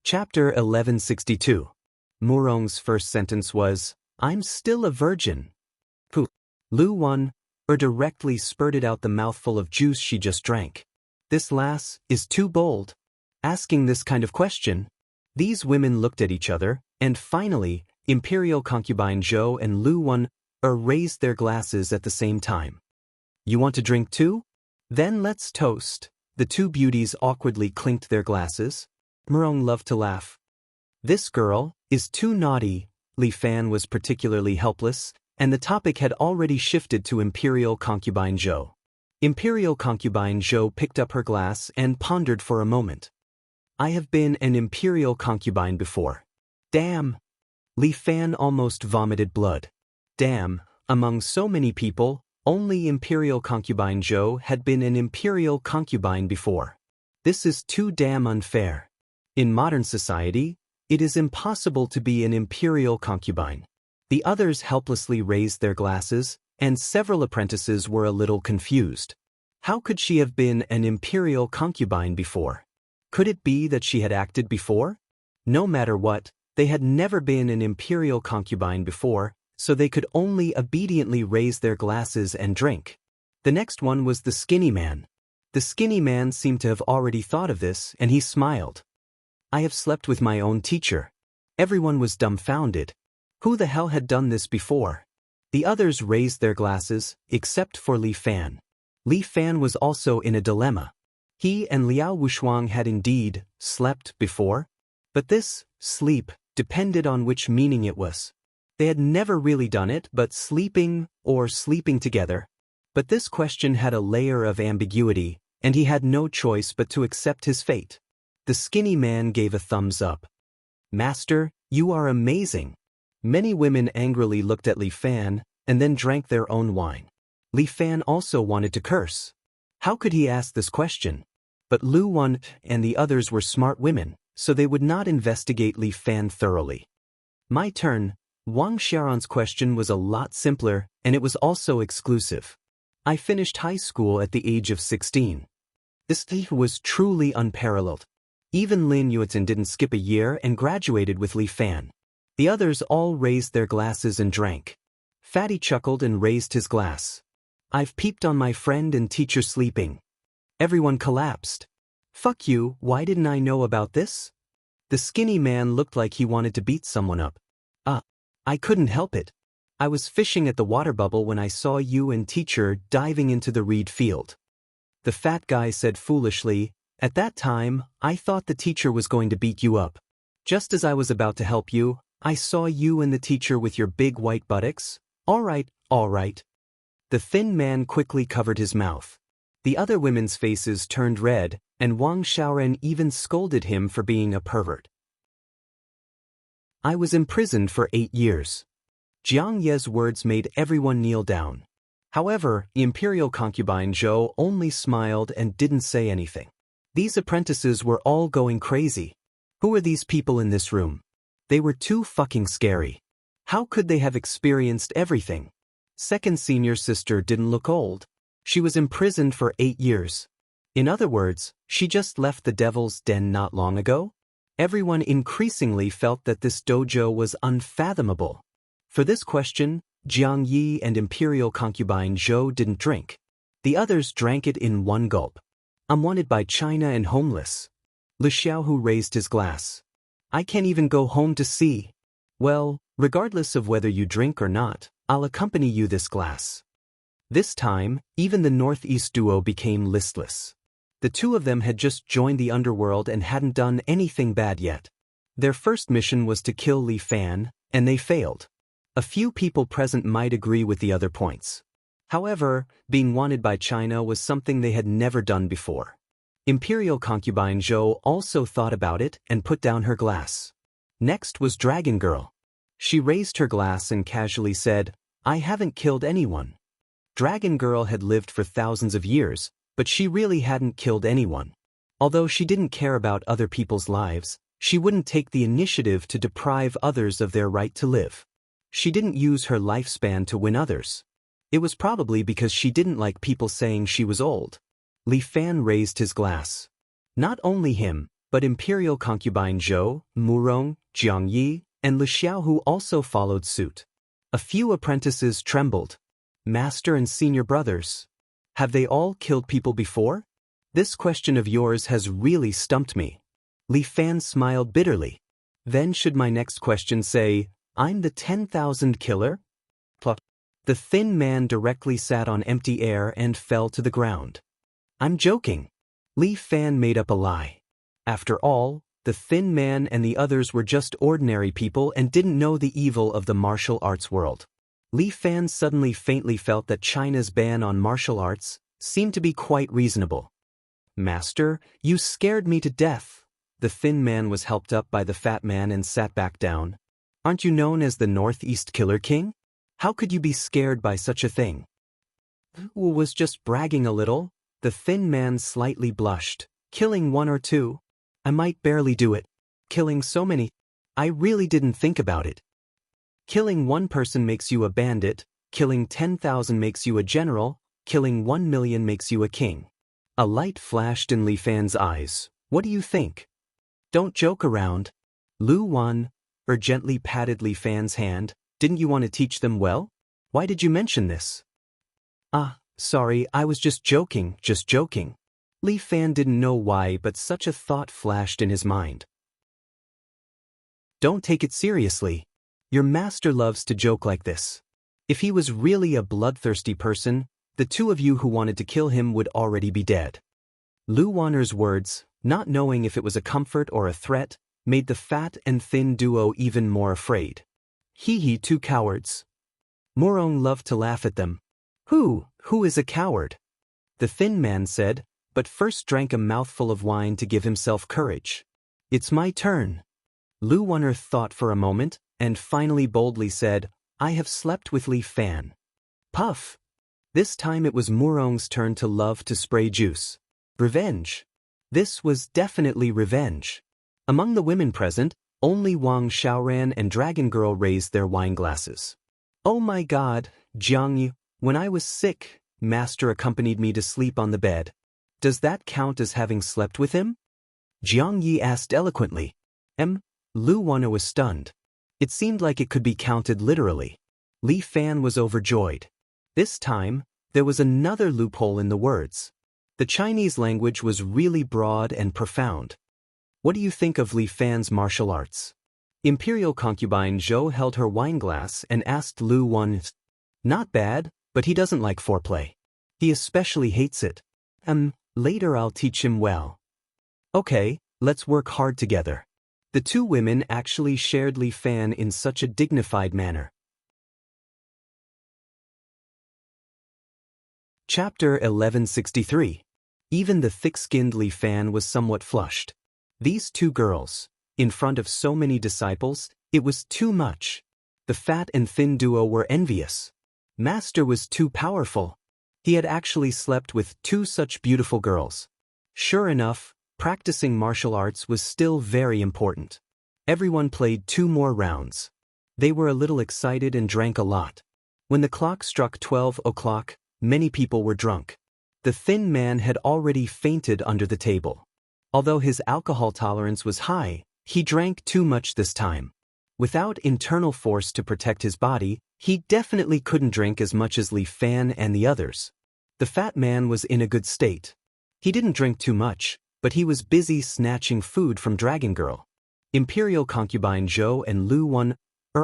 Chapter 1162. Murong's first sentence was, "I'm still a virgin." Lu Wan directly spurted out the mouthful of juice she just drank. "This lass is too bold. Asking this kind of question." These women looked at each other, and finally, Imperial concubine Zhou and Lu Wan raised their glasses at the same time. "You want to drink too? Then let's toast." The two beauties awkwardly clinked their glasses. Murong loved to laugh. "This girl is too naughty." Li Fan was particularly helpless, and the topic had already shifted to Imperial concubine Zhou. Imperial concubine Zhou picked up her glass and pondered for a moment. "I have been an Imperial concubine before." "Damn." Li Fan almost vomited blood. Damn, among so many people, only Imperial concubine Zhou had been an Imperial concubine before. This is too damn unfair. In modern society, it is impossible to be an Imperial concubine. The others helplessly raised their glasses, and several apprentices were a little confused. How could she have been an Imperial concubine before? Could it be that she had acted before? No matter what, they had never been an Imperial concubine before, so they could only obediently raise their glasses and drink. The next one was the skinny man. The skinny man seemed to have already thought of this, and he smiled. "I have slept with my own teacher." Everyone was dumbfounded. Who the hell had done this before? The others raised their glasses, except for Li Fan. Li Fan was also in a dilemma. He and Liao Wushuang had indeed slept before, but this sleep depended on which meaning it was. They had never really done it, but sleeping or sleeping together. But this question had a layer of ambiguity, and he had no choice but to accept his fate. The skinny man gave a thumbs up. "Master, you are amazing." Many women angrily looked at Li Fan, and then drank their own wine. Li Fan also wanted to curse. How could he ask this question? But Lu Wan and the others were smart women, so they would not investigate Li Fan thoroughly. My turn. Wang Xiaoran's question was a lot simpler, and it was also exclusive. "I finished high school at the age of 16. This was truly unparalleled. Even Lin Yuetin didn't skip a year and graduated with Li Fan." The others all raised their glasses and drank. Fatty chuckled and raised his glass. "I've peeped on my friend and teacher sleeping." Everyone collapsed. "Fuck you, why didn't I know about this?" The skinny man looked like he wanted to beat someone up. I couldn't help it. I was fishing at the water bubble when I saw you and teacher diving into the reed field." The fat guy said foolishly, "At that time, I thought the teacher was going to beat you up. Just as I was about to help you, I saw you and the teacher with your big white buttocks. All right, all right." The thin man quickly covered his mouth. The other women's faces turned red, and Wang Xiaoran even scolded him for being a pervert. "I was imprisoned for 8 years. Jiang Ye's words made everyone kneel down. However, Imperial concubine Zhou only smiled and didn't say anything. These apprentices were all going crazy. Who are these people in this room? They were too fucking scary. How could they have experienced everything? Second senior sister didn't look old. She was imprisoned for 8 years. In other words, she just left the devil's den not long ago? Everyone increasingly felt that this dojo was unfathomable. For this question, Jiang Yi and Imperial concubine Zhou didn't drink. The others drank it in one gulp. "I'm wanted by China and homeless." Li Xiaohu raised his glass. "I can't even go home to see." "Well, regardless of whether you drink or not, I'll accompany you this glass." This time, even the Northeast duo became listless. The two of them had just joined the underworld and hadn't done anything bad yet. Their first mission was to kill Li Fan, and they failed. A few people present might agree with the other points. However, being wanted by China was something they had never done before. Imperial concubine Zhou also thought about it and put down her glass. Next was Dragon Girl. She raised her glass and casually said, "I haven't killed anyone." Dragon Girl had lived for thousands of years, but she really hadn't killed anyone. Although she didn't care about other people's lives, she wouldn't take the initiative to deprive others of their right to live. She didn't use her lifespan to win others. It was probably because she didn't like people saying she was old. Li Fan raised his glass. Not only him, But imperial concubine Zhou, Murong, Jiangyi, and Li Xiaohu also followed suit. A few apprentices trembled. Master and senior brothers. Have they all killed people before? This question of yours has really stumped me. Li Fan smiled bitterly. Then should my next question say, I'm the 10,000 killer? Plop. The thin man directly sat on empty air and fell to the ground. I'm joking. Li Fan made up a lie. After all, the thin man and the others were just ordinary people and didn't know the evil of the martial arts world. Li Fan suddenly faintly felt that China's ban on martial arts seemed to be quite reasonable. Master, you scared me to death. The thin man was helped up by the fat man and sat back down. Aren't you known as the Northeast Killer King? How could you be scared by such a thing? Was just bragging a little. The thin man slightly blushed. Killing one or two? I might barely do it. Killing so many? I really didn't think about it. Killing one person makes you a bandit, killing 10,000 makes you a general, killing 1 million makes you a king. A light flashed in Li Fan's eyes. What do you think? Don't joke around. Lu Wan gently patted Li Fan's hand. Didn't you want to teach them well? Why did you mention this? Sorry, I was just joking. Li Fan didn't know why, but such a thought flashed in his mind. Don't take it seriously. Your master loves to joke like this. If he was really a bloodthirsty person, the two of you who wanted to kill him would already be dead. Lu Wanner's words, not knowing if it was a comfort or a threat, made the fat and thin duo even more afraid. Hee, two cowards. Murong loved to laugh at them. Who is a coward? The thin man said, but first drank a mouthful of wine to give himself courage. It's my turn. Lu Wanner thought for a moment, and finally boldly said, I have slept with Li Fan. Puff. This time it was Murong's turn to love to spray juice. Revenge. This was definitely revenge. Among the women present, only Wang Xiaoran and Dragon Girl raised their wine glasses. Oh my God, Jiangyi, when I was sick, Master accompanied me to sleep on the bed. Does that count as having slept with him? Jiangyi asked eloquently. Lu Wanner was stunned. It seemed like it could be counted literally. Li Fan was overjoyed. This time, there was another loophole in the words. The Chinese language was really broad and profound. What do you think of Li Fan's martial arts? Imperial concubine Zhou held her wineglass and asked Lu Wan. Not bad, but he doesn't like foreplay. He especially hates it. Later I'll teach him well. Okay, let's work hard together. The two women actually shared Li Fan in such a dignified manner. Chapter 1163. Even the thick-skinned Li Fan was somewhat flushed. These two girls, in front of so many disciples, it was too much. The fat and thin duo were envious. Master was too powerful. He had actually slept with two such beautiful girls. Sure enough, practicing martial arts was still very important. Everyone played 2 more rounds. They were a little excited and drank a lot. When the clock struck 12 o'clock, many people were drunk. The thin man had already fainted under the table. Although his alcohol tolerance was high, he drank too much this time. Without internal force to protect his body, he definitely couldn't drink as much as Li Fan and the others. The fat man was in a good state. He didn't drink too much, but he was busy snatching food from Dragon Girl. Imperial concubine Zhou and Lu Wan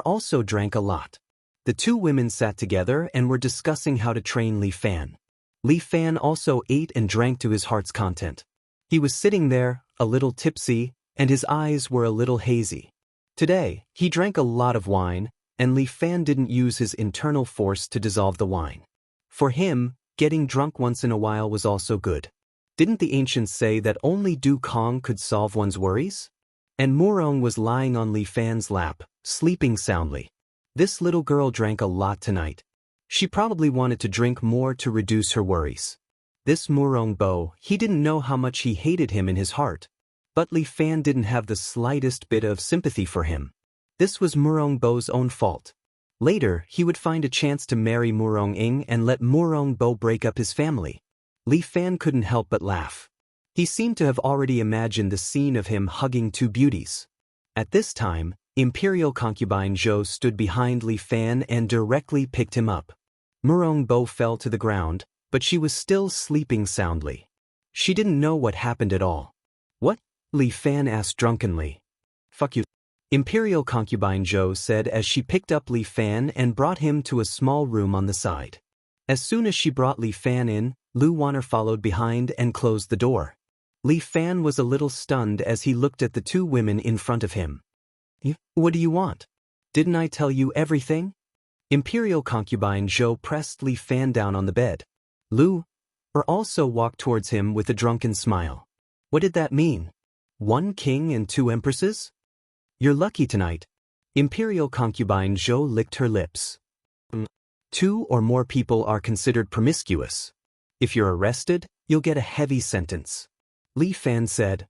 also drank a lot. The two women sat together and were discussing how to train Li Fan. Li Fan also ate and drank to his heart's content. He was sitting there, a little tipsy, and his eyes were a little hazy. Today, he drank a lot of wine, and Li Fan didn't use his internal force to dissolve the wine. For him, getting drunk once in a while was also good. Didn't the ancients say that only Du Kong could solve one's worries? And Murong was lying on Li Fan's lap, sleeping soundly. This little girl drank a lot tonight. She probably wanted to drink more to reduce her worries. This Murong Bo, he didn't know how much he hated him in his heart. But Li Fan didn't have the slightest bit of sympathy for him. This was Murong Bo's own fault. Later, he would find a chance to marry Murong Ing and let Murong Bo break up his family. Li Fan couldn't help but laugh. He seemed to have already imagined the scene of him hugging two beauties. At this time, Imperial concubine Zhou stood behind Li Fan and directly picked him up. Murong Bo fell to the ground, but she was still sleeping soundly. She didn't know what happened at all. What? Li Fan asked drunkenly. Fuck you. Imperial concubine Zhou said as she picked up Li Fan and brought him to a small room on the side. As soon as she brought Li Fan in, Lu Wanner followed behind and closed the door. Li Fan was a little stunned as he looked at the two women in front of him. What do you want? Didn't I tell you everything? Imperial concubine Zhou pressed Li Fan down on the bed. Lu also walked towards him with a drunken smile. What did that mean? 1 king and 2 empresses? You're lucky tonight. Imperial concubine Zhou licked her lips. 2 or more people are considered promiscuous. If you're arrested, you'll get a heavy sentence. Li Fan said.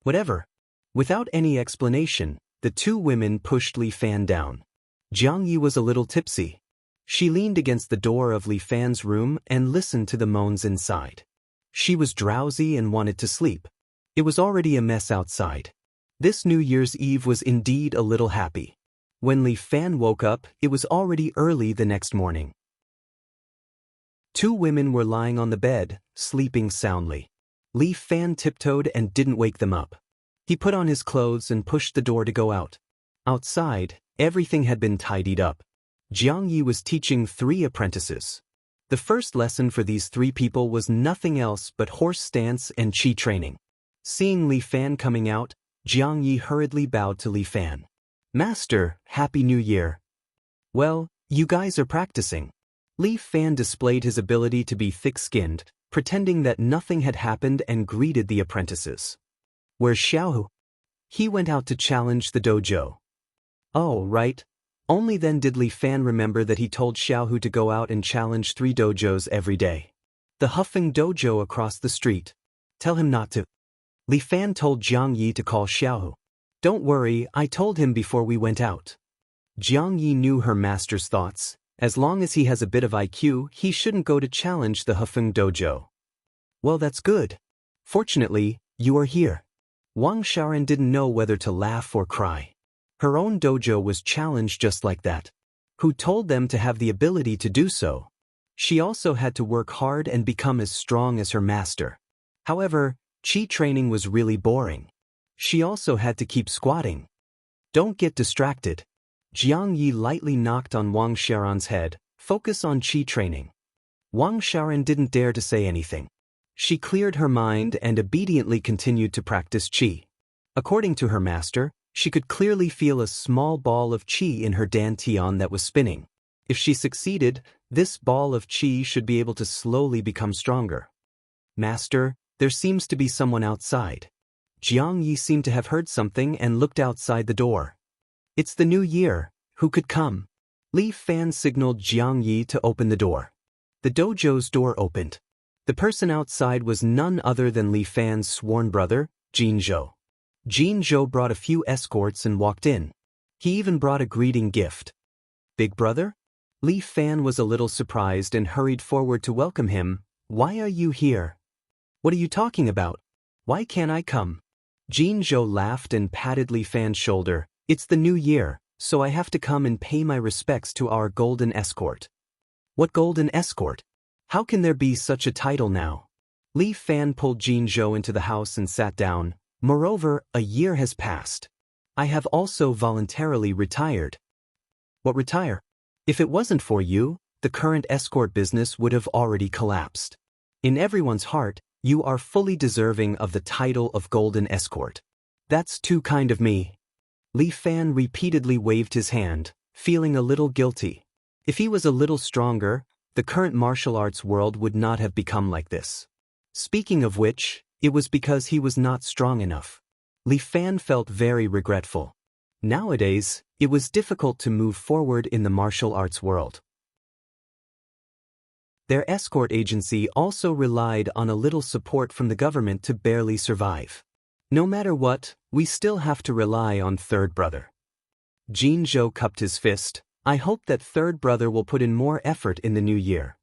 Whatever. Without any explanation, the two women pushed Li Fan down. Jiang Yi was a little tipsy. She leaned against the door of Li Fan's room and listened to the moans inside. She was drowsy and wanted to sleep. It was already a mess outside. This New Year's Eve was indeed a little happy. When Li Fan woke up, it was already early the next morning. 2 women were lying on the bed, sleeping soundly. Li Fan tiptoed and didn't wake them up. He put on his clothes and pushed the door to go out. Outside, everything had been tidied up. Jiang Yi was teaching 3 apprentices. The first lesson for these 3 people was nothing else but horse stance and qi training. Seeing Li Fan coming out, Jiang Yi hurriedly bowed to Li Fan. Master, Happy New Year. Well, you guys are practicing. Li Fan displayed his ability to be thick-skinned, pretending that nothing had happened and greeted the apprentices. Where's Xiaohu? He went out to challenge the dojo. Oh, right. Only then did Li Fan remember that he told Xiaohu to go out and challenge 3 dojos every day. The Hufeng dojo across the street. Tell him not to. Li Fan told Jiang Yi to call Xiaohu. Don't worry, I told him before we went out. Jiang Yi knew her master's thoughts. As long as he has a bit of IQ, he shouldn't go to challenge the Hufeng dojo. Well, that's good. Fortunately, you are here. Wang Sharan didn't know whether to laugh or cry. Her own dojo was challenged just like that. Who told them to have the ability to do so? She also had to work hard and become as strong as her master. However, qi training was really boring. She also had to keep squatting. Don't get distracted. Jiang Yi lightly knocked on Wang Sharan's head. Focus on qi training. Wang Sharan didn't dare to say anything. She cleared her mind and obediently continued to practice qi. According to her master, she could clearly feel a small ball of qi in her dantian that was spinning. If she succeeded, this ball of qi should be able to slowly become stronger. Master, there seems to be someone outside. Jiang Yi seemed to have heard something and looked outside the door. It's the new year. Who could come? Li Fan signaled Jiang Yi to open the door. The dojo's door opened. The person outside was none other than Li Fan's sworn brother, Jin Zhou. Jin Zhou brought a few escorts and walked in. He even brought a greeting gift. Big brother? Li Fan was a little surprised and hurried forward to welcome him. Why are you here? What are you talking about? Why can't I come? Jin Zhou laughed and patted Li Fan's shoulder. It's the new year, so I have to come and pay my respects to our golden escort. What golden escort? How can there be such a title now? Li Fan pulled Jin Zhou into the house and sat down. Moreover, a year has passed. I have also voluntarily retired. What retire? If it wasn't for you, the current escort business would have already collapsed. In everyone's heart, you are fully deserving of the title of golden escort. That's too kind of me. Li Fan repeatedly waved his hand, feeling a little guilty. If he was a little stronger, the current martial arts world would not have become like this. Speaking of which, it was because he was not strong enough. Li Fan felt very regretful. Nowadays, it was difficult to move forward in the martial arts world. Their escort agency also relied on a little support from the government to barely survive. No matter what, we still have to rely on third brother. Jin Zhou cupped his fist. I hope that third brother will put in more effort in the new year.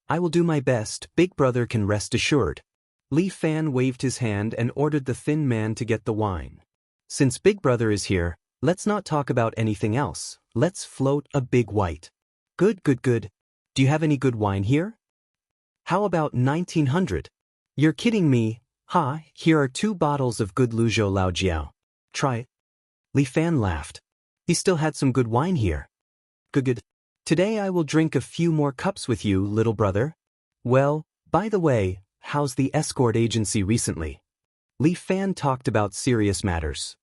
I will do my best, big brother can rest assured. Li Fan waved his hand and ordered the thin man to get the wine. Since Big Brother is here, let's not talk about anything else, let's float a big white. Good, good, good. Do you have any good wine here? How about 1900? You're kidding me, ha, here are 2 bottles of good Luzhou Lao Jiao. Try it. Li Fan laughed. He still had some good wine here. Good, good. Today I will drink a few more cups with you, little brother. Well, by the way, how's the escort agency recently? Li Fan talked about serious matters.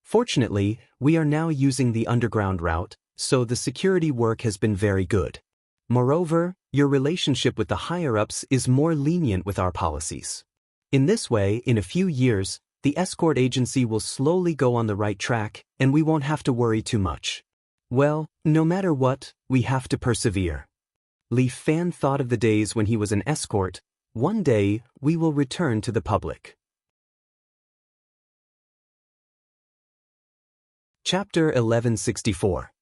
Fortunately, we are now using the underground route, so the security work has been very good. Moreover, your relationship with the higher-ups is more lenient with our policies. In this way, in a few years, the escort agency will slowly go on the right track, and we won't have to worry too much. Well, no matter what, we have to persevere. Li Fan thought of the days when he was an escort. One day, we will return to the public. Chapter 1164.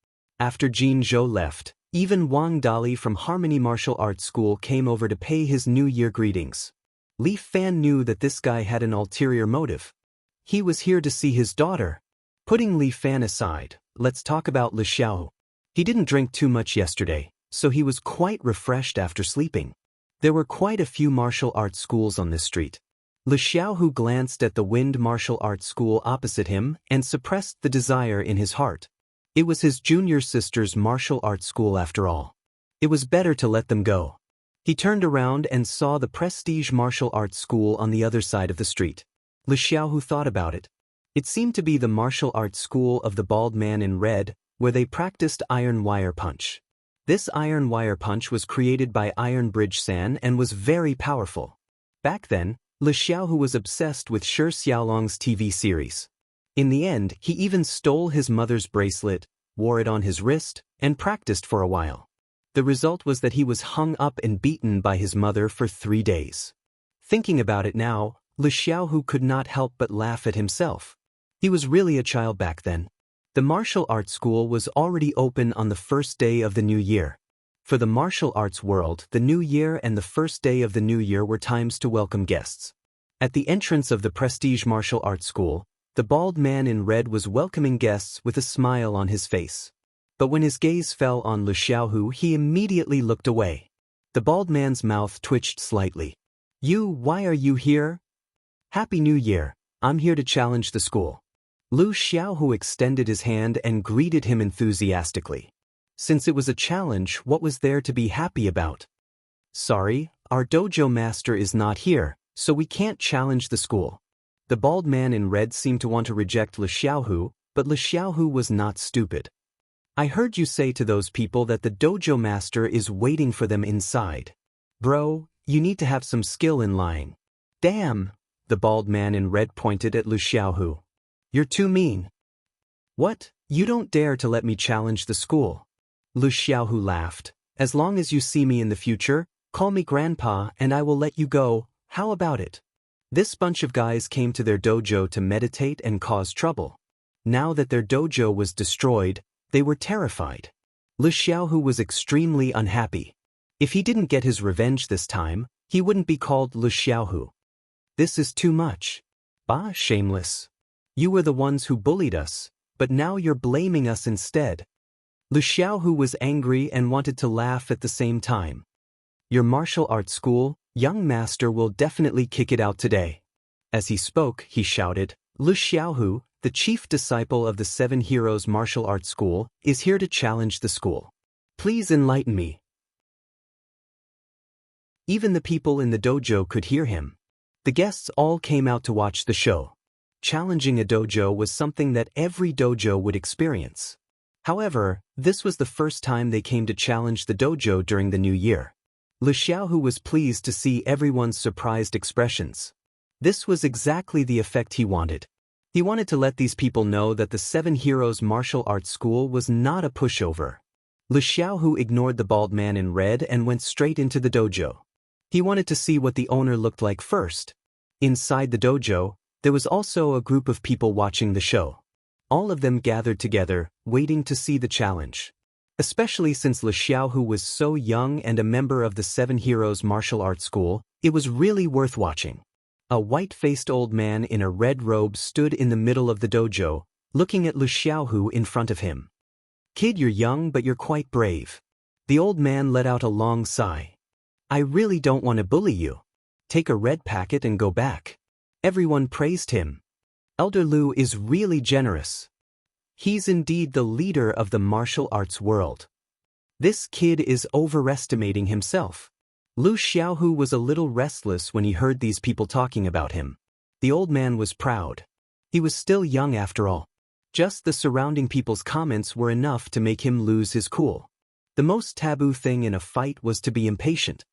After Jin Zhou left, even Wang Dali from Harmony Martial Arts School came over to pay his New Year greetings. Li Fan knew that this guy had an ulterior motive. He was here to see his daughter. Putting Li Fan aside, let's talk about Li Xiao. He didn't drink too much yesterday, so he was quite refreshed after sleeping. There were quite a few martial arts schools on this street. Li Xiao glanced at the Wind Martial Arts School opposite him and suppressed the desire in his heart. It was his junior sister's martial arts school after all. It was better to let them go. He turned around and saw the Prestige Martial Arts School on the other side of the street. Li Xiao thought about it. It seemed to be the martial arts school of the bald man in red, where they practiced iron wire punch. This iron wire punch was created by Iron Bridge San and was very powerful. Back then, Li Xiao was obsessed with Shi Xiaolong's TV series. In the end, he even stole his mother's bracelet, wore it on his wrist, and practiced for a while. The result was that he was hung up and beaten by his mother for 3 days. Thinking about it now, Li Xiao could not help but laugh at himself. He was really a child back then. The martial arts school was already open on the first day of the new year. For the martial arts world, the new year and the first day of the new year were times to welcome guests. At the entrance of the Prestige Martial Arts School, the bald man in red was welcoming guests with a smile on his face. But when his gaze fell on Li Xiao, he immediately looked away. The bald man's mouth twitched slightly. Why are you here? Happy New Year, I'm here to challenge the school. Lu Xiao extended his hand and greeted him enthusiastically. Since it was a challenge, what was there to be happy about? Sorry, our dojo master is not here, so we can't challenge the school. The bald man in red seemed to want to reject Li Xiao, but Li Xiao was not stupid. I heard you say to those people that the dojo master is waiting for them inside. Bro, you need to have some skill in lying. Damn, the bald man in red pointed at Li Xiao. You're too mean. What, you don't dare to let me challenge the school? Li Xiao laughed. As long as you see me in the future, call me grandpa and I will let you go, how about it? This bunch of guys came to their dojo to meditate and cause trouble. Now that their dojo was destroyed, they were terrified. Li Xiao was extremely unhappy. If he didn't get his revenge this time, he wouldn't be called Li Xiao. This is too much. Bah, shameless. You were the ones who bullied us, but now you're blaming us instead. Li Xiao was angry and wanted to laugh at the same time. Your martial arts school, young master will definitely kick it out today. As he spoke, he shouted, Li Xiao, the chief disciple of the 7 Heroes Martial Arts School, is here to challenge the school. Please enlighten me. Even the people in the dojo could hear him. The guests all came out to watch the show. Challenging a dojo was something that every dojo would experience. However, this was the first time they came to challenge the dojo during the new year. Li Xiao was pleased to see everyone's surprised expressions. This was exactly the effect he wanted. He wanted to let these people know that the 7 Heroes Martial Arts School was not a pushover. Li Xiao ignored the bald man in red and went straight into the dojo. He wanted to see what the owner looked like first. Inside the dojo, there was also a group of people watching the show. All of them gathered together, waiting to see the challenge. Especially since Li Xiao was so young and a member of the 7 Heroes Martial Arts School, it was really worth watching. A white-faced old man in a red robe stood in the middle of the dojo, looking at Lu Xiaohu in front of him. "Kid, you're young but you're quite brave." The old man let out a long sigh. "I really don't want to bully you. Take a red packet and go back." Everyone praised him. Elder Lu is really generous. He's indeed the leader of the martial arts world. This kid is overestimating himself. Lu Xiaohu was a little restless when he heard these people talking about him. The old man was proud. He was still young after all. Just the surrounding people's comments were enough to make him lose his cool. The most taboo thing in a fight was to be impatient.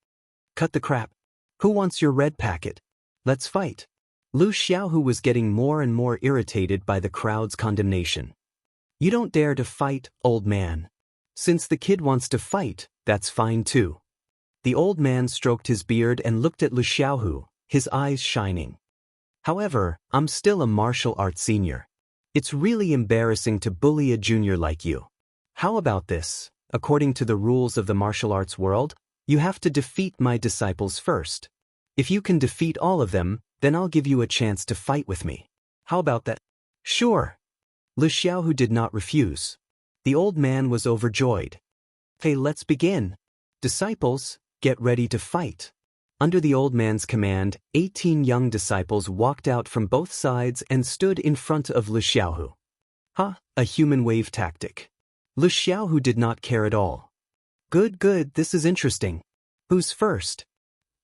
"Cut the crap. Who wants your red packet? Let's fight." Lu Xiaohu was getting more and more irritated by the crowd's condemnation. "You don't dare to fight, old man. Since the kid wants to fight, that's fine too." The old man stroked his beard and looked at Lu Xiaohu, his eyes shining. "However, I'm still a martial arts senior. It's really embarrassing to bully a junior like you. How about this? According to the rules of the martial arts world, you have to defeat my disciples first. If you can defeat all of them, then I'll give you a chance to fight with me. How about that?" "Sure." Lu Xiaohu did not refuse. The old man was overjoyed. "Okay, let's begin. Disciples, get ready to fight." Under the old man's command, 18 young disciples walked out from both sides and stood in front of Lu Xiaohu. A human wave tactic. Lu Xiaohu did not care at all. Good, this is interesting. Who's first?"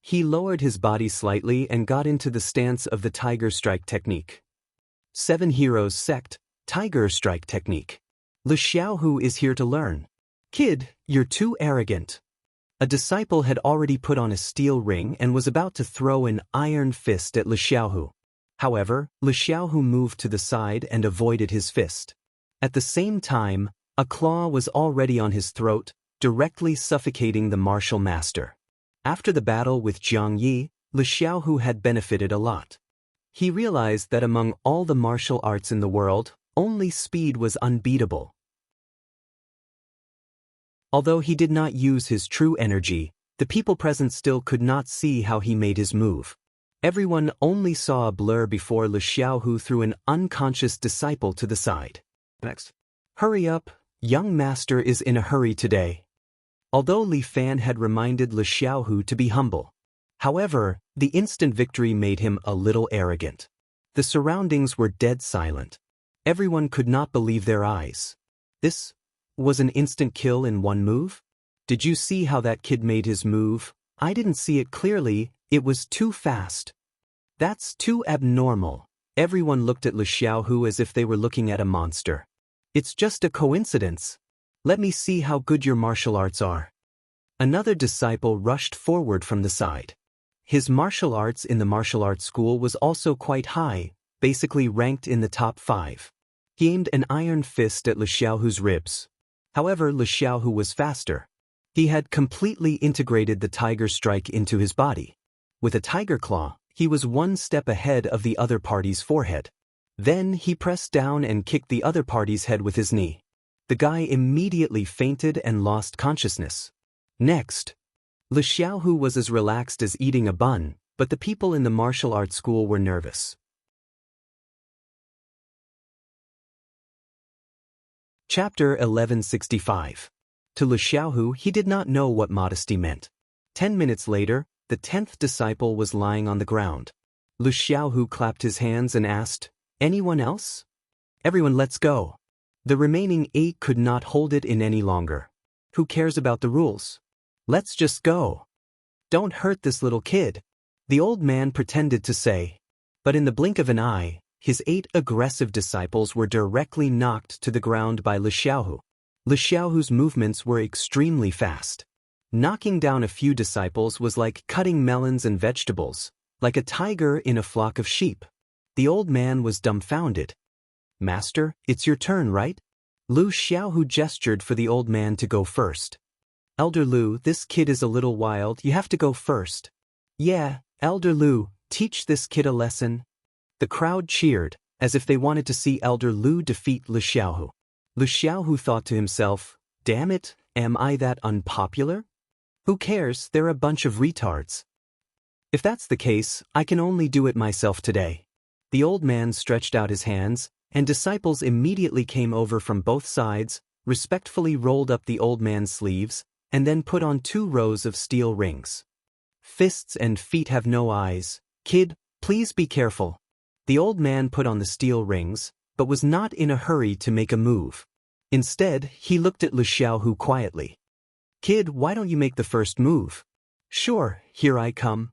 He lowered his body slightly and got into the stance of the Tiger Strike technique. 7 Heroes Sect, Tiger Strike technique. Lu Xiaohu is here to learn. "Kid, you're too arrogant." A disciple had already put on a steel ring and was about to throw an iron fist at Lu Xiaohu. However, Lu Xiaohu moved to the side and avoided his fist. At the same time, a claw was already on his throat, directly suffocating the martial master. After the battle with Jiang Yi, Lu Xiaohu had benefited a lot. He realized that among all the martial arts in the world, only speed was unbeatable. Although he did not use his true energy, the people present still could not see how he made his move. Everyone only saw a blur before Lu Xiaohu threw an unconscious disciple to the side. Next. "Hurry up, young master is in a hurry today." Although Li Fan had reminded Lu Xiaohu to be humble. However, the instant victory made him a little arrogant. The surroundings were dead silent. Everyone could not believe their eyes. This was an instant kill in one move? Did you see how that kid made his move? I didn't see it clearly, it was too fast. That's too abnormal. Everyone looked at Lu Xiaohu as if they were looking at a monster. It's just a coincidence. Let me see how good your martial arts are. Another disciple rushed forward from the side. His martial arts in the martial arts school was also quite high, basically ranked in the top 5. He aimed an iron fist at Lu Xiaohu's ribs. However, Lu Xiaohu was faster. He had completely integrated the tiger strike into his body. With a tiger claw, he was one step ahead of the other party's forehead. Then he pressed down and kicked the other party's head with his knee. The guy immediately fainted and lost consciousness. Next, Lu Xiaohu was as relaxed as eating a bun, but the people in the martial arts school were nervous. Chapter 1165. To Lu Xiaohu, he did not know what modesty meant. 10 minutes later, the 10th disciple was lying on the ground. Lu Xiaohu clapped his hands and asked, "Anyone else?" "Everyone, let's go." The remaining 8 could not hold it in any longer. "Who cares about the rules? Let's just go. Don't hurt this little kid," the old man pretended to say. But in the blink of an eye, his 8 aggressive disciples were directly knocked to the ground by Lu Xiaohu. Lu Xiaohu's movements were extremely fast. Knocking down a few disciples was like cutting melons and vegetables, like a tiger in a flock of sheep. The old man was dumbfounded. "Master, it's your turn, right?" Lu Xiaohu gestured for the old man to go first. "Elder Lu, this kid is a little wild, you have to go first." "Yeah, Elder Lu, teach this kid a lesson." The crowd cheered, as if they wanted to see Elder Lu defeat Lu Xiaohu. Lu Xiaohu thought to himself, "Damn it, am I that unpopular? Who cares, they're a bunch of retards." If that's the case, I can only do it myself today. The old man stretched out his hands, and disciples immediately came over from both sides, respectfully rolled up the old man's sleeves, and then put on 2 rows of steel rings. Fists and feet have no eyes. Kid, please be careful. The old man put on the steel rings, but was not in a hurry to make a move. Instead, he looked at Lu Xiaohu quietly. Kid, why don't you make the first move? Sure, here I come.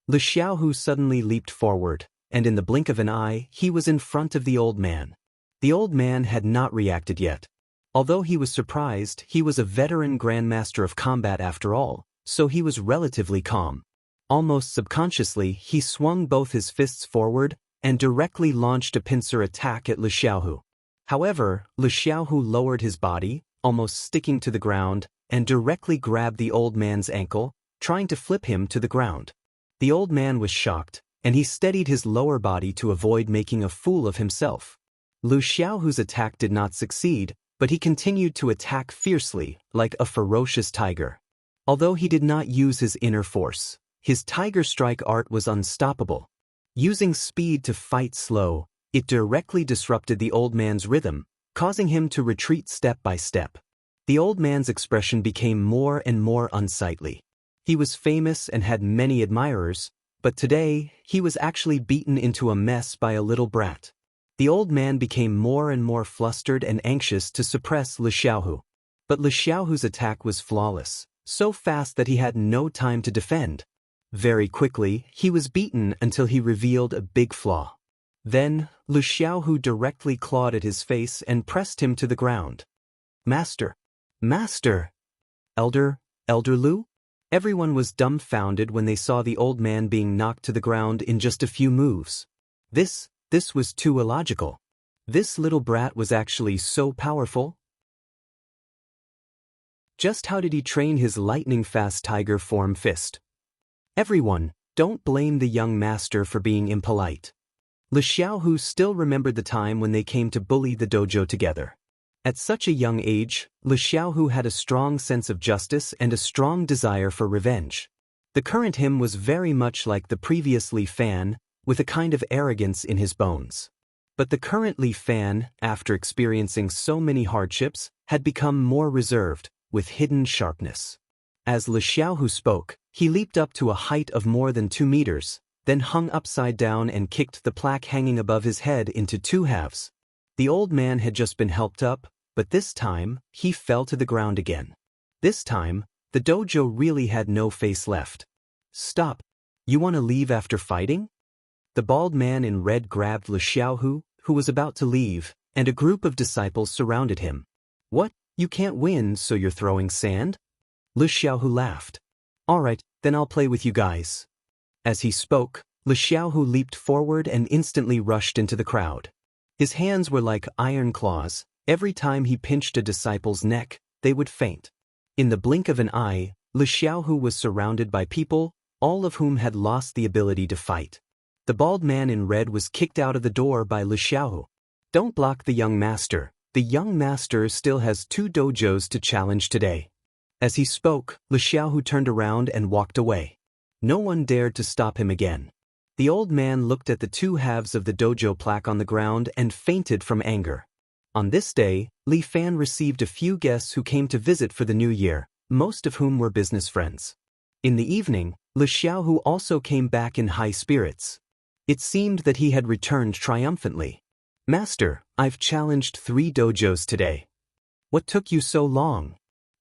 Lu Xiaohu suddenly leaped forward, and in the blink of an eye, he was in front of the old man. The old man had not reacted yet. Although he was surprised, he was a veteran grandmaster of combat after all, so he was relatively calm. Almost subconsciously, he swung both his fists forward and directly launched a pincer attack at Lu Xiaohu. However, Lu Xiaohu lowered his body, almost sticking to the ground, and directly grabbed the old man's ankle, trying to flip him to the ground. The old man was shocked, and he steadied his lower body to avoid making a fool of himself. Lu Xiaohu's attack did not succeed, but he continued to attack fiercely, like a ferocious tiger. Although he did not use his inner force, his tiger strike art was unstoppable. Using speed to fight slow, it directly disrupted the old man's rhythm, causing him to retreat step by step. The old man's expression became more and more unsightly. He was famous and had many admirers, but today, he was actually beaten into a mess by a little brat. The old man became more and more flustered and anxious to suppress Lu Xiaohu. But Lu Xiaohu's attack was flawless, so fast that he had no time to defend. Very quickly, he was beaten until he revealed a big flaw. Then, Lu Xiaohu directly clawed at his face and pressed him to the ground. Master! Master! Elder Lu? Everyone was dumbfounded when they saw the old man being knocked to the ground in just a few moves. This was too illogical. This little brat was actually so powerful. Just how did he train his lightning-fast tiger form fist? Everyone, don't blame the young master for being impolite. Lu Xiaohu still remembered the time when they came to bully the dojo together. At such a young age, Lu Xiaohu had a strong sense of justice and a strong desire for revenge. The current him was very much like the previous Li Fan, with a kind of arrogance in his bones. But the current Li Fan, after experiencing so many hardships, had become more reserved, with hidden sharpness. As Lu Xiaohu spoke, he leaped up to a height of more than 2 meters, then hung upside down and kicked the plaque hanging above his head into 2 halves. The old man had just been helped up, but this time, he fell to the ground again. This time, the dojo really had no face left. Stop! You want to leave after fighting? The bald man in red grabbed Lu Xiaohu, who was about to leave, and a group of disciples surrounded him. What? You can't win, so you're throwing sand? Lu Xiaohu laughed. All right, then I'll play with you guys. As he spoke, Lu Xiaohu leaped forward and instantly rushed into the crowd. His hands were like iron claws. Every time he pinched a disciple's neck, they would faint. In the blink of an eye, Lu Xiaohu was surrounded by people, all of whom had lost the ability to fight. The bald man in red was kicked out of the door by Lu Xiaohu. Don't block the young master. The young master still has 2 dojos to challenge today. As he spoke, Lu Xiaohu turned around and walked away. No one dared to stop him again. The old man looked at the 2 halves of the dojo plaque on the ground and fainted from anger. On this day, Li Fan received a few guests who came to visit for the new year, most of whom were business friends. In the evening, Lu Xiaohu also came back in high spirits. It seemed that he had returned triumphantly. Master, I've challenged 3 dojos today. What took you so long?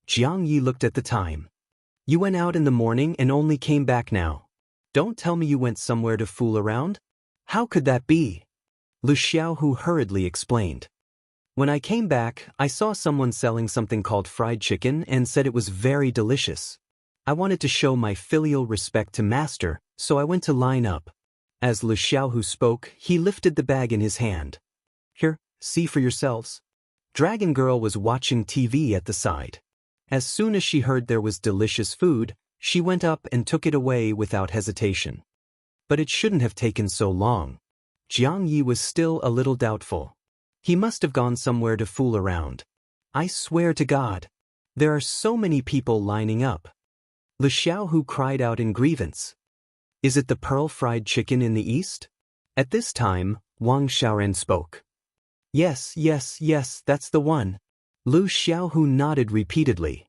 Jiang Yi looked at the time. You went out in the morning and only came back now. Don't tell me you went somewhere to fool around? How could that be? Lu Xiaohu hurriedly explained. When I came back, I saw someone selling something called fried chicken and said it was very delicious. I wanted to show my filial respect to master, so I went to line up. As Lu Xiaohu spoke, he lifted the bag in his hand. Here, see for yourselves. Dragon Girl was watching TV at the side. As soon as she heard there was delicious food, she went up and took it away without hesitation. But it shouldn't have taken so long. Jiang Yi was still a little doubtful. He must have gone somewhere to fool around. I swear to God. There are so many people lining up. Lu Xiaohu cried out in grievance. Is it the pearl-fried chicken in the east? At this time, Wang Xiaoran spoke. Yes, yes, yes, that's the one. Lu Xiaohu nodded repeatedly.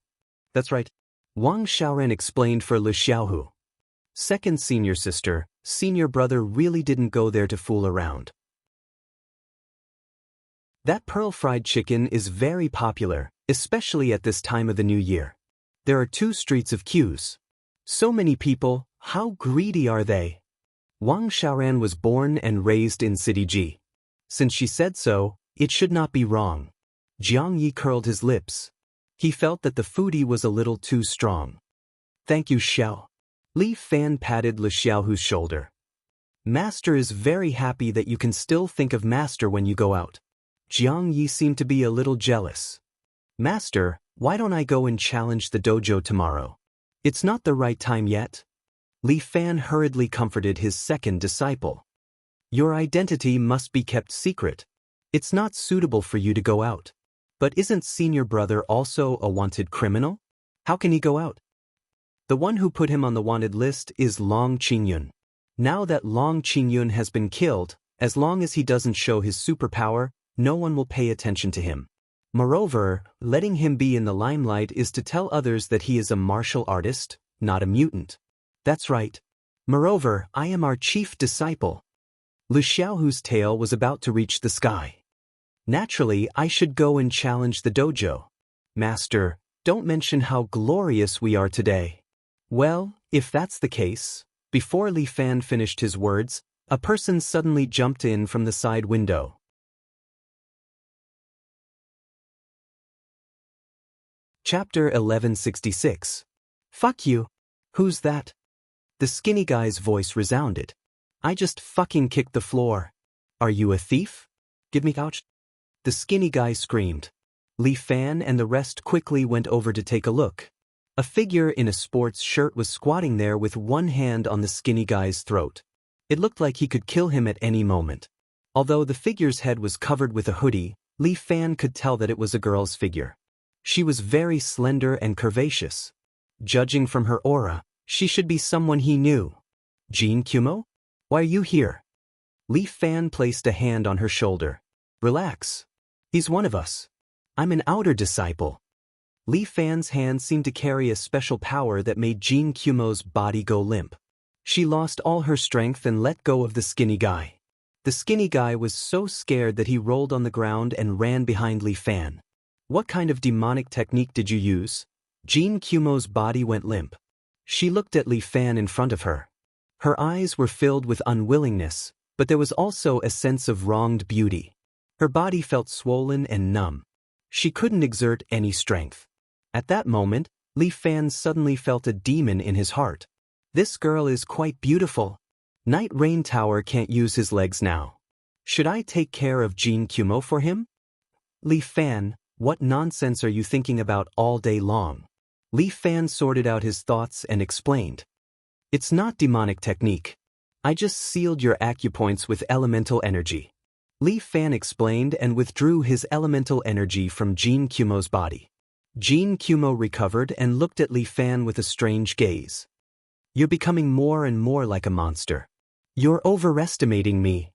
That's right. Wang Xiaoran explained for Lu Xiaohu. Second senior sister, senior brother really didn't go there to fool around. That pearl-fried chicken is very popular, especially at this time of the new year. There are 2 streets of queues. So many people, how greedy are they? Wang Xiaoran was born and raised in City G. Since she said so, it should not be wrong. Jiang Yi curled his lips. He felt that the foodie was a little too strong. Thank you, Xiao. Li Fan patted Lu Xiaohu's shoulder. Master is very happy that you can still think of Master when you go out. Jiang Yi seemed to be a little jealous. Master, why don't I go and challenge the dojo tomorrow? It's not the right time yet. Li Fan hurriedly comforted his second disciple. Your identity must be kept secret. It's not suitable for you to go out. But isn't senior brother also a wanted criminal? How can he go out? The one who put him on the wanted list is Long Qingyun. Now that Long Qingyun has been killed, as long as he doesn't show his superpower, no one will pay attention to him. Moreover, letting him be in the limelight is to tell others that he is a martial artist, not a mutant. That's right. Moreover, I am our chief disciple. Lu Xiaohu's tail was about to reach the sky. Naturally, I should go and challenge the dojo. Master, don't mention how glorious we are today. Well, if that's the case, before Li Fan finished his words, a person suddenly jumped in from the side window. Chapter 1166. Fuck you. Who's that? The skinny guy's voice resounded. I just fucking kicked the floor. Are you a thief? Give me couch. The skinny guy screamed. Li Fan and the rest quickly went over to take a look. A figure in a sports shirt was squatting there with one hand on the skinny guy's throat. It looked like he could kill him at any moment. Although the figure's head was covered with a hoodie, Li Fan could tell that it was a girl's figure. She was very slender and curvaceous. Judging from her aura, she should be someone he knew. Jin Kumo? Why are you here? Li Fan placed a hand on her shoulder. Relax. He's one of us. I'm an outer disciple. Li Fan's hand seemed to carry a special power that made Jin Kumo's body go limp. She lost all her strength and let go of the skinny guy. The skinny guy was so scared that he rolled on the ground and ran behind Li Fan. What kind of demonic technique did you use? Jin Kumo's body went limp. She looked at Li Fan in front of her. Her eyes were filled with unwillingness, but there was also a sense of wronged beauty. Her body felt swollen and numb. She couldn't exert any strength. At that moment, Li Fan suddenly felt a demon in his heart. This girl is quite beautiful. Night Rain Tower can't use his legs now. Should I take care of Jin Kumo for him? Li Fan, what nonsense are you thinking about all day long? Li Fan sorted out his thoughts and explained. It's not demonic technique. I just sealed your acupoints with elemental energy. Li Fan explained and withdrew his elemental energy from Jin Kumo's body. Jin Kumo recovered and looked at Li Fan with a strange gaze. You're becoming more and more like a monster. You're overestimating me.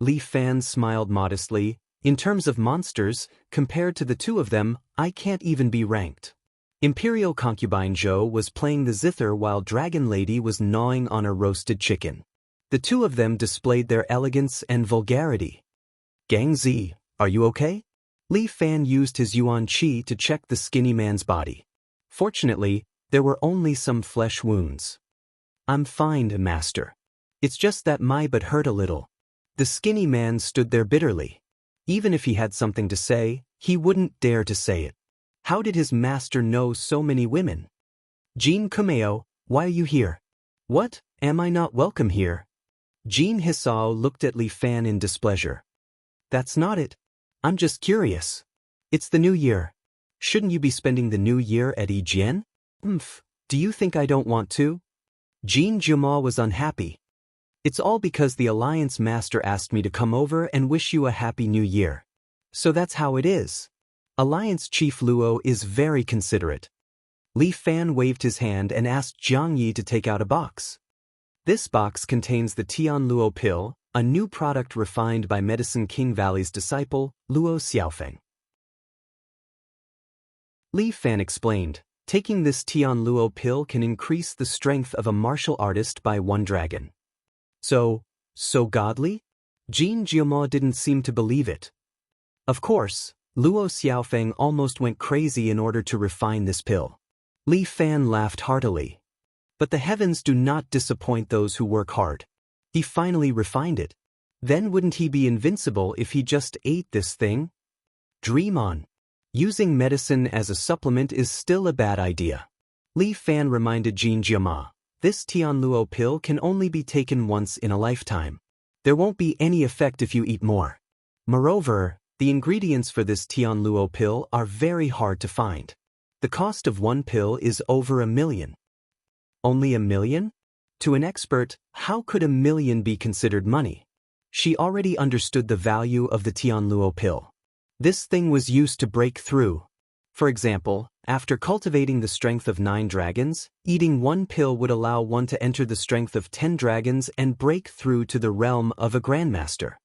Li Fan smiled modestly. In terms of monsters, compared to the 2 of them, I can't even be ranked. Imperial concubine Zhou was playing the zither while Dragon Lady was gnawing on a roasted chicken. The 2 of them displayed their elegance and vulgarity. Gang Zi, are you okay? Li Fan used his Yuan Qi to check the skinny man's body. Fortunately, there were only some flesh wounds. I'm fine, Master. It's just that my butt hurt a little. The skinny man stood there bitterly. Even if he had something to say, he wouldn't dare to say it. How did his master know so many women? Jin Kumeo, why are you here? What, am I not welcome here? Jin Hisao looked at Li Fan in displeasure. That's not it. I'm just curious. It's the new year. Shouldn't you be spending the new year at Yijian? Do you think I don't want to? Jin Juma was unhappy. It's all because the Alliance Master asked me to come over and wish you a happy new year. So that's how it is. Alliance Chief Luo is very considerate. Li Fan waved his hand and asked Jiang Yi to take out a box. This box contains the Tianluo pill, a new product refined by Medicine King Valley's disciple, Luo Xiaofeng. Li Fan explained, taking this Tianluo pill can increase the strength of a martial artist by 1 dragon. So godly? Jin Jiamo didn't seem to believe it. Of course, Luo Xiaofeng almost went crazy in order to refine this pill. Li Fan laughed heartily. But the heavens do not disappoint those who work hard. He finally refined it. Then wouldn't he be invincible if he just ate this thing? Dream on. Using medicine as a supplement is still a bad idea. Li Fan reminded Jin Jiama, this Tianluo pill can only be taken once in a lifetime. There won't be any effect if you eat more. Moreover, the ingredients for this Tianluo pill are very hard to find. The cost of 1 pill is over 1 million. Only 1 million? To an expert, how could 1 million be considered money? She already understood the value of the Tianluo pill. This thing was used to break through. For example, after cultivating the strength of 9 dragons, eating 1 pill would allow one to enter the strength of 10 dragons and break through to the realm of a grandmaster.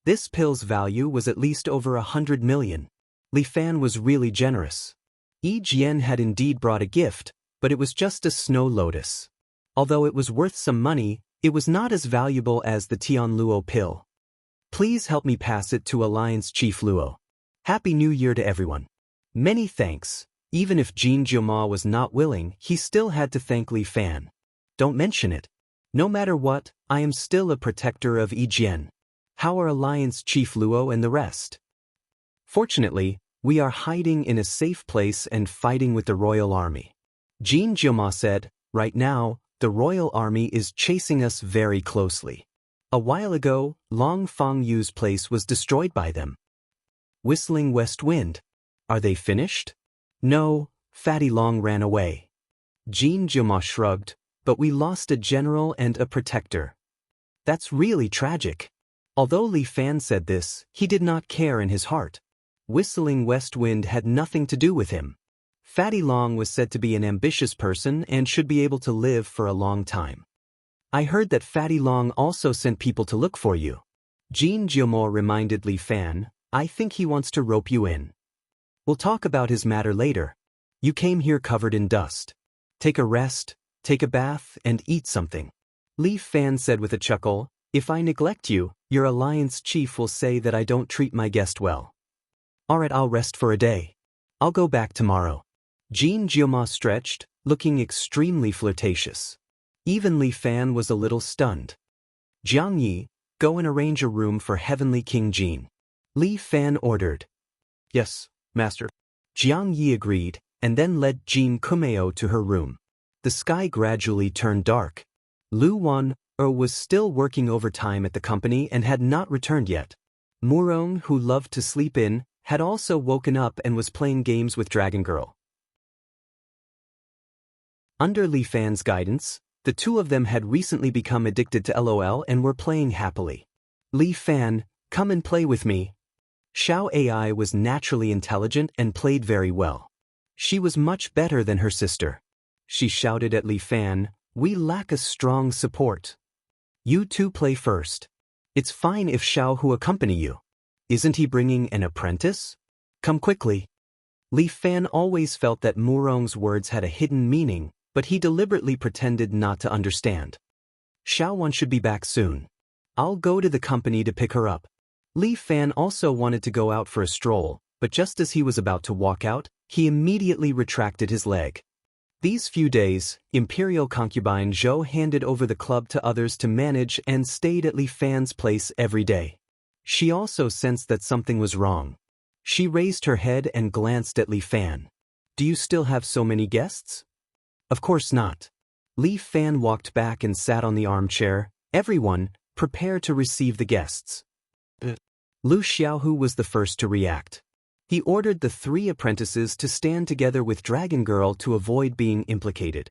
This pill's value was at least over 100 million. Li Fan was really generous. Yi Jian had indeed brought a gift, but it was just a snow lotus. Although it was worth some money, it was not as valuable as the Tianluo pill. Please help me pass it to Alliance Chief Luo. Happy New Year to everyone. Many thanks. Even if Jin Jiama was not willing, he still had to thank Li Fan. Don't mention it. No matter what, I am still a protector of Yi Jian. How are Alliance Chief Luo and the rest? Fortunately, we are hiding in a safe place and fighting with the royal army. Jin Jiama said, right now, the royal army is chasing us very closely. A while ago, Long Fengyu's place was destroyed by them. Whistling West Wind. Are they finished? No, Fatty Long ran away. Jin Jiama shrugged, but we lost a general and a protector. That's really tragic. Although Li Fan said this, he did not care in his heart. Whistling West Wind had nothing to do with him. Fatty Long was said to be an ambitious person and should be able to live for a long time. I heard that Fatty Long also sent people to look for you. Jin Jiamo reminded Li Fan, I think he wants to rope you in. We'll talk about his matter later. You came here covered in dust. Take a rest, take a bath, and eat something. Li Fan said with a chuckle, if I neglect you, your alliance chief will say that I don't treat my guest well. Alright, I'll rest for a day. I'll go back tomorrow. Jin Jiama stretched, looking extremely flirtatious. Even Li Fan was a little stunned. Jiang Yi, go and arrange a room for Heavenly King Jin. Li Fan ordered. Yes, master. Jiang Yi agreed, and then led Jin Kumeo to her room. The sky gradually turned dark. Lu Wan was still working overtime at the company and had not returned yet. Murong, who loved to sleep in, had also woken up and was playing games with Dragon Girl. Under Li Fan's guidance, the two of them had recently become addicted to LOL and were playing happily. Li Fan, come and play with me. Xiao AI was naturally intelligent and played very well. She was much better than her sister. She shouted at Li Fan, we lack a strong support. You two play first. It's fine if Xiao Hu accompany you. Isn't he bringing an apprentice? Come quickly. Li Fan always felt that Murong's words had a hidden meaning, but he deliberately pretended not to understand. Xiao Wan should be back soon. I'll go to the company to pick her up. Li Fan also wanted to go out for a stroll, but just as he was about to walk out, he immediately retracted his leg. These few days, Imperial concubine Zhou handed over the club to others to manage and stayed at Li Fan's place every day. She also sensed that something was wrong. She raised her head and glanced at Li Fan. Do you still have so many guests? Of course not. Li Fan walked back and sat on the armchair. Everyone, prepare to receive the guests. Lu Xiaohu was the first to react. He ordered the 3 apprentices to stand together with Dragon Girl to avoid being implicated.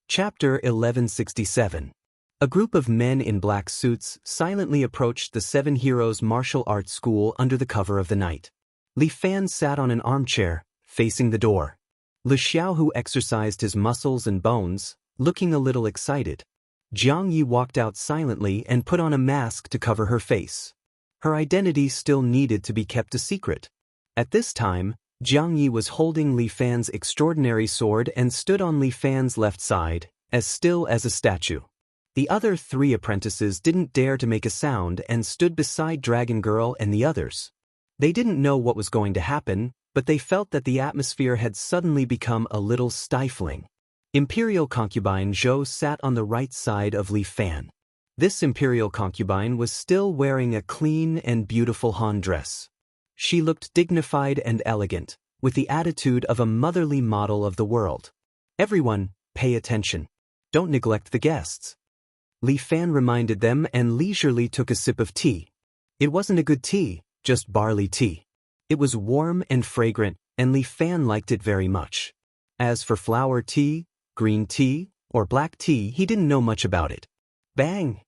Chapter 1167. A group of men in black suits silently approached the 7 Heroes Martial Arts School under the cover of the night. Li Fan sat on an armchair, facing the door. Lu Xiaohu exercised his muscles and bones, looking a little excited. Jiang Yi walked out silently and put on a mask to cover her face. Her identity still needed to be kept a secret. At this time, Jiang Yi was holding Li Fan's extraordinary sword and stood on Li Fan's left side, as still as a statue. The other 3 apprentices didn't dare to make a sound and stood beside Dragon Girl and the others. They didn't know what was going to happen, but they felt that the atmosphere had suddenly become a little stifling. Imperial concubine Zhou sat on the right side of Li Fan. This imperial concubine was still wearing a clean and beautiful Han dress. She looked dignified and elegant, with the attitude of a motherly model of the world. Everyone, pay attention. Don't neglect the guests. Li Fan reminded them and leisurely took a sip of tea. It wasn't a good tea, just barley tea. It was warm and fragrant, and Li Fan liked it very much. As for flower tea, green tea, or black tea, he didn't know much about it. Bang!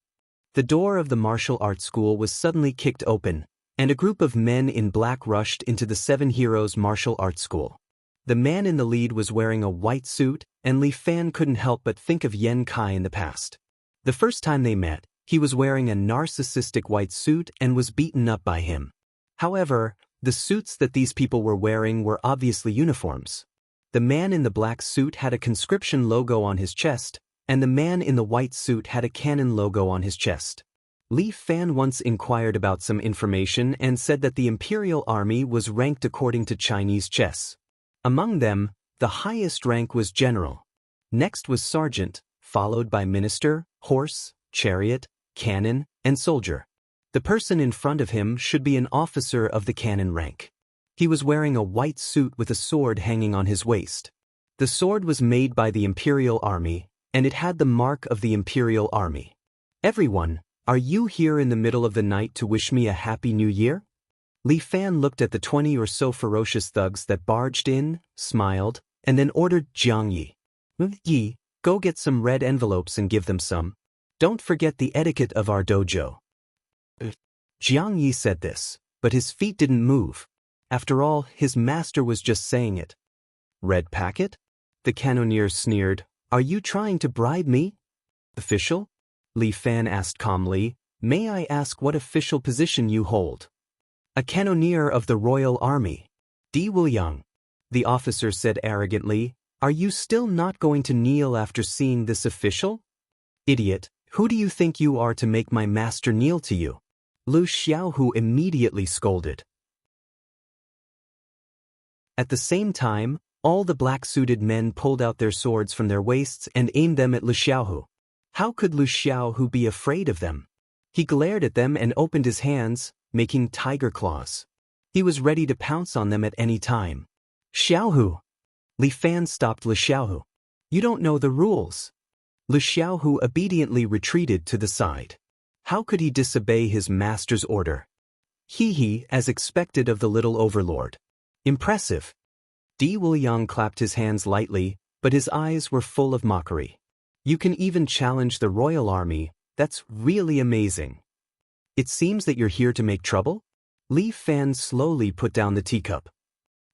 The door of the martial arts school was suddenly kicked open, and a group of men in black rushed into the 7 Heroes Martial Arts School. The man in the lead was wearing a white suit, and Li Fan couldn't help but think of Yan Kai in the past. The first time they met, he was wearing a narcissistic white suit and was beaten up by him. However, the suits that these people were wearing were obviously uniforms. The man in the black suit had a conscription logo on his chest, and the man in the white suit had a cannon logo on his chest. Li Fan once inquired about some information and said that the Imperial Army was ranked according to Chinese chess. Among them, the highest rank was general. Next was sergeant, followed by minister, horse, chariot, cannon, and soldier. The person in front of him should be an officer of the cannon rank. He was wearing a white suit with a sword hanging on his waist. The sword was made by the Imperial Army, and it had the mark of the Imperial Army. Everyone, are you here in the middle of the night to wish me a happy new year? Li Fan looked at the 20 or so ferocious thugs that barged in, smiled, and then ordered Jiang Yi. Yi, go get some red envelopes and give them some. Don't forget the etiquette of our dojo. Jiang Yi said this, but his feet didn't move. After all, his master was just saying it. Red packet? The cannoneer sneered. Are you trying to bribe me? Official? Li Fan asked calmly. May I ask what official position you hold? A cannoneer of the Royal Army. Di Wuliang. The officer said arrogantly. Are you still not going to kneel after seeing this official? Idiot, who do you think you are to make my master kneel to you? Lu Xiaohu immediately scolded. At the same time, all the black-suited men pulled out their swords from their waists and aimed them at Lu Xiaohu. How could Lu Xiaohu be afraid of them? He glared at them and opened his hands, making tiger claws. He was ready to pounce on them at any time. Xiaohu! Li Fan stopped Lu Xiaohu. You don't know the rules. Lu Xiaohu obediently retreated to the side. How could he disobey his master's order? He, as expected of the little overlord. Impressive. Di Wuliang clapped his hands lightly, but his eyes were full of mockery. You can even challenge the Royal Army, that's really amazing. It seems that you're here to make trouble? Li Fan slowly put down the teacup.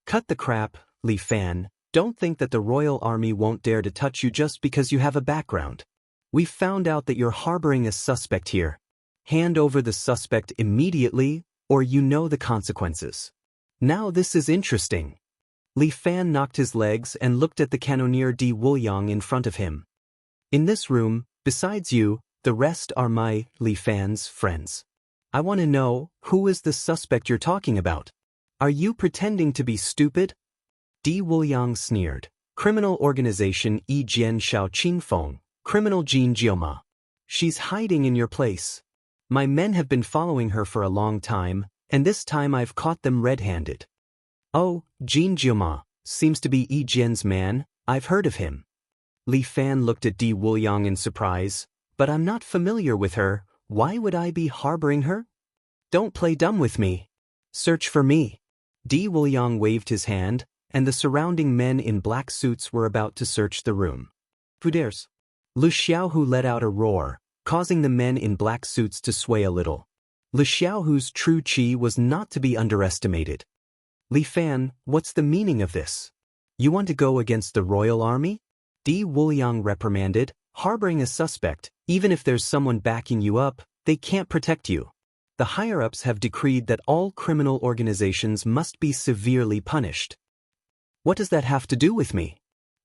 Cut the crap, Li Fan, don't think that the Royal Army won't dare to touch you just because you have a background. We've found out that you're harboring a suspect here. Hand over the suspect immediately, or you know the consequences. Now this is interesting. Li Fan knocked his legs and looked at the cannoneer Di Wuliang in front of him. In this room, besides you, the rest are my, Li Fan's, friends. I want to know, who is the suspect you're talking about? Are you pretending to be stupid? Di Wuliang sneered. Criminal organization Yi Jian Shao Qingfeng, criminal Jin Jioma. She's hiding in your place. My men have been following her for a long time, and this time I've caught them red-handed. Oh, Jin Jioma, seems to be Yi Jian's man, I've heard of him. Li Fan looked at Di Wuliang in surprise, but I'm not familiar with her, why would I be harboring her? Don't play dumb with me. Search for me. Di Wuliang waved his hand, and the surrounding men in black suits were about to search the room. Who dares? Lu Xiaohu let out a roar, causing the men in black suits to sway a little. Lu Xiaohu's true qi was not to be underestimated. Li Fan, what's the meaning of this? You want to go against the royal army? Di Wuliang reprimanded. Harboring a suspect, even if there's someone backing you up, they can't protect you. The higher-ups have decreed that all criminal organizations must be severely punished. What does that have to do with me?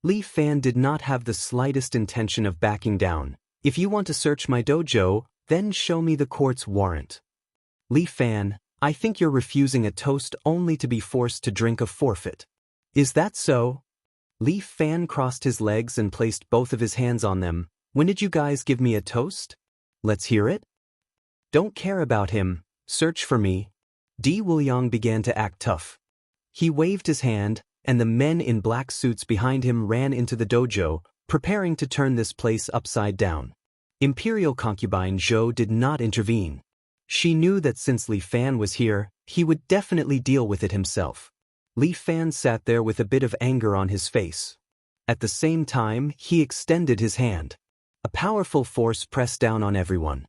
Li Fan did not have the slightest intention of backing down. If you want to search my dojo, then show me the court's warrant. Li Fan, I think you're refusing a toast only to be forced to drink a forfeit. Is that so? Li Fan crossed his legs and placed both of his hands on them. When did you guys give me a toast? Let's hear it. Don't care about him, search for me. Di Wuliang began to act tough. He waved his hand, and the men in black suits behind him ran into the dojo, preparing to turn this place upside down. Imperial concubine Zhou did not intervene. She knew that since Li Fan was here, he would definitely deal with it himself. Li Fan sat there with a bit of anger on his face. At the same time, he extended his hand. A powerful force pressed down on everyone.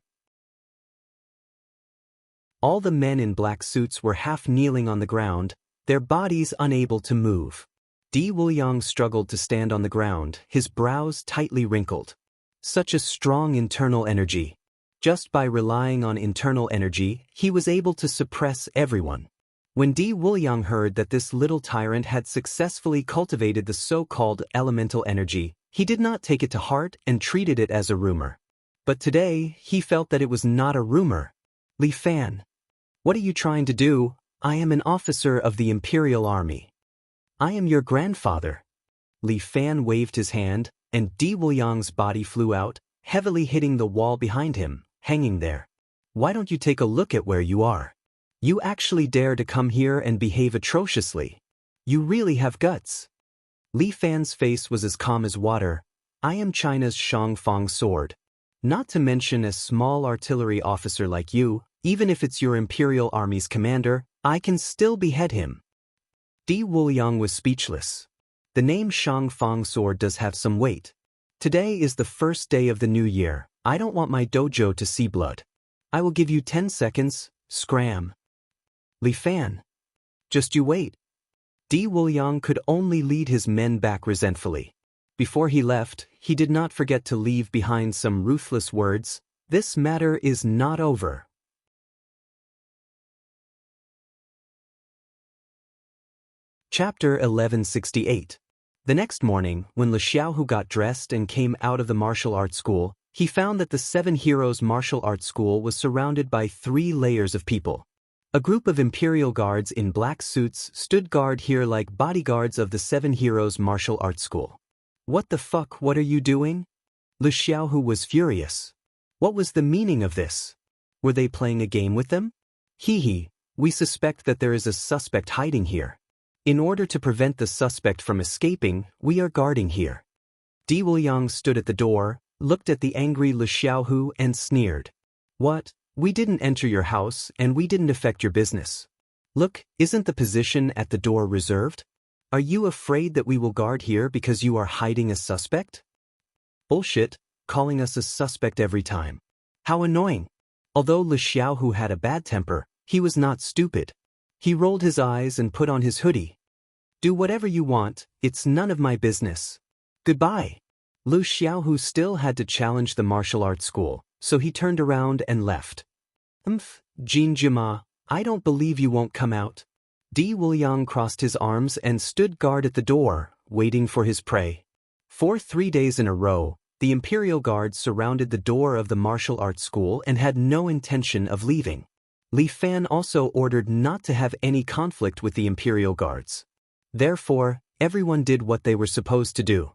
All the men in black suits were half kneeling on the ground, their bodies unable to move. Di Wuliang struggled to stand on the ground, his brows tightly wrinkled. Such a strong internal energy. Just by relying on internal energy, he was able to suppress everyone. When Di Wuliang heard that this little tyrant had successfully cultivated the so-called elemental energy, he did not take it to heart and treated it as a rumor. But today, he felt that it was not a rumor. Li Fan, what are you trying to do? I am an officer of the Imperial Army. I am your grandfather. Li Fan waved his hand, and Di Wuliang's body flew out, heavily hitting the wall behind him, hanging there. Why don't you take a look at where you are? You actually dare to come here and behave atrociously. You really have guts. Li Fan's face was as calm as water. I am China's Shangfang sword. Not to mention a small artillery officer like you, even if it's your Imperial Army's commander, I can still behead him. Di Wuliang was speechless. The name Shangfang sword does have some weight. Today is the first day of the new year. I don't want my dojo to see blood. I will give you 10 seconds, scram. Li Fan. Just you wait. Di Wuliang could only lead his men back resentfully. Before he left, he did not forget to leave behind some ruthless words. This matter is not over. Chapter 1168. The next morning, when Li Xiaohu got dressed and came out of the martial arts school, he found that the Seven Heroes Martial Arts School was surrounded by 3 layers of people. A group of Imperial guards in black suits stood guard here like bodyguards of the Seven Heroes Martial Arts School. What the fuck, what are you doing? Li Xiaohu was furious. What was the meaning of this? Were they playing a game with them? Hee, we suspect that there is a suspect hiding here. In order to prevent the suspect from escaping, we are guarding here. Di Wuliang stood at the door, looked at the angry Li Xiaohu and sneered. What? We didn't enter your house and we didn't affect your business. Look, isn't the position at the door reserved? Are you afraid that we will guard here because you are hiding a suspect? Bullshit, calling us a suspect every time. How annoying. Although Li Xiaohu had a bad temper, he was not stupid. He rolled his eyes and put on his hoodie. Do whatever you want, it's none of my business. Goodbye. Li Xiaohu still had to challenge the martial arts school, so he turned around and left. Jin Jima, I don't believe you won't come out. Di Wuliang crossed his arms and stood guard at the door, waiting for his prey. For 3 days in a row, the Imperial Guards surrounded the door of the martial arts school and had no intention of leaving. Li Fan also ordered not to have any conflict with the Imperial Guards. Therefore, everyone did what they were supposed to do.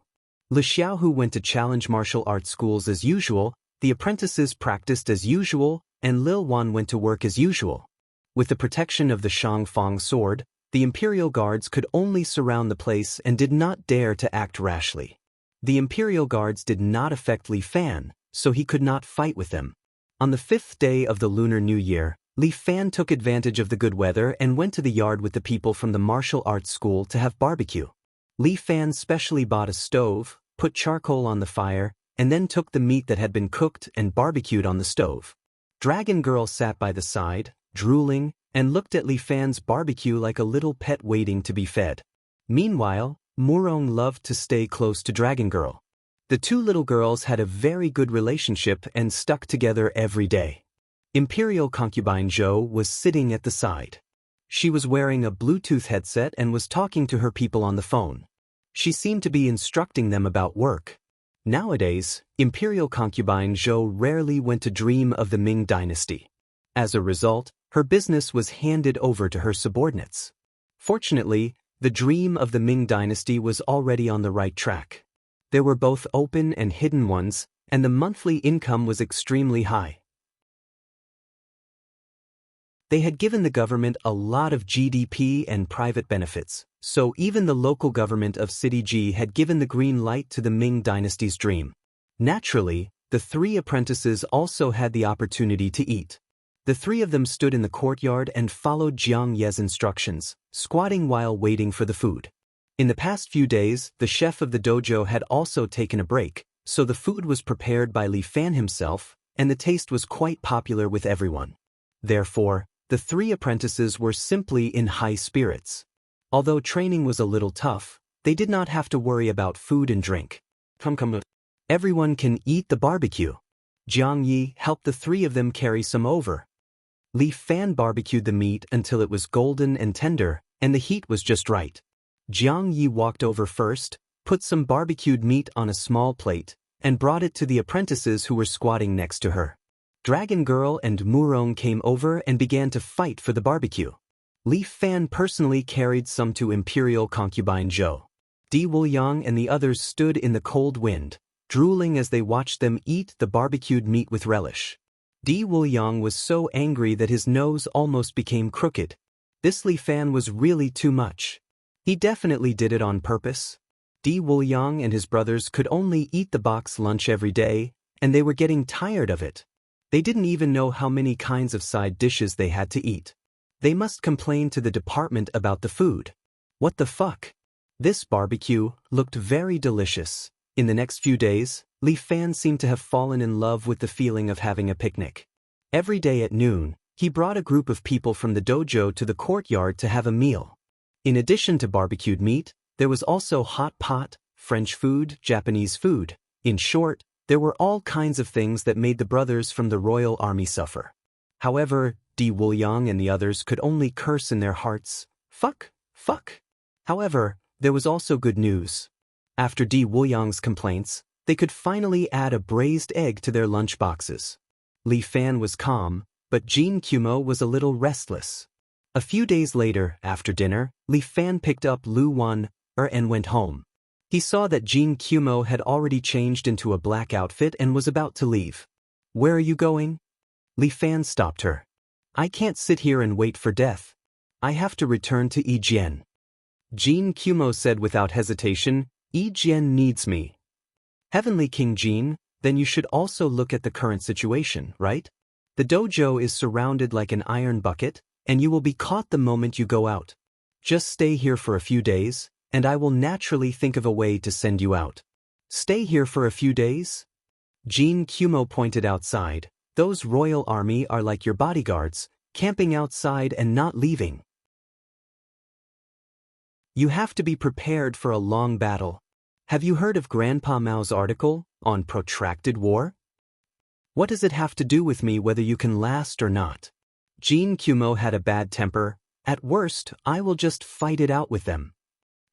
Li Xiaohu went to challenge martial arts schools as usual, the apprentices practiced as usual, and Lil Wan went to work as usual. With the protection of the Shangfang sword, the Imperial Guards could only surround the place and did not dare to act rashly. The Imperial Guards did not affect Li Fan, so he could not fight with them. On the 5th day of the Lunar New Year, Li Fan took advantage of the good weather and went to the yard with the people from the martial arts school to have barbecue. Li Fan specially bought a stove, put charcoal on the fire, and then took the meat that had been cooked and barbecued on the stove. Dragon Girl sat by the side, drooling, and looked at Li Fan's barbecue like a little pet waiting to be fed. Meanwhile, Murong loved to stay close to Dragon Girl. The two little girls had a very good relationship and stuck together every day. Imperial concubine Zhou was sitting at the side. She was wearing a Bluetooth headset and was talking to her people on the phone. She seemed to be instructing them about work. Nowadays, Imperial concubine Zhou rarely went to dream of the Ming dynasty. As a result, her business was handed over to her subordinates. Fortunately, the dream of the Ming dynasty was already on the right track. There were both open and hidden ones, and the monthly income was extremely high. They had given the government a lot of GDP and private benefits, so even the local government of City G had given the green light to the Ming dynasty's dream. Naturally, the three apprentices also had the opportunity to eat. The three of them stood in the courtyard and followed Jiang Ye's instructions, squatting while waiting for the food. In the past few days, the chef of the dojo had also taken a break, so the food was prepared by Li Fan himself, and the taste was quite popular with everyone. Therefore, the three apprentices were simply in high spirits. Although training was a little tough, they did not have to worry about food and drink. Come. Everyone can eat the barbecue. Jiang Yi helped the three of them carry some over. Li Fan barbecued the meat until it was golden and tender, and the heat was just right. Jiang Yi walked over first, put some barbecued meat on a small plate, and brought it to the apprentices who were squatting next to her. Dragon Girl and Murong came over and began to fight for the barbecue. Li Fan personally carried some to Imperial concubine Zhou. Di Wuliang and the others stood in the cold wind, drooling as they watched them eat the barbecued meat with relish. Di Wuliang was so angry that his nose almost became crooked. This Li Fan was really too much. He definitely did it on purpose. Di Wuliang and his brothers could only eat the box lunch every day, and they were getting tired of it. They didn't even know how many kinds of side dishes they had to eat. They must complain to the department about the food. What the fuck? This barbecue looked very delicious. In the next few days, Li Fan seemed to have fallen in love with the feeling of having a picnic. Every day at noon, he brought a group of people from the dojo to the courtyard to have a meal. In addition to barbecued meat, there was also hot pot, French food, Japanese food. In short, there were all kinds of things that made the brothers from the royal army suffer. However, Di Wuliang and the others could only curse in their hearts, fuck. However, there was also good news. After Di Wuliang's complaints, they could finally add a braised egg to their lunch boxes. Li Fan was calm, but Jin Kumo was a little restless. A few days later, after dinner, Li Fan picked up Lu Wan and went home. He saw that Jin Kumo had already changed into a black outfit and was about to leave. "Where are you going?" Li Fan stopped her. "I can't sit here and wait for death. I have to return to Yijian." Jin Kumo said without hesitation, "Yijian needs me." "Heavenly King Jin, then you should also look at the current situation, right? The dojo is surrounded like an iron bucket, and you will be caught the moment you go out. Just stay here for a few days, and I will naturally think of a way to send you out." "Stay here for a few days?" Jin Kumo pointed outside. "Those royal army are like your bodyguards, camping outside and not leaving. You have to be prepared for a long battle. Have you heard of Grandpa Mao's article on protracted war? What does it have to do with me whether you can last or not?" Jin Kumo had a bad temper. "At worst, I will just fight it out with them."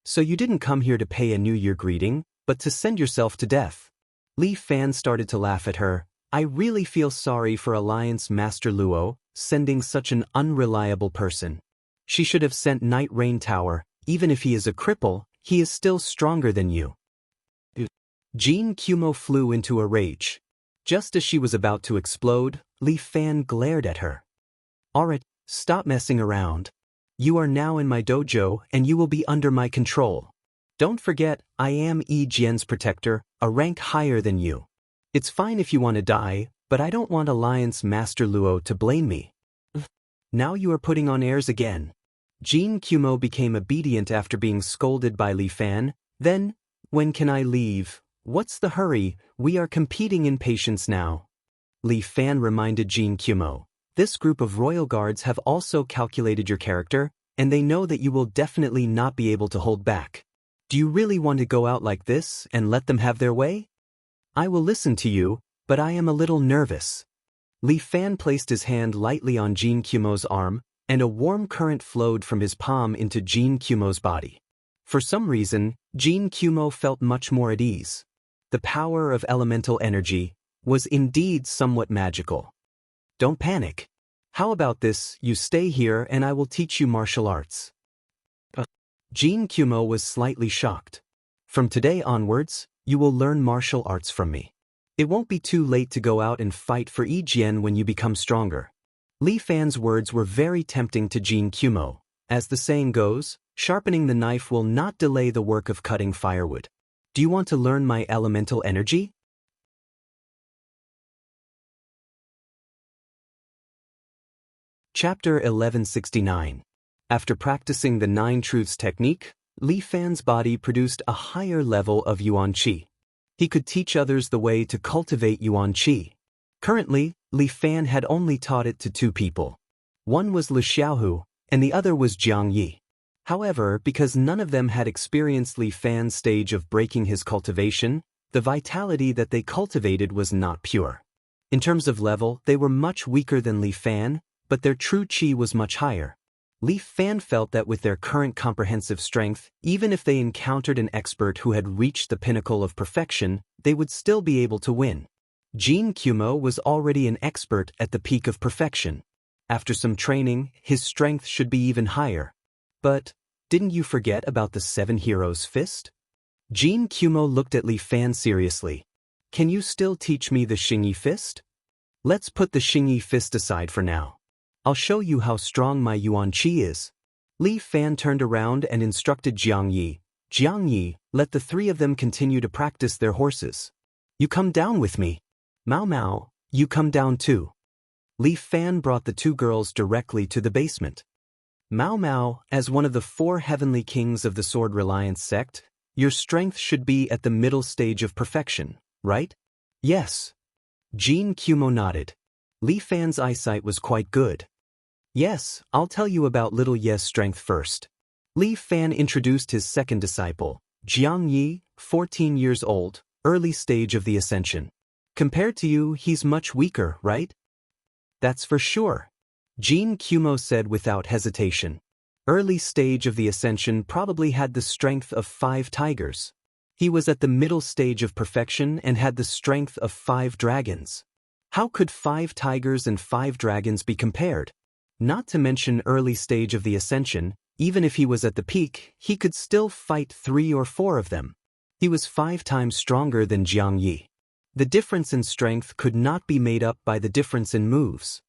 "So you didn't come here to pay a New Year greeting, but to send yourself to death." Li Fan started to laugh at her. "I really feel sorry for Alliance Master Luo, sending such an unreliable person. She should have sent Night Rain Tower. Even if he is a cripple, he is still stronger than you." Jin Kumo flew into a rage. Just as she was about to explode, Li Fan glared at her. "Alright, stop messing around. You are now in my dojo and you will be under my control. Don't forget, I am Yi Jian's protector, a rank higher than you. It's fine if you want to die, but I don't want Alliance Master Luo to blame me." "Now you are putting on airs again." Jin Kumo became obedient after being scolded by Li Fan. "Then, when can I leave? What's the hurry? We are competing in patience now." Li Fan reminded Jin Kumo. "This group of royal guards have also calculated your character, and they know that you will definitely not be able to hold back. Do you really want to go out like this and let them have their way? I will listen to you, but I am a little nervous. Li Fan placed his hand lightly on Jin Kumo's arm, and a warm current flowed from his palm into Jin Kumo's body. For some reason, Jin Kumo felt much more at ease. The power of elemental energy was indeed somewhat magical. Don't panic. How about this, you stay here and I will teach you martial arts. Jin Kumo was slightly shocked. From today onwards, you will learn martial arts from me. It won't be too late to go out and fight for Yi Jian when you become stronger. Li Fan's words were very tempting to Jin Kumo. As the saying goes, sharpening the knife will not delay the work of cutting firewood. Do you want to learn my elemental energy? Chapter 1169. After practicing the Nine Truths technique, Li Fan's body produced a higher level of Yuan Qi. He could teach others the way to cultivate Yuan Qi. Currently, Li Fan had only taught it to 2 people. One was Li Xiaohu, and the other was Jiang Yi. However, because none of them had experienced Li Fan's stage of breaking his cultivation, the vitality that they cultivated was not pure. In terms of level, they were much weaker than Li Fan, but their true qi was much higher. Li Fan felt that with their current comprehensive strength, even if they encountered an expert who had reached the pinnacle of perfection, they would still be able to win. Jin Kumo was already an expert at the peak of perfection. After some training, his strength should be even higher. But didn't you forget about the 7 Heroes Fist? Jin Kumo looked at Li Fan seriously. Can you still teach me the Xingyi Fist? Let's put the Xingyi Fist aside for now. I'll show you how strong my Yuan Qi is. Li Fan turned around and instructed Jiang Yi. Jiang Yi, let the 3 of them continue to practice their horses. You come down with me. Mao Mao, you come down too. Li Fan brought the 2 girls directly to the basement. Mao Mao, as one of the 4 heavenly kings of the Sword Reliance sect, your strength should be at the middle stage of perfection, right? Yes. Jin Kumo nodded. Li Fan's eyesight was quite good. Yes, I'll tell you about little Ye's strength first. Li Fan introduced his second disciple, Jiang Yi, 14 years old, early stage of the ascension. Compared to you, he's much weaker, right? That's for sure. Jin Kumo said without hesitation. Early stage of the ascension probably had the strength of 5 tigers. He was at the middle stage of perfection and had the strength of 5 dragons. How could 5 tigers and 5 dragons be compared? Not to mention early stage of the ascension, even if he was at the peak, he could still fight 3 or 4 of them. He was 5 times stronger than Jiang Yi. The difference in strength could not be made up by the difference in moves.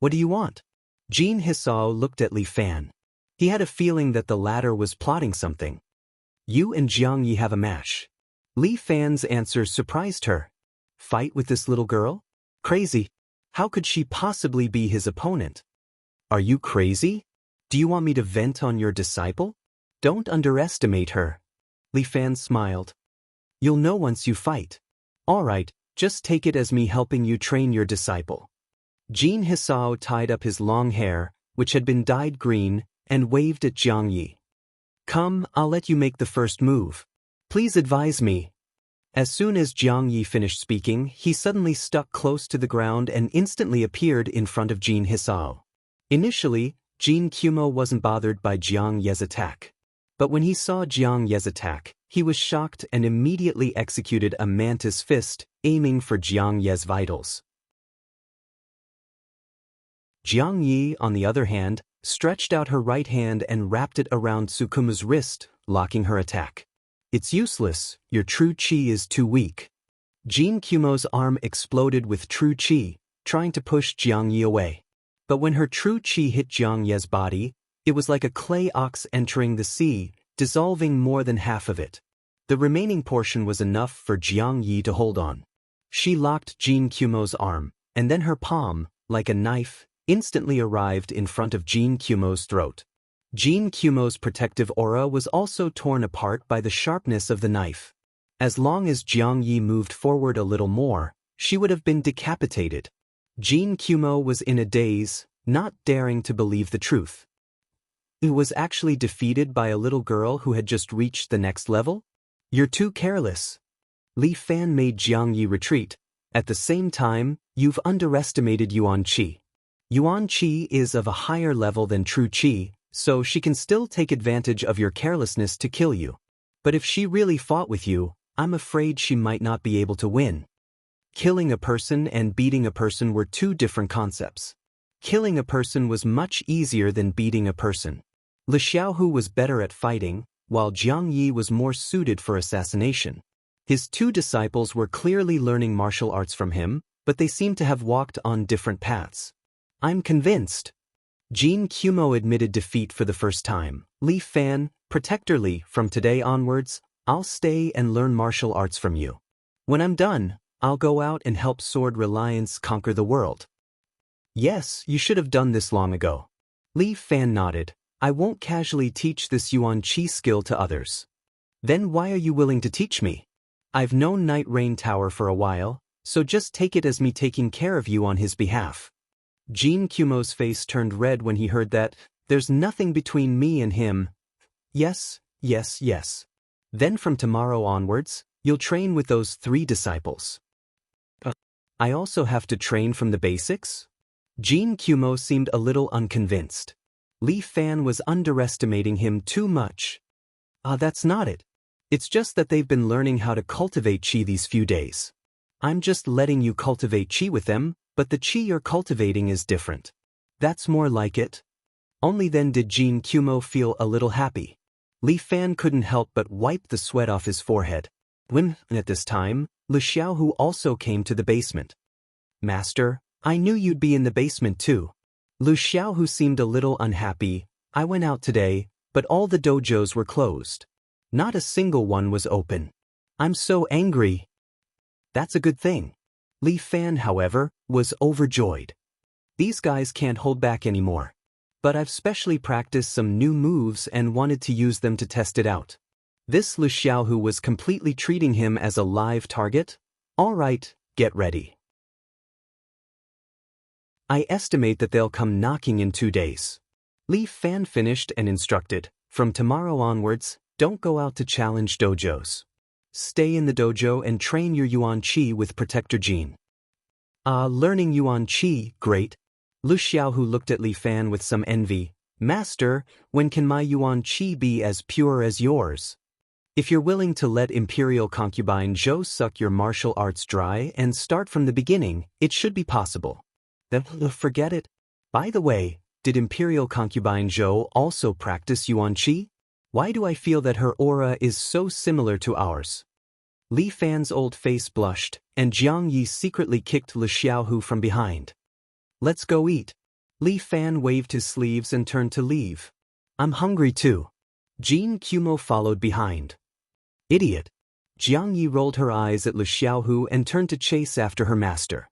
What do you want? Jin Hisao looked at Li Fan. He had a feeling that the latter was plotting something. You and Jiang Yi have a match. Li Fan's answer surprised her. Fight with this little girl? Crazy. How could she possibly be his opponent? Are you crazy? Do you want me to vent on your disciple? Don't underestimate her. Li Fan smiled. You'll know once you fight. All right, just take it as me helping you train your disciple. Jin Hisao tied up his long hair, which had been dyed green, and waved at Jiang Yi. Come, I'll let you make the first move. Please advise me. As soon as Jiang Yi finished speaking, he suddenly stuck close to the ground and instantly appeared in front of Jin Hisao. Initially, Jin Kumo wasn't bothered by Jiang Ye's attack. But when he saw Jiang Ye's attack, he was shocked and immediately executed a mantis fist, aiming for Jiang Ye's vitals. Jiang Yi, on the other hand, stretched out her right hand and wrapped it around Tsukuma's wrist, locking her attack. It's useless, your true qi is too weak. Jin Kumo's arm exploded with true qi, trying to push Jiang Yi away. But when her true qi hit Jiang Ye's body, it was like a clay ox entering the sea, dissolving more than half of it. The remaining portion was enough for Jiang Yi to hold on. She locked Jin Kumo's arm, and then her palm, like a knife, instantly arrived in front of Jin Kumo's throat. Jin Kumo's protective aura was also torn apart by the sharpness of the knife. As long as Jiang Yi moved forward a little more, she would have been decapitated. Jin Kumo was in a daze, not daring to believe the truth. It was actually defeated by a little girl who had just reached the next level? You're too careless. Li Fan made Jiang Yi retreat. At the same time, you've underestimated Yuan Qi. Yuan Qi is of a higher level than true Qi, so she can still take advantage of your carelessness to kill you. But if she really fought with you, I'm afraid she might not be able to win. Killing a person and beating a person were two different concepts. Killing a person was much easier than beating a person. Li Xiaohu was better at fighting, while Jiang Yi was more suited for assassination. His two disciples were clearly learning martial arts from him, but they seemed to have walked on different paths. I'm convinced. Jin Kumo admitted defeat for the first time. Li Fan, Protector Li, from today onwards, I'll stay and learn martial arts from you. When I'm done, I'll go out and help Sword Reliance conquer the world. Yes, you should have done this long ago. Li Fan nodded. I won't casually teach this Yuan Qi skill to others. Then why are you willing to teach me? I've known Night Rain Tower for a while, so just take it as me taking care of you on his behalf. Jin Kumo's face turned red when he heard that. There's nothing between me and him. Yes, yes, yes. Then from tomorrow onwards, you'll train with those 3 disciples. I also have to train from the basics? Jin Kumo seemed a little unconvinced. Li Fan was underestimating him too much. That's not it. It's just that they've been learning how to cultivate Qi these few days. I'm just letting you cultivate Qi with them, but the Qi you're cultivating is different. That's more like it. Only then did Jin Kumo feel a little happy. Li Fan couldn't help but wipe the sweat off his forehead. At this time, Li Xiaohu also came to the basement. Master, I knew you'd be in the basement too. Li Xiaohu seemed a little unhappy. I went out today, but all the dojos were closed. Not a single one was open. I'm so angry. That's a good thing. Li Fan, however, was overjoyed. These guys can't hold back anymore. But I've specially practiced some new moves and wanted to use them to test it out. This Li Xiaohu was completely treating him as a live target. All right, get ready. I estimate that they'll come knocking in 2 days. Li Fan finished and instructed, from tomorrow onwards, don't go out to challenge dojos. Stay in the dojo and train your Yuan Qi with Protector Jin. Learning Yuan Qi, great. Li Xiaohu looked at Li Fan with some envy. Master, when can my Yuan Qi be as pure as yours? If you're willing to let Imperial Concubine Zhou suck your martial arts dry and start from the beginning, it should be possible. Then forget it. By the way, did Imperial Concubine Zhou also practice Yuan Qi? Why do I feel that her aura is so similar to ours? Li Fan's old face blushed, and Jiang Yi secretly kicked Li Xiaohu from behind. Let's go eat. Li Fan waved his sleeves and turned to leave. I'm hungry too. Jin Kumo followed behind. Idiot. Jiang Yi rolled her eyes at Li Xiaohu and turned to chase after her master.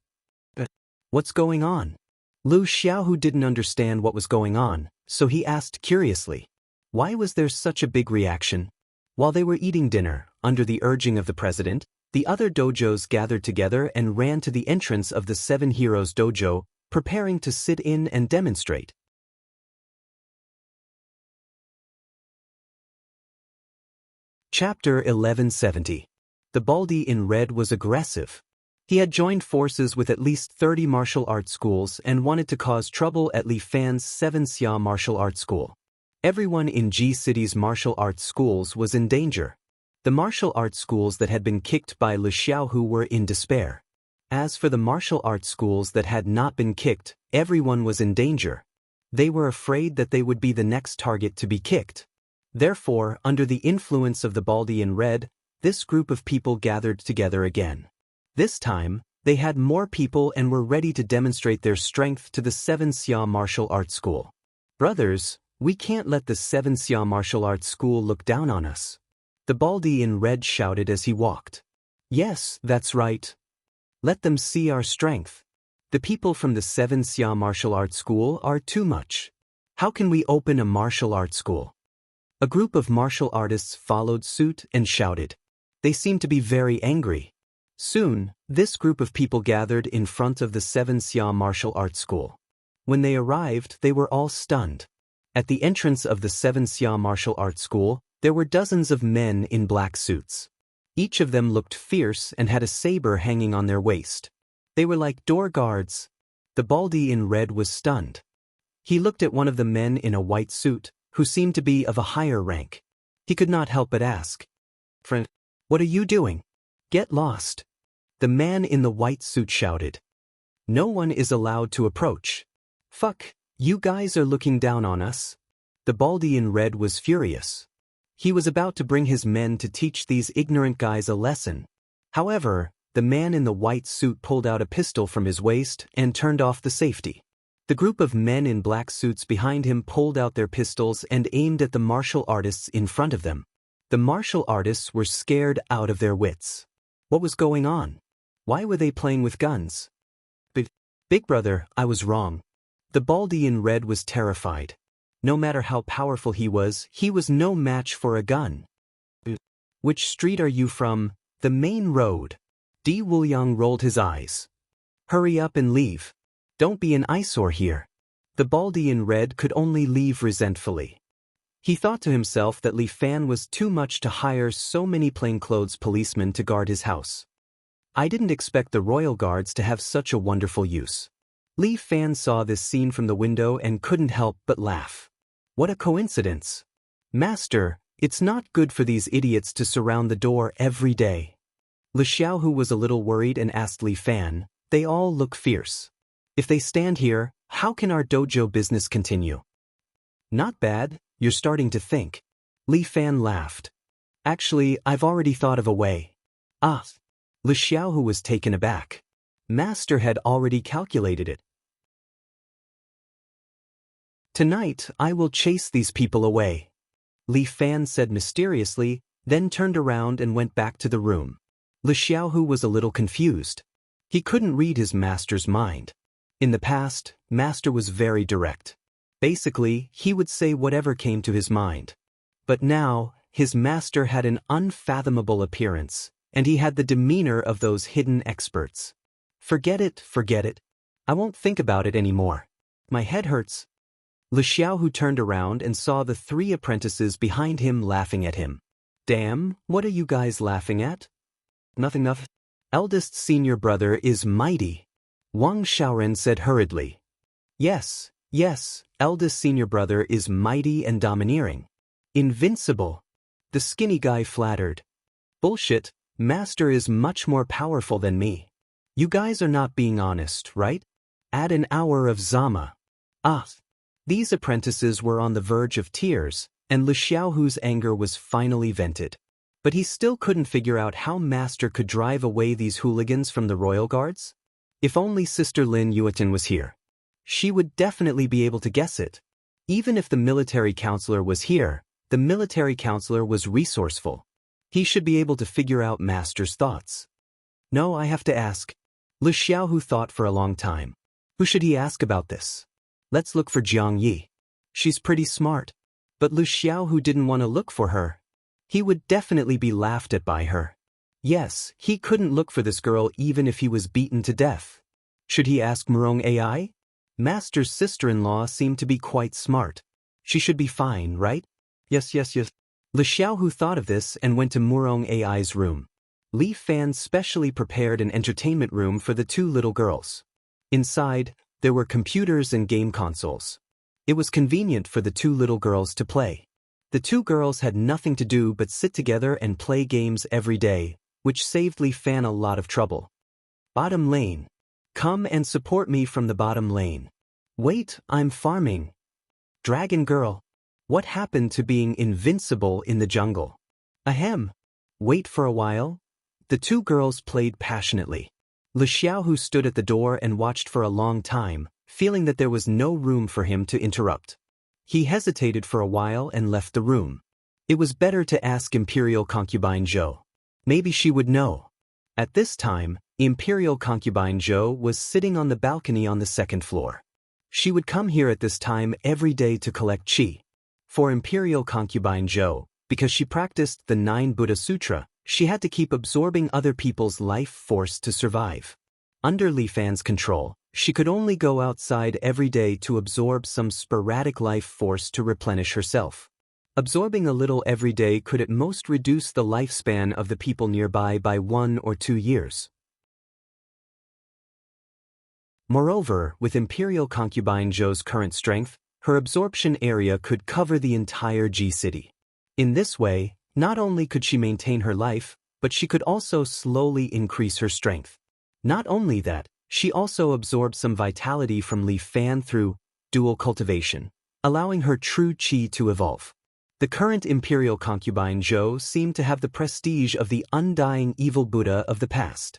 What's going on? Li Xiaohu didn't understand what was going on, so he asked curiously. Why was there such a big reaction? While they were eating dinner, under the urging of the president, the other dojos gathered together and ran to the entrance of the 7 Heroes dojo, preparing to sit in and demonstrate. Chapter 1170. The Baldy in Red was aggressive. He had joined forces with at least 30 martial arts schools and wanted to cause trouble at Li Fan's 7 Xia martial arts school. Everyone in G City's martial arts schools was in danger. The martial arts schools that had been kicked by Li Xiaohu were in despair. As for the martial arts schools that had not been kicked, everyone was in danger. They were afraid that they would be the next target to be kicked. Therefore, under the influence of the Baldy in Red, this group of people gathered together again. This time, they had more people and were ready to demonstrate their strength to the 7 Xia martial arts school. Brothers, we can't let the 7 Xia martial arts school look down on us. The Baldy in Red shouted as he walked. Yes, that's right. Let them see our strength. The people from the 7 Xia martial arts school are too much. How can we open a martial arts school? A group of martial artists followed suit and shouted. They seemed to be very angry. Soon, this group of people gathered in front of the 7 Xia martial arts school. When they arrived, they were all stunned. At the entrance of the 7-Xia martial arts school, there were dozens of men in black suits. Each of them looked fierce and had a saber hanging on their waist. They were like door guards. The baldy in red was stunned. He looked at one of the men in a white suit, who seemed to be of a higher rank. He could not help but ask, "Friend, what are you doing? Get lost." The man in the white suit shouted, "No one is allowed to approach. Fuck, you guys are looking down on us." The baldy in red was furious. He was about to bring his men to teach these ignorant guys a lesson. However, the man in the white suit pulled out a pistol from his waist and turned off the safety. The group of men in black suits behind him pulled out their pistols and aimed at the martial artists in front of them. The martial artists were scared out of their wits. What was going on? Why were they playing with guns? Big brother, I was wrong. The baldy in red was terrified. No matter how powerful he was no match for a gun. Which street are you from? The main road. Di Wuliang rolled his eyes. Hurry up and leave. Don't be an eyesore here. The baldy in red could only leave resentfully. He thought to himself that Li Fan was too much to hire so many plainclothes policemen to guard his house. I didn't expect the royal guards to have such a wonderful use. Li Fan saw this scene from the window and couldn't help but laugh. What a coincidence. Master, it's not good for these idiots to surround the door every day. Li Xiaohu was a little worried and asked Li Fan, they all look fierce. If they stand here, how can our dojo business continue? Not bad, you're starting to think. Li Fan laughed. Actually, I've already thought of a way. Ah. Li Xiaohu was taken aback. Master had already calculated it. Tonight, I will chase these people away. Li Fan said mysteriously, then turned around and went back to the room. Li Xiaohu was a little confused. He couldn't read his master's mind. In the past, master was very direct. Basically, he would say whatever came to his mind. But now, his master had an unfathomable appearance, and he had the demeanor of those hidden experts. Forget it. I won't think about it anymore. My head hurts. Li Xiaohu turned around and saw the 3 apprentices behind him laughing at him. Damn, what are you guys laughing at? Nothing. Eldest senior brother is mighty. Wang Xiaoren said hurriedly. Yes, eldest senior brother is mighty and domineering. Invincible. The skinny guy flattered. Bullshit, master is much more powerful than me. You guys are not being honest, right? Add an hour of Zama. Ah. These apprentices were on the verge of tears, and Li Xiaohu's anger was finally vented. But he still couldn't figure out how master could drive away these hooligans from the royal guards. If only Sister Lin Yuetin was here. She would definitely be able to guess it. Even if the military counselor was here, the military counselor was resourceful. He should be able to figure out master's thoughts. No, I have to ask. Li Xiaohu thought for a long time. Who should he ask about this? Let's look for Jiang Yi. She's pretty smart. But Li Xiaohu didn't want to look for her. He would definitely be laughed at by her. Yes, he couldn't look for this girl even if he was beaten to death. Should he ask Murong AI? Master's sister-in-law seemed to be quite smart. She should be fine, right? Yes. Li Xiaohu thought of this and went to Murong AI's room. Li Fan specially prepared an entertainment room for the 2 little girls. Inside, there were computers and game consoles. It was convenient for the 2 little girls to play. The 2 girls had nothing to do but sit together and play games every day, which saved Li Fan a lot of trouble. Bottom lane. Come and support me from the bottom lane. Wait, I'm farming. Dragon girl. What happened to being invincible in the jungle? Ahem. Wait for a while. The 2 girls played passionately. Li Xiaohu stood at the door and watched for a long time, feeling that there was no room for him to interrupt. He hesitated for a while and left the room. It was better to ask Imperial Concubine Zhou. Maybe she would know. At this time, Imperial Concubine Zhou was sitting on the balcony on the 2nd floor. She would come here at this time every day to collect qi. For Imperial Concubine Zhou, because she practiced the 9 Buddha Sutra, she had to keep absorbing other people's life force to survive. Under Li Fan's control, She could only go outside every day to absorb some sporadic life force to replenish herself. Absorbing a little every day could at most reduce the lifespan of the people nearby by 1 or 2 years. Moreover, with Imperial Concubine Zhou's current strength, her absorption area could cover the entire G-City. In this way, not only could she maintain her life, but she could also slowly increase her strength. Not only that, she also absorbed some vitality from Li Fan through dual cultivation, allowing her true qi to evolve. The current Imperial Concubine Zhou seemed to have the prestige of the undying evil Buddha of the past.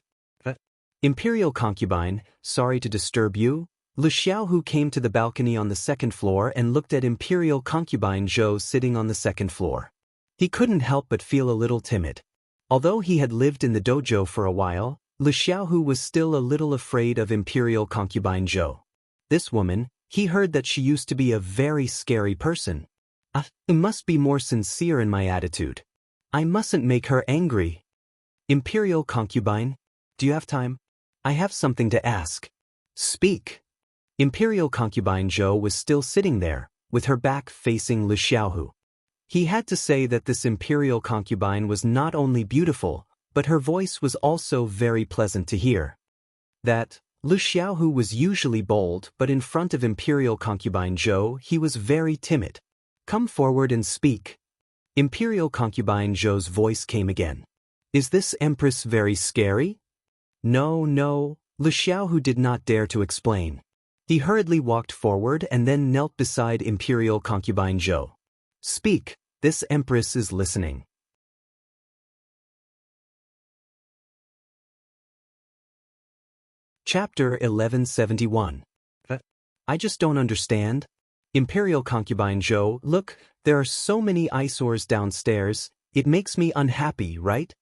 Imperial Concubine, sorry to disturb you. Lu Xiaohu came to the balcony on the second floor and looked at Imperial Concubine Zhou sitting on the second floor. He couldn't help but feel a little timid. Although he had lived in the dojo for a while, Lu Xiaohu was still a little afraid of Imperial Concubine Zhou. This woman, he heard that she used to be a very scary person. I must be more sincere in my attitude. I mustn't make her angry. Imperial Concubine, do you have time? I have something to ask. Speak. Imperial Concubine Zhou was still sitting there, with her back facing Lu Xiaohu. He had to say that this Imperial Concubine was not only beautiful, but her voice was also very pleasant to hear. That Lu Xiaohu was usually bold, but in front of Imperial Concubine Zhou he was very timid. Come forward and speak. Imperial Concubine Zhou's voice came again. Is this Empress very scary? No, Lu Xiaohu did not dare to explain. He hurriedly walked forward and then knelt beside Imperial Concubine Zhou. Speak, this Empress is listening. Chapter 1171. I just don't understand. Imperial Concubine Zhou, look, there are so many eyesores downstairs, it makes me unhappy, right?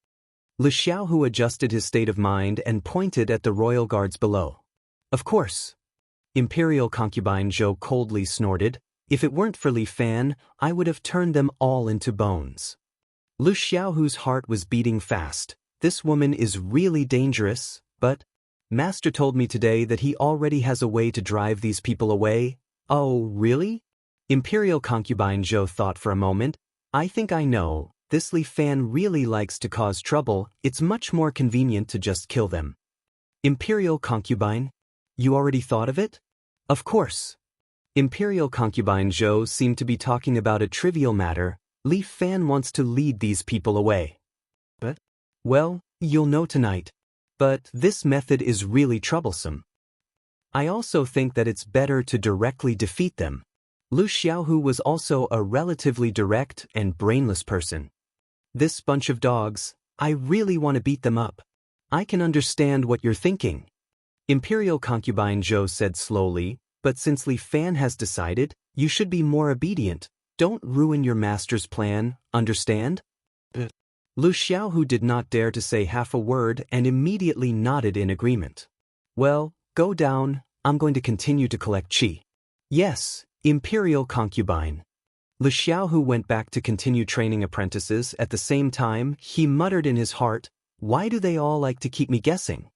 Lu Xiaohu adjusted his state of mind and pointed at the royal guards below. Of course. Imperial Concubine Zhou coldly snorted, if it weren't for Li Fan, I would have turned them all into bones. Lu Xiaohu's heart was beating fast. This woman is really dangerous, but Master told me today that he already has a way to drive these people away. Oh, really? Imperial Concubine Zhou thought for a moment. I think I know. This Li Fan really likes to cause trouble, it's much more convenient to just kill them. Imperial Concubine? You already thought of it? Of course. Imperial Concubine Zhou seemed to be talking about a trivial matter. Li Fan wants to lead these people away. But? Well, you'll know tonight. But this method is really troublesome. I also think that it's better to directly defeat them. Lu Xiaohu was also a relatively direct and brainless person. This bunch of dogs, I really want to beat them up. I can understand what you're thinking. Imperial Concubine Zhou said slowly, but since Li Fan has decided, you should be more obedient. Don't ruin your master's plan, understand? Lu Xiaohu did not dare to say half a word and immediately nodded in agreement. Well, go down, I'm going to continue to collect qi. Yes, Imperial Concubine. Lu Xiaohu went back to continue training apprentices. At the same time, he muttered in his heart, why do they all like to keep me guessing?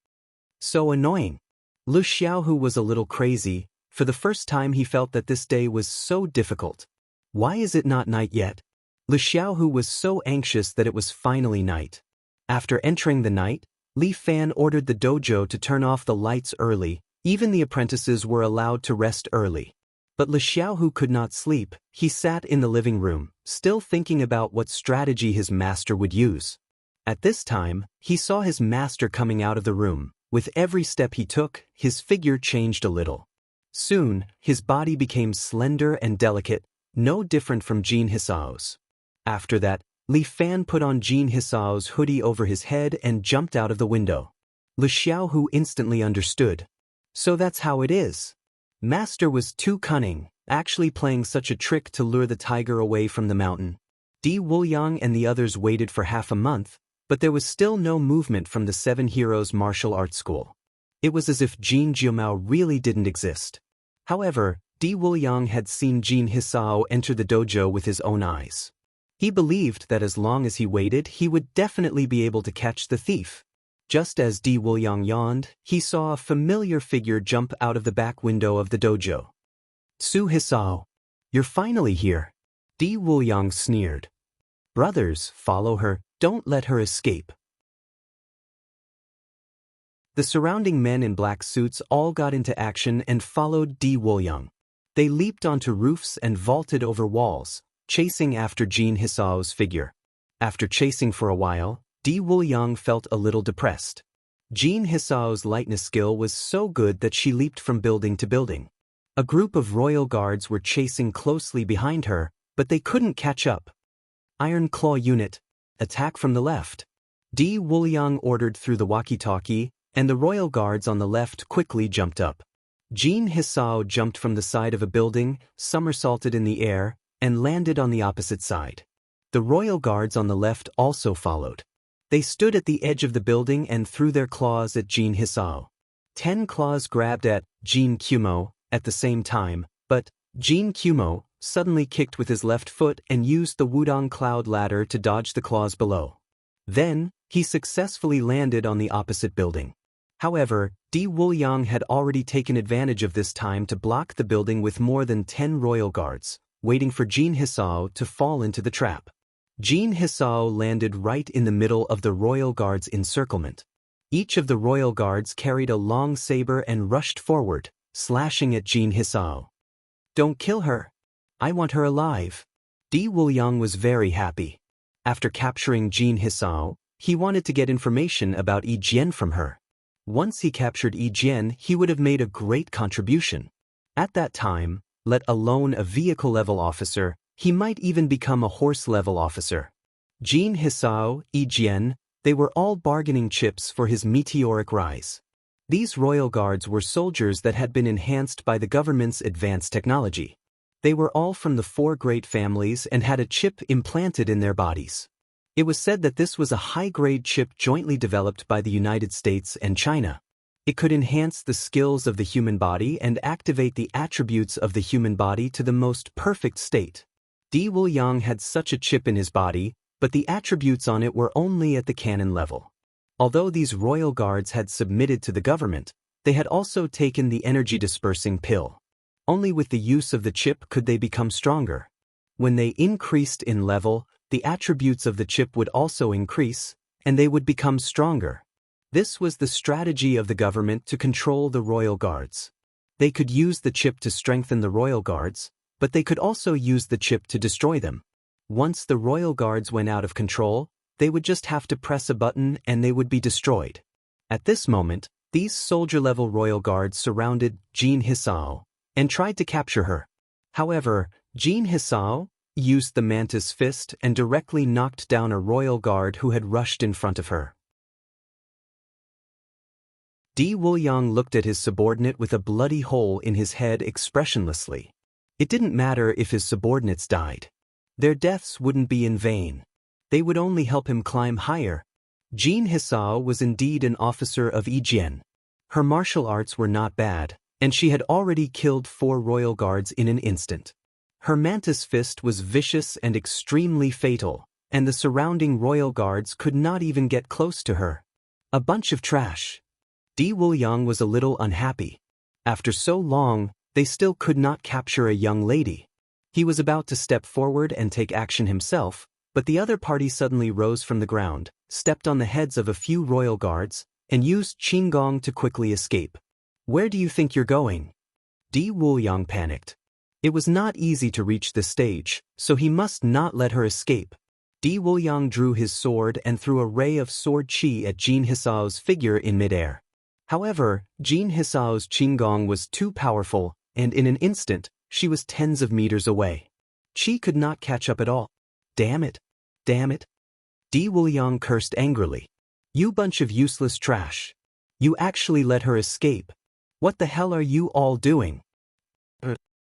So annoying. Lu Xiaohu was a little crazy. For the first time he felt that this day was so difficult. Why is it not night yet? Lu Xiaohu was so anxious that it was finally night. After entering the night, Li Fan ordered the dojo to turn off the lights early. Even the apprentices were allowed to rest early. But Lu Xiaohu could not sleep. He sat in the living room, still thinking about what strategy his master would use. At this time, he saw his master coming out of the room. With every step he took, his figure changed a little. Soon, his body became slender and delicate, no different from Jin Hisao's. After that, Li Fan put on Jin Hisao's hoodie over his head and jumped out of the window. Lu Xiaohu instantly understood. So that's how it is. Master was too cunning, actually playing such a trick to lure the tiger away from the mountain. Di Wuliang and the others waited for half a month, but there was still no movement from the 7 Heroes Martial Arts School. It was as if Jin Jiumao really didn't exist. However, Di Wuliang had seen Jin Hisao enter the dojo with his own eyes. He believed that as long as he waited, he would definitely be able to catch the thief. Just as Di Wuliang yawned, he saw a familiar figure jump out of the back window of the dojo. Su Hisao, you're finally here. Di Wuliang sneered. Brothers, follow her, don't let her escape. The surrounding men in black suits all got into action and followed Di Wuliang. They leaped onto roofs and vaulted over walls, chasing after Jin Hisao's figure. After chasing for a while, Di Wuliang felt a little depressed. Jin Hisao's lightness skill was so good that she leaped from building to building. A group of royal guards were chasing closely behind her, but they couldn't catch up. Iron Claw Unit, attack from the left. Di Wuliang ordered through the walkie-talkie, and the royal guards on the left quickly jumped up. Jin Hisao jumped from the side of a building, somersaulted in the air, and landed on the opposite side. The royal guards on the left also followed. They stood at the edge of the building and threw their claws at Jin Hisao. 10 claws grabbed at Jin Kumo at the same time, but Jin Kumo suddenly kicked with his left foot and used the Wudong Cloud Ladder to dodge the claws below. Then, he successfully landed on the opposite building. However, Di Wuliang had already taken advantage of this time to block the building with more than 10 royal guards, waiting for Jin Hisao to fall into the trap. Jin Hisao landed right in the middle of the royal guards' encirclement. Each of the royal guards carried a long saber and rushed forward, slashing at Jin Hisao. Don't kill her. I want her alive. Di Wuliang was very happy. After capturing Jin Hisao, he wanted to get information about Yi Jian from her. Once he captured Yi Jian, he would have made a great contribution. At that time, let alone a vehicle-level officer, he might even become a horse-level officer. Jin Hisao, Yi Jian, they were all bargaining chips for his meteoric rise. These royal guards were soldiers that had been enhanced by the government's advanced technology. They were all from the 4 great families and had a chip implanted in their bodies. It was said that this was a high-grade chip jointly developed by the United States and China. It could enhance the skills of the human body and activate the attributes of the human body to the most perfect state. Di Wuliang had such a chip in his body, but the attributes on it were only at the canon level. Although these royal guards had submitted to the government, they had also taken the energy-dispersing pill. Only with the use of the chip could they become stronger. When they increased in level, the attributes of the chip would also increase, and they would become stronger. This was the strategy of the government to control the royal guards. They could use the chip to strengthen the royal guards, but they could also use the chip to destroy them. Once the royal guards went out of control, they would just have to press a button and they would be destroyed. At this moment, these soldier-level royal guards surrounded Jin Hisao and tried to capture her. However, Jin Hisao used the mantis fist and directly knocked down a royal guard who had rushed in front of her. Di Wuliang looked at his subordinate with a bloody hole in his head expressionlessly. It didn't matter if his subordinates died. Their deaths wouldn't be in vain. They would only help him climb higher. Jin Hisao was indeed an officer of Yi Jian. Her martial arts were not bad, and she had already killed 4 royal guards in an instant. Her mantis fist was vicious and extremely fatal, and the surrounding royal guards could not even get close to her. A bunch of trash. Di Wuliang was a little unhappy. After so long, they still could not capture a young lady. He was about to step forward and take action himself, but the other party suddenly rose from the ground, stepped on the heads of a few royal guards, and used Qinggong to quickly escape. Where do you think you're going? Di Wuliang panicked. It was not easy to reach the stage, so he must not let her escape. Di Wuliang drew his sword and threw a ray of sword qi at Jin Hisao's figure in midair. However, Jin Hisao's Qinggong was too powerful, and in an instant, she was tens of meters away. Qi could not catch up at all. Damn it! Damn it! Di Wuliang cursed angrily. You bunch of useless trash. You actually let her escape. What the hell are you all doing?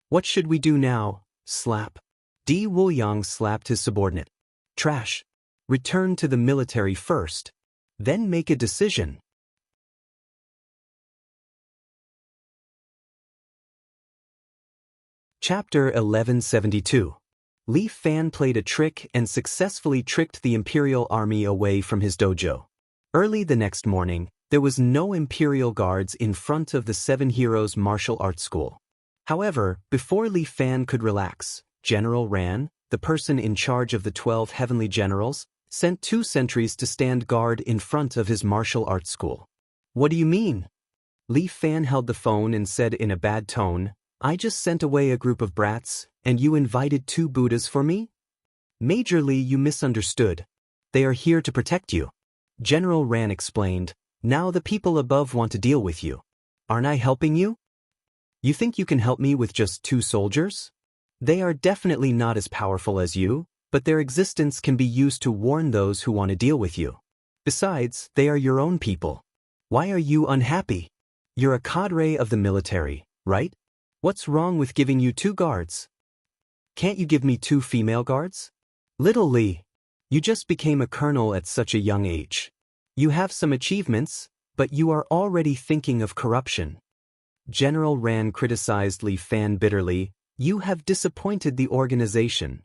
What should we do now? Slap. Di Wuliang slapped his subordinate. Trash. Return to the military first. Then make a decision. Chapter 1172. Li Fan played a trick and successfully tricked the Imperial Army away from his dojo. Early the next morning, there was no Imperial Guards in front of the Seven Heroes Martial Arts School. However, before Li Fan could relax, General Ran, the person in charge of the 12 Heavenly Generals, sent 2 sentries to stand guard in front of his martial arts school. What do you mean? Li Fan held the phone and said in a bad tone, I just sent away a group of brats, and you invited 2 Buddhas for me? Major Li, you misunderstood. They are here to protect you. General Ran explained, now the people above want to deal with you. Aren't I helping you? You think you can help me with just 2 soldiers? They are definitely not as powerful as you, but their existence can be used to warn those who want to deal with you. Besides, they are your own people. Why are you unhappy? You're a cadre of the military, right? What's wrong with giving you 2 guards? Can't you give me 2 female guards? Little Li, you just became a colonel at such a young age. You have some achievements, but you are already thinking of corruption. General Ran criticized Li Fan bitterly, you have disappointed the organization.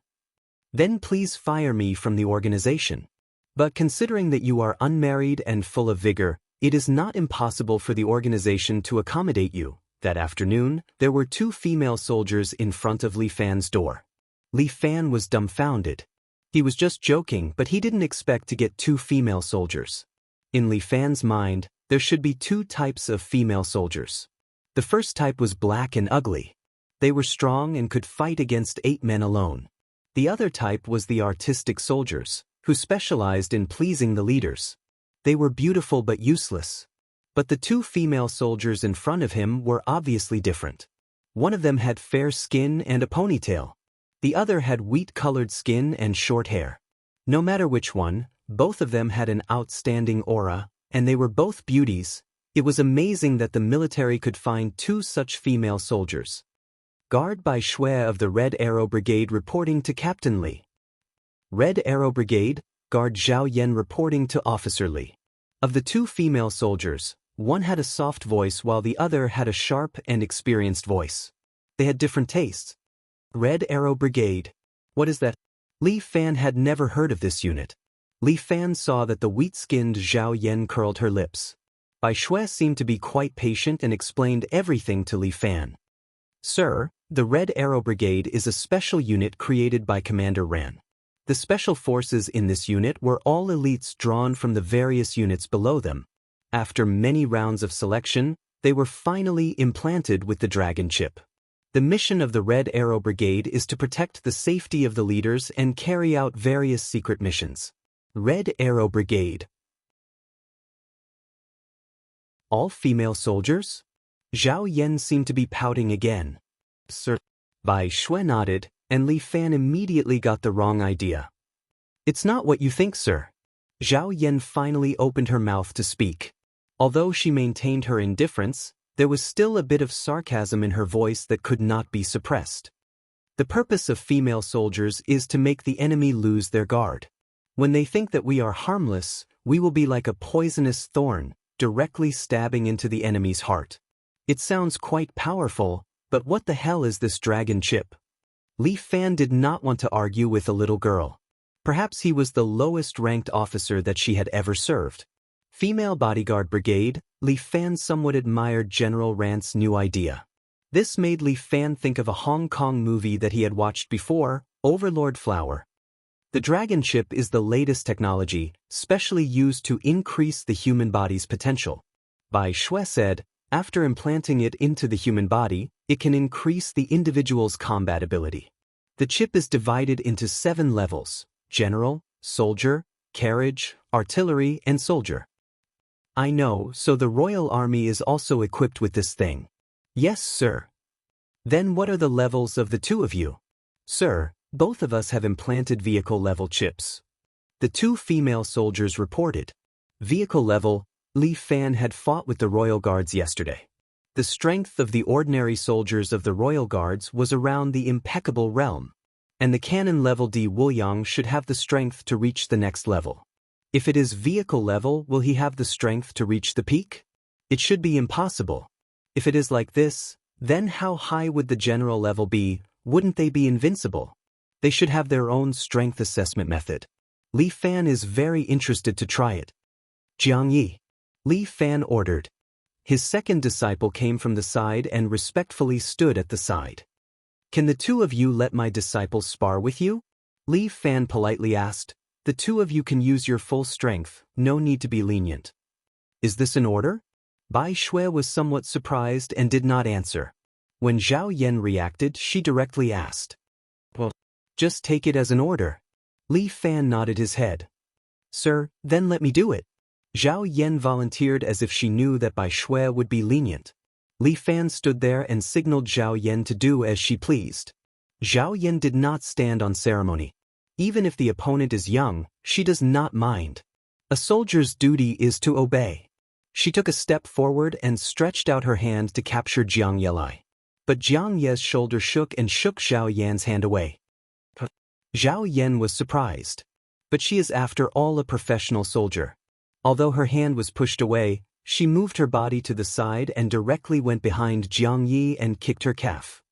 Then please fire me from the organization. But considering that you are unmarried and full of vigor, it is not impossible for the organization to accommodate you. That afternoon, there were 2 female soldiers in front of Li Fan's door. Li Fan was dumbfounded. He was just joking, but he didn't expect to get 2 female soldiers. In Li Fan's mind, there should be 2 types of female soldiers. The first type was black and ugly. They were strong and could fight against 8 men alone. The other type was the artistic soldiers, who specialized in pleasing the leaders. They were beautiful but useless. But the 2 female soldiers in front of him were obviously different. One of them had fair skin and a ponytail. The other had wheat-colored skin and short hair. No matter which one, both of them had an outstanding aura, and they were both beauties. It was amazing that the military could find 2 such female soldiers. Guard by Shui of the Red Arrow Brigade reporting to Captain Li. Red Arrow Brigade, Guard Zhao Yan reporting to Officer Li. Of the 2 female soldiers, one had a soft voice while the other had a sharp and experienced voice. They had different tastes. Red Arrow Brigade. What is that? Li Fan had never heard of this unit. Li Fan saw that the wheat-skinned Zhao Yan curled her lips. Bai Shui seemed to be quite patient and explained everything to Li Fan. Sir, the Red Arrow Brigade is a special unit created by Commander Ran. The special forces in this unit were all elites drawn from the various units below them. After many rounds of selection, they were finally implanted with the Dragon Chip. The mission of the Red Arrow Brigade is to protect the safety of the leaders and carry out various secret missions. Red Arrow Brigade. All female soldiers? Zhao Yan seemed to be pouting again. Sir. Bai Shui nodded, and Li Fan immediately got the wrong idea. It's not what you think, sir. Zhao Yan finally opened her mouth to speak. Although she maintained her indifference, there was still a bit of sarcasm in her voice that could not be suppressed. The purpose of female soldiers is to make the enemy lose their guard. When they think that we are harmless, we will be like a poisonous thorn, directly stabbing into the enemy's heart. It sounds quite powerful, but what the hell is this dragon chip? Li Fan did not want to argue with a little girl. Perhaps he was the lowest-ranked officer that she had ever served. Female Bodyguard Brigade, Li Fan somewhat admired General Ran's new idea. This made Li Fan think of a Hong Kong movie that he had watched before, Overlord Flower. The Dragon Chip is the latest technology, specially used to increase the human body's potential. Bai Shui said, after implanting it into the human body, it can increase the individual's combat ability. The chip is divided into 7 levels: General, Soldier, Carriage, Artillery, and Soldier. I know, so the Royal Army is also equipped with this thing. Yes, sir. Then what are the levels of the 2 of you? Sir, both of us have implanted vehicle-level chips. The 2 female soldiers reported. Vehicle level, Li Fan had fought with the Royal Guards yesterday. The strength of the ordinary soldiers of the Royal Guards was around the impeccable realm, and the cannon level Di Wuliang should have the strength to reach the next level. If it is vehicle level, will he have the strength to reach the peak? It should be impossible. If it is like this, then how high would the general level be? Wouldn't they be invincible? They should have their own strength assessment method. Li Fan is very interested to try it. Jiang Yi. Li Fan ordered. His second disciple came from the side and respectfully stood at the side. Can the two of you let my disciples spar with you? Li Fan politely asked. The two of you can use your full strength, no need to be lenient. Is this an order? Bai Shui was somewhat surprised and did not answer. When Zhao Yan reacted, she directly asked. Well, just take it as an order. Li Fan nodded his head. Sir, then let me do it. Zhao Yan volunteered as if she knew that Bai Shui would be lenient. Li Fan stood there and signaled Zhao Yan to do as she pleased. Zhao Yan did not stand on ceremony. Even if the opponent is young, she does not mind. A soldier's duty is to obey. She took a step forward and stretched out her hand to capture Jiang Yelai. But Jiang Ye's shoulder shook and shook Zhao Yan's hand away. Zhao Yan was surprised. But she is after all a professional soldier. Although her hand was pushed away, she moved her body to the side and directly went behind Jiang Yi and kicked her calf.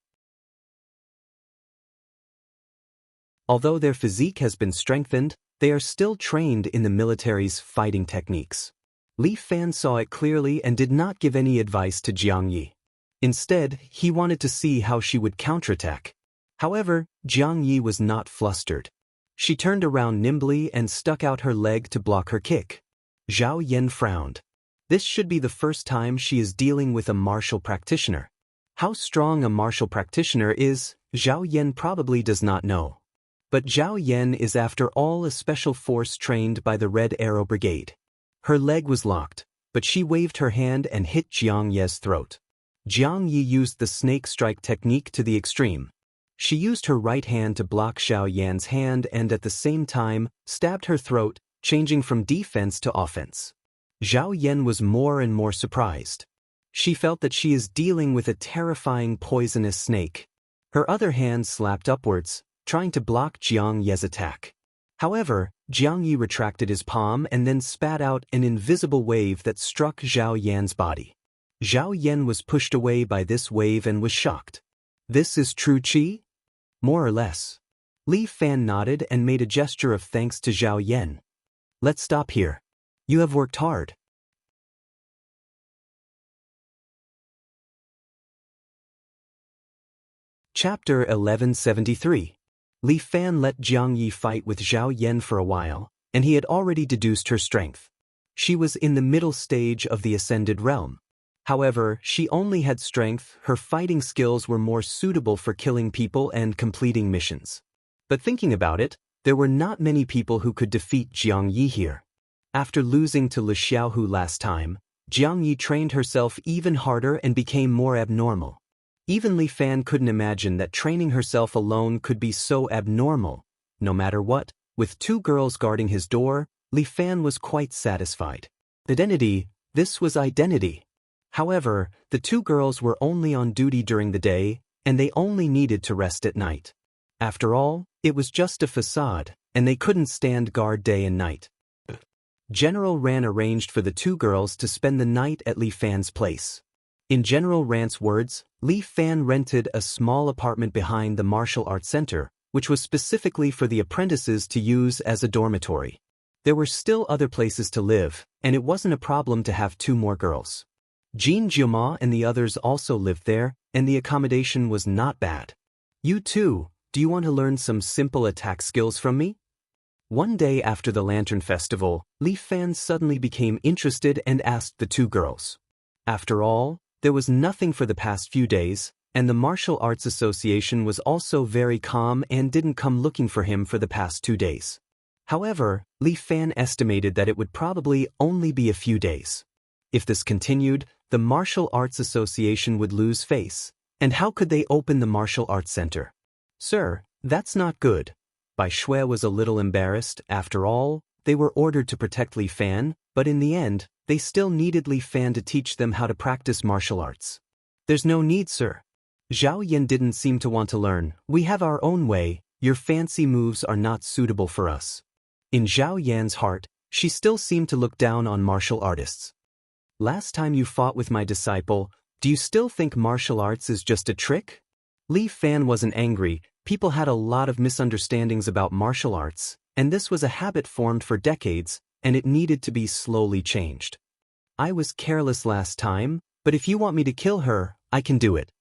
Although their physique has been strengthened, they are still trained in the military's fighting techniques. Li Fan saw it clearly and did not give any advice to Jiang Yi. Instead, he wanted to see how she would counterattack. However, Jiang Yi was not flustered. She turned around nimbly and stuck out her leg to block her kick. Zhao Yan frowned. This should be the first time she is dealing with a martial practitioner. How strong a martial practitioner is, Zhao Yan probably does not know. But Zhao Yan is after all a special force trained by the Red Arrow Brigade. Her leg was locked, but she waved her hand and hit Jiang Ye's throat. Jiang Yi used the snake strike technique to the extreme. She used her right hand to block Zhao Yan's hand and at the same time stabbed her throat, changing from defense to offense. Zhao Yan was more and more surprised. She felt that she is dealing with a terrifying poisonous snake. Her other hand slapped upwards, trying to block Jiang Ye's attack. However, Jiang Yi retracted his palm and then spat out an invisible wave that struck Zhao Yan's body. Zhao Yan was pushed away by this wave and was shocked. This is true qi? More or less. Li Fan nodded and made a gesture of thanks to Zhao Yan. Let's stop here. You have worked hard. Chapter 1173. Li Fan let Jiang Yi fight with Zhao Yan for a while, and he had already deduced her strength. She was in the middle stage of the Ascended Realm. However, she only had strength, her fighting skills were more suitable for killing people and completing missions. But thinking about it, there were not many people who could defeat Jiang Yi here. After losing to Le Xiaohu last time, Jiang Yi trained herself even harder and became more abnormal. Even Li Fan couldn't imagine that training herself alone could be so abnormal. No matter what, with two girls guarding his door, Li Fan was quite satisfied. Identity, this was identity. However, the two girls were only on duty during the day, and they only needed to rest at night. After all, it was just a facade, and they couldn't stand guard day and night. General Ran arranged for the two girls to spend the night at Li Fan's place. In General Ran's words, Li Fan rented a small apartment behind the martial arts center, which was specifically for the apprentices to use as a dormitory. There were still other places to live, and it wasn't a problem to have two more girls. Jean Jiuma and the others also lived there, and the accommodation was not bad. You too, do you want to learn some simple attack skills from me? One day after the Lantern Festival, Li Fan suddenly became interested and asked the two girls. After all, there was nothing for the past few days, and the Martial Arts Association was also very calm and didn't come looking for him for the past 2 days. However, Li Fan estimated that it would probably only be a few days. If this continued, the Martial Arts Association would lose face. And how could they open the Martial Arts Center? Sir, that's not good. Bai Shui was a little embarrassed. After all, they were ordered to protect Li Fan, but in the end, they still needed Li Fan to teach them how to practice martial arts. There's no need, sir. Zhao Yan didn't seem to want to learn. We have our own way. Your fancy moves are not suitable for us. In Zhao Yan's heart, she still seemed to look down on martial artists. Last time you fought with my disciple, do you still think martial arts is just a trick? Li Fan wasn't angry. People had a lot of misunderstandings about martial arts, and this was a habit formed for decades, and it needed to be slowly changed. I was careless last time, but if you want me to kill her, I can do it.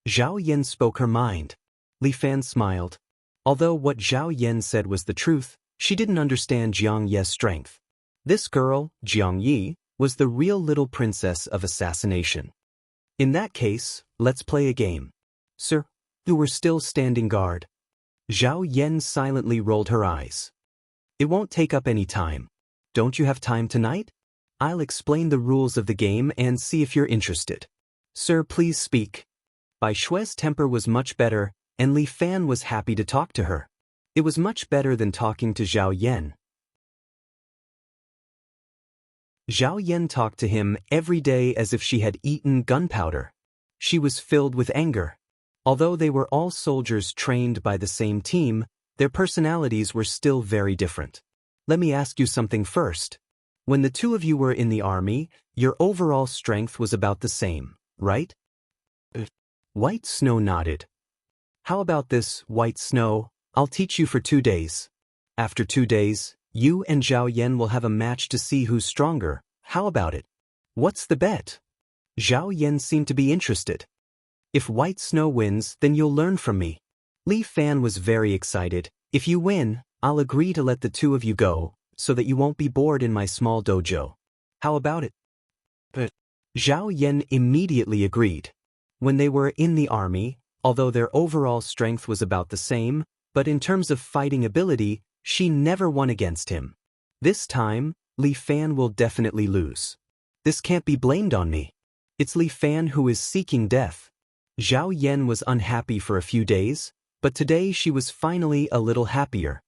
Zhao Yan spoke her mind. Li Fan smiled. Although what Zhao Yan said was the truth, she didn't understand Jiang Ye's strength. This girl, Jiang Yi, was the real little princess of assassination. In that case, let's play a game. Sir, you were still standing guard. Zhao Yan silently rolled her eyes. It won't take up any time. Don't you have time tonight? I'll explain the rules of the game and see if you're interested. Sir, please speak. Bai Shui's temper was much better, and Li Fan was happy to talk to her. It was much better than talking to Zhao Yan. Zhao Yan talked to him every day as if she had eaten gunpowder. She was filled with anger. Although they were all soldiers trained by the same team, their personalities were still very different. Let me ask you something first. When the two of you were in the army, your overall strength was about the same, right? White Snow nodded. How about this, White Snow? I'll teach you for 2 days. After 2 days, you and Zhao Yan will have a match to see who's stronger. How about it? What's the bet? Zhao Yan seemed to be interested. If White Snow wins, then you'll learn from me. Li Fan was very excited. If you win, I'll agree to let the two of you go, so that you won't be bored in my small dojo. How about it? But Zhao Yan immediately agreed. When they were in the army, although their overall strength was about the same, but in terms of fighting ability, she never won against him. This time, Li Fan will definitely lose. This can't be blamed on me. It's Li Fan who is seeking death. Zhao Yan was unhappy for a few days, but today she was finally a little happier.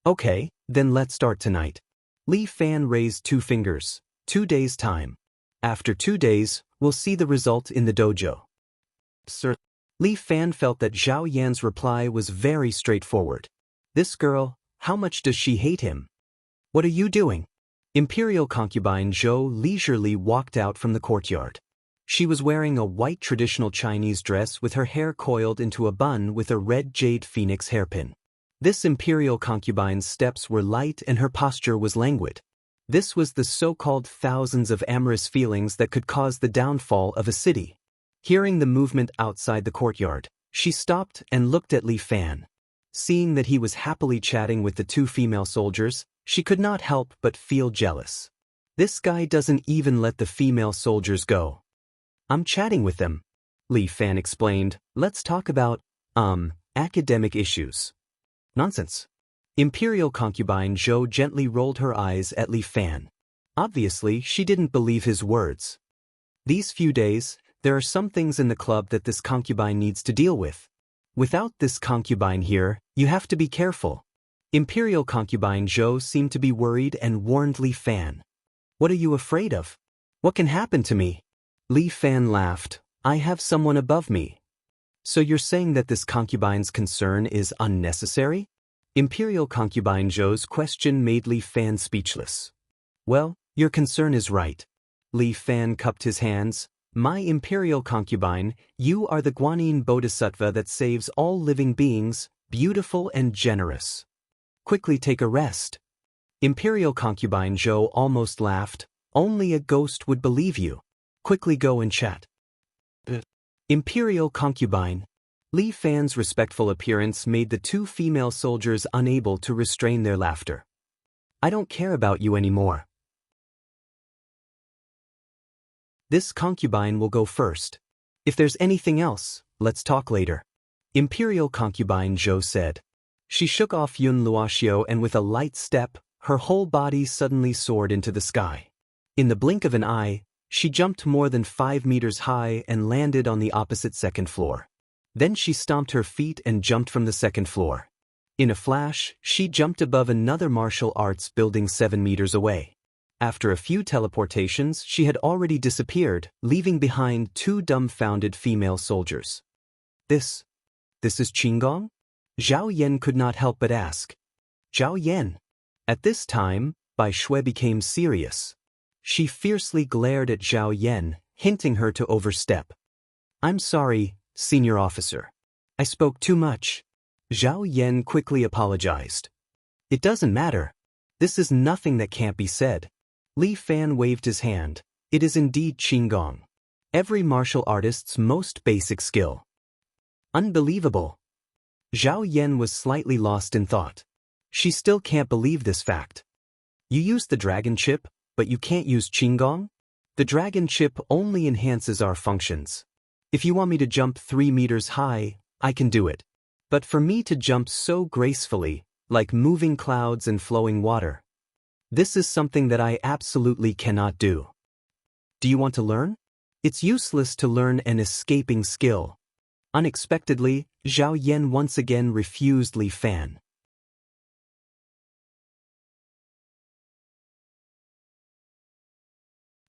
Okay, then let's start tonight. Li Fan raised 2 fingers. 2 days' time. After 2 days, we'll see the result in the dojo. Sir. Li Fan felt that Zhao Yan's reply was very straightforward. This girl, how much does she hate him? What are you doing? Imperial concubine Zhou leisurely walked out from the courtyard. She was wearing a white traditional Chinese dress with her hair coiled into a bun with a red jade phoenix hairpin. This imperial concubine's steps were light and her posture was languid. This was the so-called thousands of amorous feelings that could cause the downfall of a city. Hearing the movement outside the courtyard, she stopped and looked at Li Fan. Seeing that he was happily chatting with the 2 female soldiers, she could not help but feel jealous. This guy doesn't even let the female soldiers go. I'm chatting with them, Li Fan explained. Let's talk about, academic issues. Nonsense. Imperial concubine Zhou gently rolled her eyes at Li Fan. Obviously, she didn't believe his words. These few days, there are some things in the club that this concubine needs to deal with. Without this concubine here, you have to be careful. Imperial concubine Zhou seemed to be worried and warned Li Fan. What are you afraid of? What can happen to me? Li Fan laughed. I have someone above me. So you're saying that this concubine's concern is unnecessary? Imperial concubine Zhou's question made Li Fan speechless. Well, your concern is right. Li Fan cupped his hands. My imperial concubine, you are the Guanyin Bodhisattva that saves all living beings, beautiful and generous. Quickly take a rest. Imperial concubine Zhou almost laughed. Only a ghost would believe you. Quickly go and chat. Imperial concubine. Li Fan's respectful appearance made the 2 female soldiers unable to restrain their laughter. I don't care about you anymore. This concubine will go first. If there's anything else, let's talk later. Imperial concubine Zhou said. She shook off Yun Luoxiu and with a light step, her whole body suddenly soared into the sky. In the blink of an eye, she jumped more than 5 meters high and landed on the opposite 2nd floor. Then she stomped her feet and jumped from the 2nd floor. In a flash, she jumped above another martial arts building 7 meters away. After a few teleportations, she had already disappeared, leaving behind 2 dumbfounded female soldiers. This is Qinggong? Zhao Yan could not help but ask. Zhao Yan. At this time, Bai Shui became serious. She fiercely glared at Zhao Yan, hinting her to overstep. I'm sorry, senior officer. I spoke too much. Zhao Yan quickly apologized. It doesn't matter. This is nothing that can't be said. Li Fan waved his hand. It is indeed Qigong. Every martial artist's most basic skill. Unbelievable. Zhao Yan was slightly lost in thought. She still can't believe this fact. You use the dragon chip, but you can't use Qigong? The dragon chip only enhances our functions. If you want me to jump 3 meters high, I can do it. But for me to jump so gracefully, like moving clouds and flowing water, this is something that I absolutely cannot do. Do you want to learn? It's useless to learn an escaping skill. Unexpectedly, Zhao Yan once again refused Li Fan.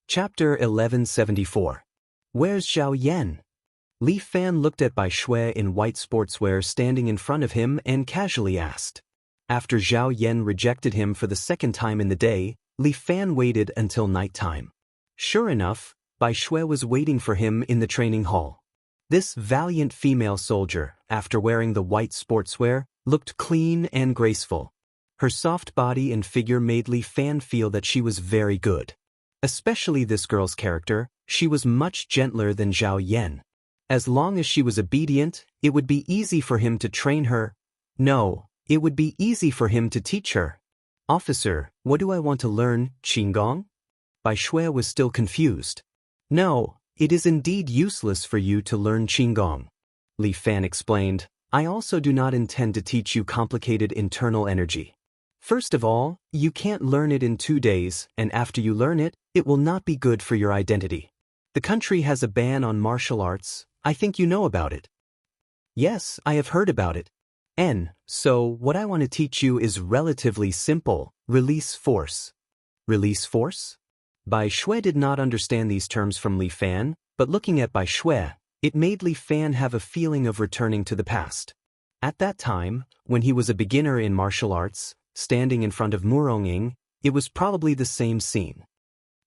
Chapter 1174. Where's Zhao Yan? Li Fan looked at Bai Shui in white sportswear standing in front of him and casually asked. After Zhao Yan rejected him for the second time in the day, Li Fan waited until nighttime. Sure enough, Bai Shui was waiting for him in the training hall. This valiant female soldier, after wearing the white sportswear, looked clean and graceful. Her soft body and figure made Li Fan feel that she was very good. Especially this girl's character, she was much gentler than Zhao Yan. As long as she was obedient, it would be easy for him to train her. No, it would be easy for him to teach her. Officer, what do I want to learn, Qigong? Bai Shui was still confused. No, it is indeed useless for you to learn Qigong. Li Fan explained, I also do not intend to teach you complicated internal energy. First of all, you can't learn it in 2 days, and after you learn it, it will not be good for your identity. The country has a ban on martial arts. I think you know about it. Yes, I have heard about it. So what I want to teach you is relatively simple. Release force. Release force? Bai Shui did not understand these terms from Li Fan, but looking at Bai Shui, it made Li Fan have a feeling of returning to the past. At that time, when he was a beginner in martial arts, standing in front of Muronging, it was probably the same scene.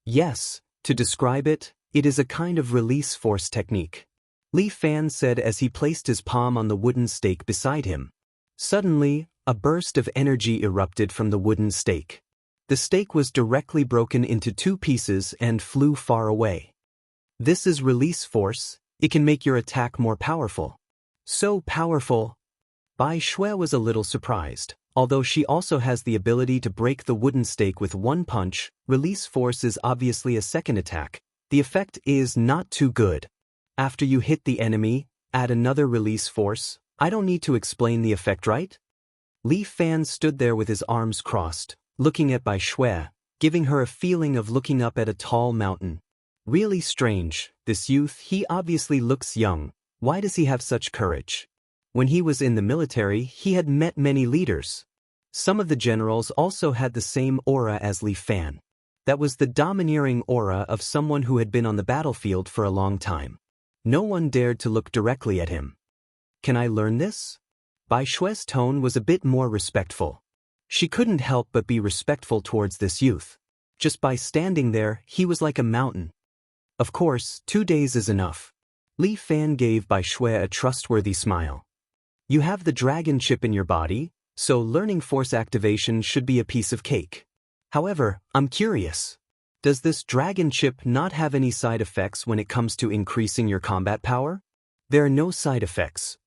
Yes, to describe it, it is a kind of release force technique. Li Fan said as he placed his palm on the wooden stake beside him. Suddenly, a burst of energy erupted from the wooden stake. The stake was directly broken into 2 pieces and flew far away. This is release force. It can make your attack more powerful. So powerful. Bai Shui was a little surprised. Although she also has the ability to break the wooden stake with 1 punch, release force is obviously a second attack. The effect is not too good. After you hit the enemy, add another release force. I don't need to explain the effect, right? Li Fan stood there with his arms crossed, looking at Bai Shui, giving her a feeling of looking up at a tall mountain. Really strange, this youth, he obviously looks young. Why does he have such courage? When he was in the military, he had met many leaders. Some of the generals also had the same aura as Li Fan. That was the domineering aura of someone who had been on the battlefield for a long time. No one dared to look directly at him. Can I learn this? Bai Shui's tone was a bit more respectful. She couldn't help but be respectful towards this youth. Just by standing there, he was like a mountain. Of course, 2 days is enough. Li Fan gave Bai Shui a trustworthy smile. You have the dragon chip in your body, so learning force activation should be a piece of cake. However, I'm curious. Does this dragon chip not have any side effects when it comes to increasing your combat power? There are no side effects.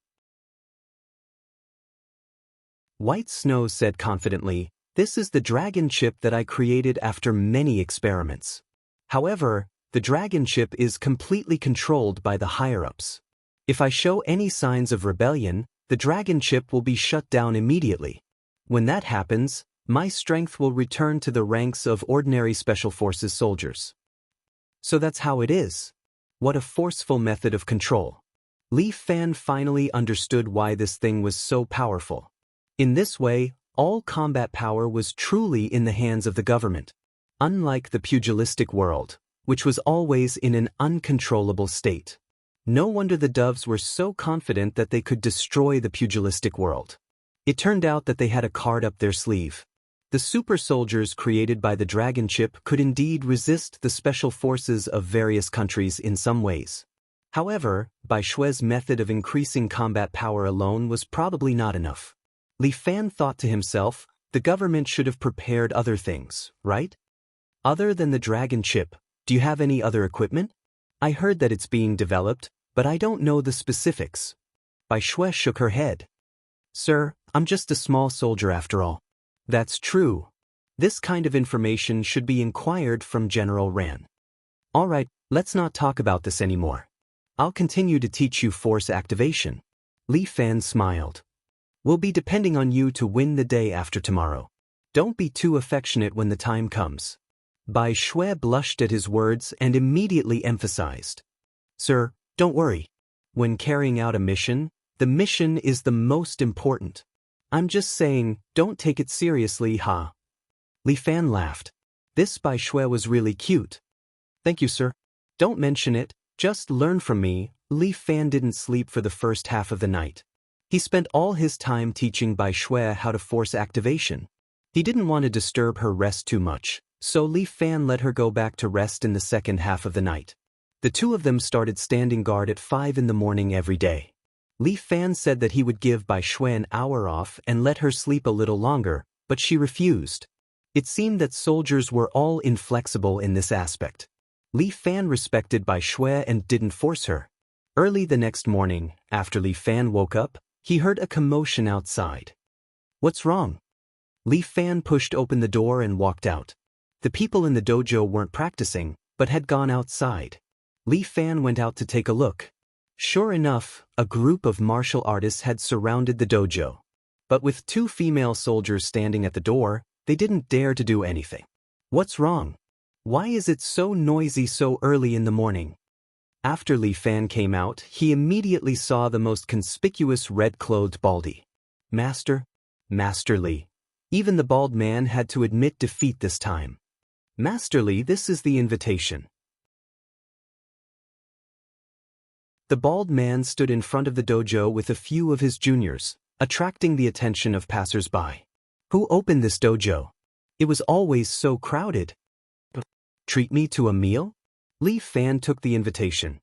White Snow said confidently, this is the dragon chip that I created after many experiments. However, the dragon chip is completely controlled by the higher-ups. If I show any signs of rebellion, the dragon chip will be shut down immediately. When that happens, my strength will return to the ranks of ordinary Special Forces soldiers. So that's how it is. What a forceful method of control. Li Fan finally understood why this thing was so powerful. In this way, all combat power was truly in the hands of the government. Unlike the pugilistic world, which was always in an uncontrollable state. No wonder the doves were so confident that they could destroy the pugilistic world. It turned out that they had a card up their sleeve. The super soldiers created by the dragon chip could indeed resist the special forces of various countries in some ways. However, Bai Shui's method of increasing combat power alone was probably not enough. Li Fan thought to himself, The government should have prepared other things, right? Other than the dragon chip, do you have any other equipment? I heard that it's being developed, but I don't know the specifics. Bai Shui shook her head. Sir, I'm just a small soldier after all. That's true. This kind of information should be inquired from General Ran. All right, let's not talk about this anymore. I'll continue to teach you force activation. Li Fan smiled. We'll be depending on you to win the day after tomorrow. Don't be too affectionate when the time comes. Bai Shui blushed at his words and immediately emphasized. Sir, don't worry. When carrying out a mission, the mission is the most important. I'm just saying, don't take it seriously, ha. Li Fan laughed. This Bai Shui was really cute. Thank you, sir. Don't mention it, just learn from me. Li Fan didn't sleep for the first half of the night. He spent all his time teaching Bai Shui how to force activation. He didn't want to disturb her rest too much, so Li Fan let her go back to rest in the second half of the night. The two of them started standing guard at 5 in the morning every day. Li Fan said that he would give Bai Shui an hour off and let her sleep a little longer, but she refused. It seemed that soldiers were all inflexible in this aspect. Li Fan respected Bai Shui and didn't force her. Early the next morning, after Li Fan woke up, he heard a commotion outside. What's wrong? Li Fan pushed open the door and walked out. The people in the dojo weren't practicing, but had gone outside. Li Fan went out to take a look. Sure enough, a group of martial artists had surrounded the dojo. But with 2 female soldiers standing at the door, they didn't dare to do anything. What's wrong? Why is it so noisy so early in the morning? After Li Fan came out, he immediately saw the most conspicuous red-clothed baldy. Master Li. Even the bald man had to admit defeat this time. Master Li, this is the invitation. The bald man stood in front of the dojo with a few of his juniors, attracting the attention of passers-by. Who opened this dojo? It was always so crowded. Treat me to a meal? Li Fan took the invitation.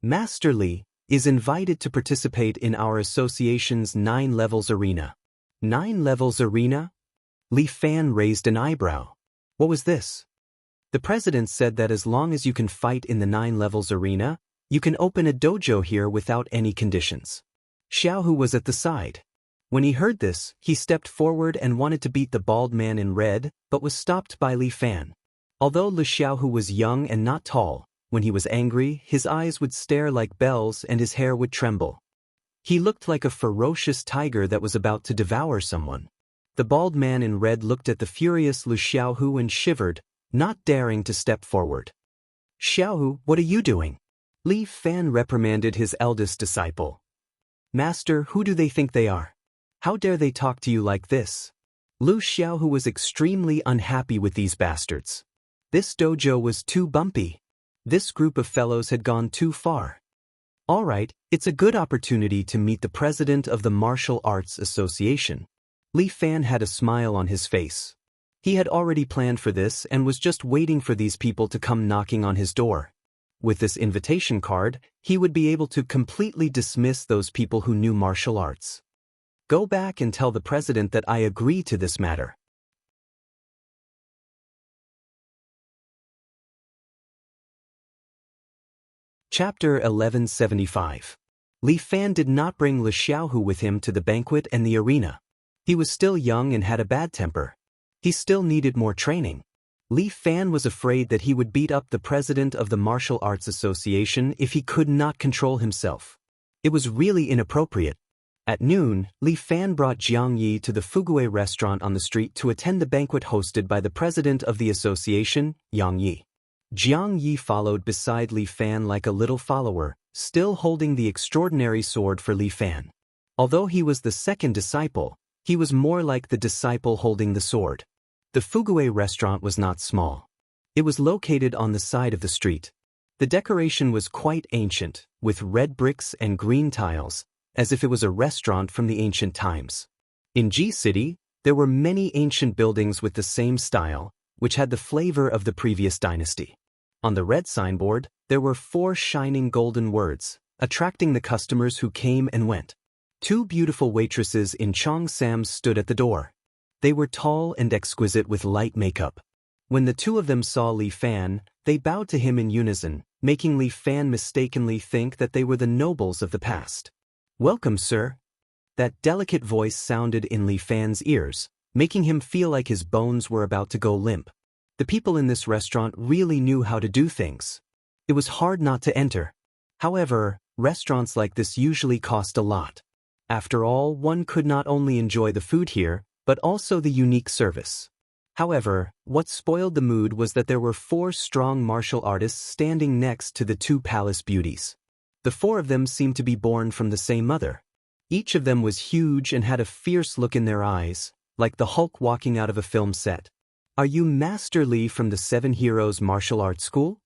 Master Li is invited to participate in our association's 9 levels arena. 9 levels arena? Li Fan raised an eyebrow. What was this? The president said that as long as you can fight in the 9 levels arena, you can open a dojo here without any conditions. Xiaohu was at the side. When he heard this, he stepped forward and wanted to beat the bald man in red, but was stopped by Li Fan. Although Lu Xiaohu was young and not tall, when he was angry, his eyes would stare like bells and his hair would tremble. He looked like a ferocious tiger that was about to devour someone. The bald man in red looked at the furious Lu Xiaohu and shivered, not daring to step forward. Xiaohu, what are you doing? Li Fan reprimanded his eldest disciple. Master, who do they think they are? How dare they talk to you like this? Lu Xiaohu was extremely unhappy with these bastards. This dojo was too bumpy. This group of fellows had gone too far. All right, it's a good opportunity to meet the president of the Martial Arts Association. Li Fan had a smile on his face. He had already planned for this and was just waiting for these people to come knocking on his door. With this invitation card, he would be able to completely dismiss those people who knew martial arts. Go back and tell the president that I agree to this matter. Chapter 1175. Li Fan did not bring Lu Xiaohu with him to the banquet and the arena. He was still young and had a bad temper. He still needed more training. Li Fan was afraid that he would beat up the president of the Martial Arts Association if he could not control himself. It was really inappropriate. At noon, Li Fan brought Jiang Yi to the Fugue restaurant on the street to attend the banquet hosted by the president of the association, Yang Yi. Jiang Yi followed beside Li Fan like a little follower, still holding the extraordinary sword for Li Fan. Although he was the second disciple, he was more like the disciple holding the sword. The Fugue restaurant was not small. It was located on the side of the street. The decoration was quite ancient, with red bricks and green tiles, as if it was a restaurant from the ancient times. In Ji City, there were many ancient buildings with the same style, which had the flavor of the previous dynasty. On the red signboard, there were 4 shining golden words, attracting the customers who came and went. 2 beautiful waitresses in Cheongsams stood at the door. They were tall and exquisite with light makeup. When the two of them saw Li Fan, they bowed to him in unison, making Li Fan mistakenly think that they were the nobles of the past. "Welcome, sir." That delicate voice sounded in Li Fan's ears, making him feel like his bones were about to go limp. The people in this restaurant really knew how to do things. It was hard not to enter. However, restaurants like this usually cost a lot. After all, one could not only enjoy the food here, but also the unique service. However, what spoiled the mood was that there were 4 strong martial artists standing next to the 2 palace beauties. The 4 of them seemed to be born from the same mother. Each of them was huge and had a fierce look in their eyes, like the Hulk walking out of a film set. "Are you Master Li from the 7 Heroes Martial Arts School?"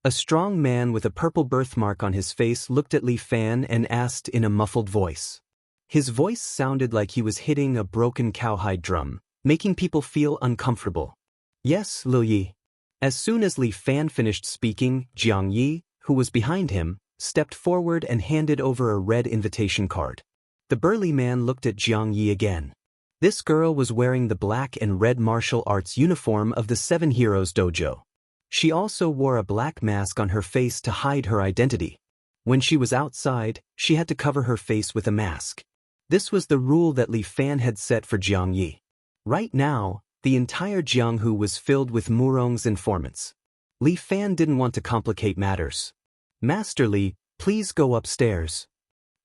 A strong man with a purple birthmark on his face looked at Li Fan and asked in a muffled voice. His voice sounded like he was hitting a broken cowhide drum, making people feel uncomfortable. "Yes, Liu Yi." As soon as Li Fan finished speaking, Jiang Yi, who was behind him, stepped forward and handed over a red invitation card. The burly man looked at Jiang Yi again. This girl was wearing the black and red martial arts uniform of the 7 Heroes Dojo. She also wore a black mask on her face to hide her identity. When she was outside, she had to cover her face with a mask. This was the rule that Li Fan had set for Jiang Yi. Right now, the entire Jianghu was filled with Murong's informants. Li Fan didn't want to complicate matters. "Master Li, please go upstairs."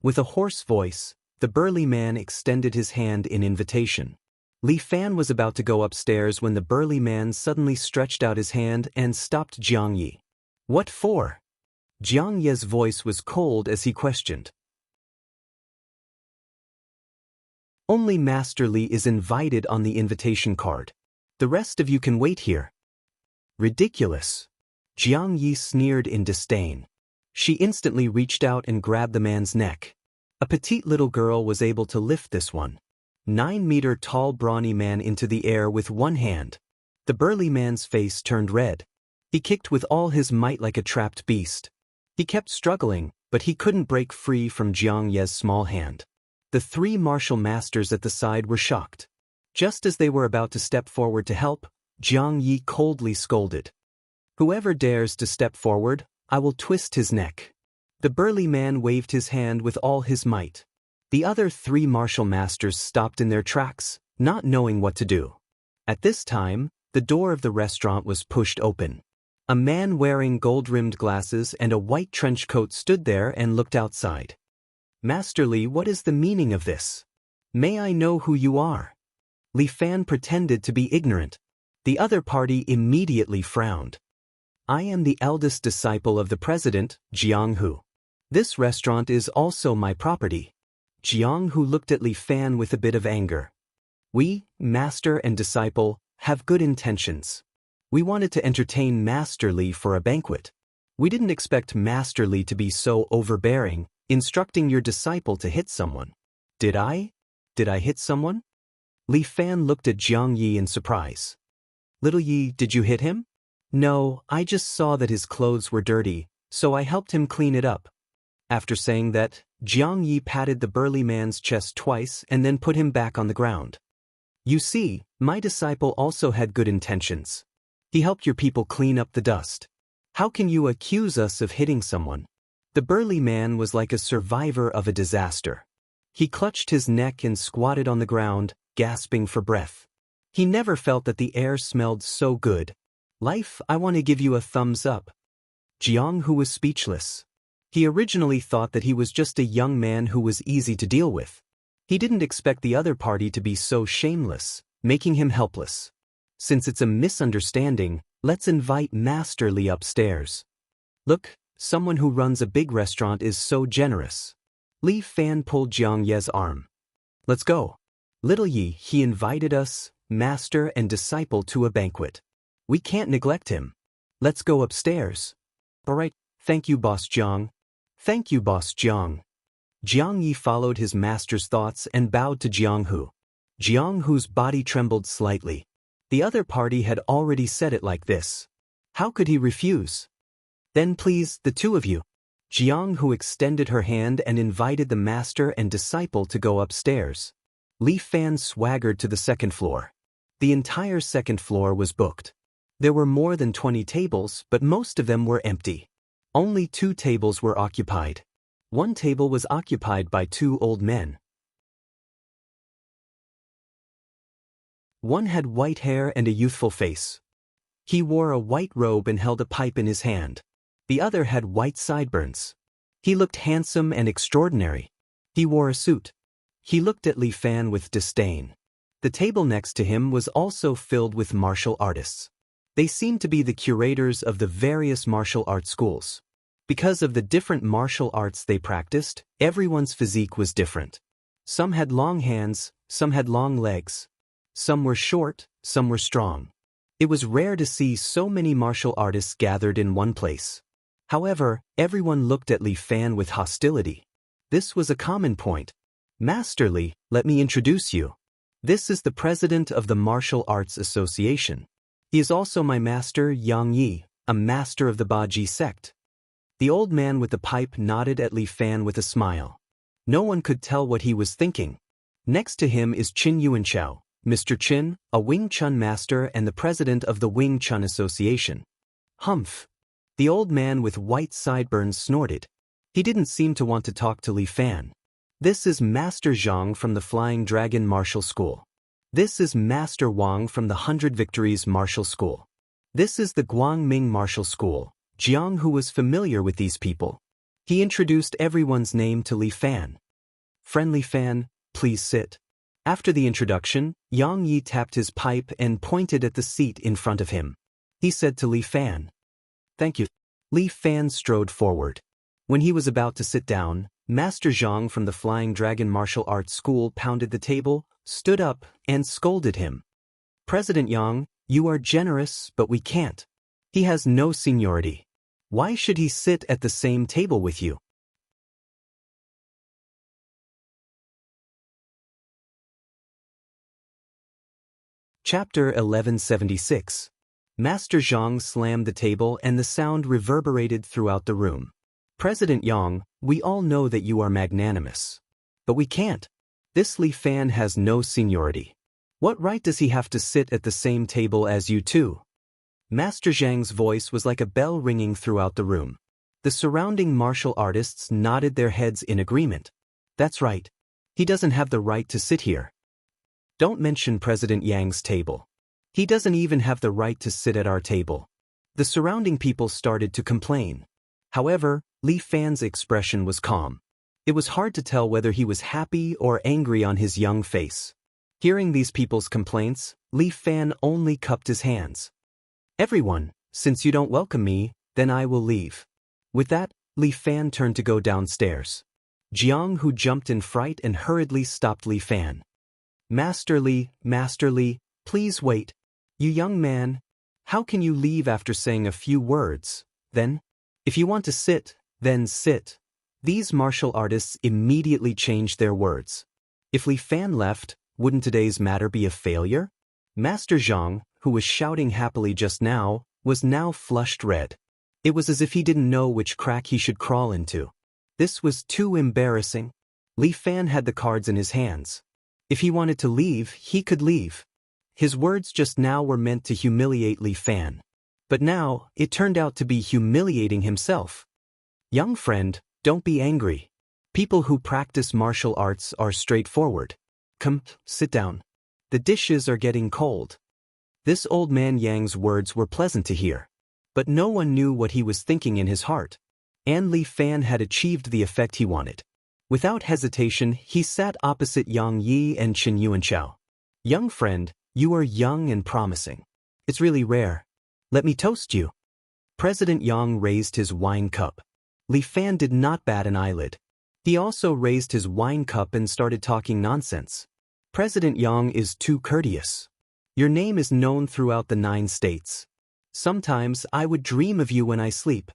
With a hoarse voice, the burly man extended his hand in invitation. Li Fan was about to go upstairs when the burly man suddenly stretched out his hand and stopped Jiang Yi. "What for?" Jiang Yi's voice was cold as he questioned. "Only Master Li is invited on the invitation card. The rest of you can wait here." "Ridiculous." Jiang Yi sneered in disdain. She instantly reached out and grabbed the man's neck. A petite little girl was able to lift this 9-meter-tall brawny man into the air with one hand. The burly man's face turned red. He kicked with all his might like a trapped beast. He kept struggling, but he couldn't break free from Jiang Yi's small hand. The 3 martial masters at the side were shocked. Just as they were about to step forward to help, Jiang Yi coldly scolded. "Whoever dares to step forward, I will twist his neck." The burly man waved his hand with all his might. The other 3 martial masters stopped in their tracks, not knowing what to do. At this time, the door of the restaurant was pushed open. A man wearing gold-rimmed glasses and a white trench coat stood there and looked outside. "Master Li, what is the meaning of this? May I know who you are?" Li Fan pretended to be ignorant. The other party immediately frowned. "I am the eldest disciple of the president, Jiang Hu. This restaurant is also my property." Jiang Hu looked at Li Fan with a bit of anger. "We, master and disciple, have good intentions. We wanted to entertain Master Li for a banquet. We didn't expect Master Li to be so overbearing, instructing your disciple to hit someone." Did I hit someone?" Li Fan looked at Jiang Yi in surprise. "Little Yi, did you hit him?" "No, I just saw that his clothes were dirty, so I helped him clean it up." After saying that, Jiang Yi patted the burly man's chest twice and then put him back on the ground. "You see, my disciple also had good intentions. He helped your people clean up the dust. How can you accuse us of hitting someone?" The burly man was like a survivor of a disaster. He clutched his neck and squatted on the ground, gasping for breath. He never felt that the air smelled so good. "Life, I want to give you a thumbs up." Jiang Hu was speechless. He originally thought that he was just a young man who was easy to deal with. He didn't expect the other party to be so shameless, making him helpless. Since it's a misunderstanding, let's invite Master Li upstairs. "Look, someone who runs a big restaurant is so generous." Li Fan pulled Jiang Yi's arm. "Let's go. Little Yi, he invited us, master and disciple, to a banquet. We can't neglect him. Let's go upstairs." "All right, thank you, Boss Jiang." "Thank you, Boss Jiang." Jiang Yi followed his master's thoughts and bowed to Jiang Hu. Jiang Hu's body trembled slightly. The other party had already said it like this. How could he refuse? "Then please, the 2 of you." Jiang Hu extended her hand and invited the master and disciple to go upstairs. Li Fan swaggered to the second floor. The entire second floor was booked. There were more than 20 tables, but most of them were empty. Only 2 tables were occupied. One table was occupied by 2 old men. One had white hair and a youthful face. He wore a white robe and held a pipe in his hand. The other had white sideburns. He looked handsome and extraordinary. He wore a suit. He looked at Li Fan with disdain. The table next to him was also filled with martial artists. They seemed to be the curators of the various martial art schools. Because of the different martial arts they practiced, everyone's physique was different. Some had long hands, some had long legs. Some were short, some were strong. It was rare to see so many martial artists gathered in one place. However, everyone looked at Li Fan with hostility. This was a common point. Master Li, let me introduce you. This is the president of the Martial Arts Association. He is also my master Yang Yi, a master of the Baji sect. The old man with the pipe nodded at Li Fan with a smile. No one could tell what he was thinking. Next to him is Qin Yuanchao, Mr. Qin, a Wing Chun master and the president of the Wing Chun Association. Humph. The old man with white sideburns snorted. He didn't seem to want to talk to Li Fan. This is Master Zhang from the Flying Dragon Martial School. This is Master Wang from the 100 Victories Martial School. This is the Guangming Martial School. Jiang, who was familiar with these people. He introduced everyone's name to Li Fan. Friend Li Fan, please sit. After the introduction, Yang Yi tapped his pipe and pointed at the seat in front of him. He said to Li Fan, "Thank you." Li Fan strode forward. When he was about to sit down, Master Zhang from the Flying Dragon Martial Arts School pounded the table, stood up, and scolded him. "President Yang, you are generous, but we can't. He has no seniority. Why should he sit at the same table with you?" Chapter 1176. Master Zhang slammed the table and the sound reverberated throughout the room. "President Yang, we all know that you are magnanimous. But we can't. This Li Fan has no seniority. What right does he have to sit at the same table as you two?" Master Zhang's voice was like a bell ringing throughout the room. The surrounding martial artists nodded their heads in agreement. "That's right. He doesn't have the right to sit here. Don't mention President Yang's table. He doesn't even have the right to sit at our table." The surrounding people started to complain. However, Li Fan's expression was calm. It was hard to tell whether he was happy or angry on his young face. Hearing these people's complaints, Li Fan only cupped his hands. "Everyone, since you don't welcome me, then I will leave." With that, Li Fan turned to go downstairs. Jiang, who jumped in fright and hurriedly stopped Li Fan. Master Li, please wait. You young man, how can you leave after saying a few words? Then, if you want to sit, then sit." These martial artists immediately changed their words. If Li Fan left, wouldn't today's matter be a failure? Master Zhang, who was shouting happily just now, was now flushed red. It was as if he didn't know which crack he should crawl into. This was too embarrassing. Li Fan had the cards in his hands. If he wanted to leave, he could leave. His words just now were meant to humiliate Li Fan. But now, it turned out to be humiliating himself. "Young friend, don't be angry. People who practice martial arts are straightforward. Come, sit down. The dishes are getting cold." This old man Yang's words were pleasant to hear. But no one knew what he was thinking in his heart. And Li Fan had achieved the effect he wanted. Without hesitation, he sat opposite Yang Yi and Qin Yuanchao. "Young friend, you are young and promising. It's really rare. Let me toast you." President Yang raised his wine cup. Li Fan did not bat an eyelid. He also raised his wine cup and started talking nonsense. "President Yang is too courteous. Your name is known throughout the 9 states. Sometimes I would dream of you when I sleep.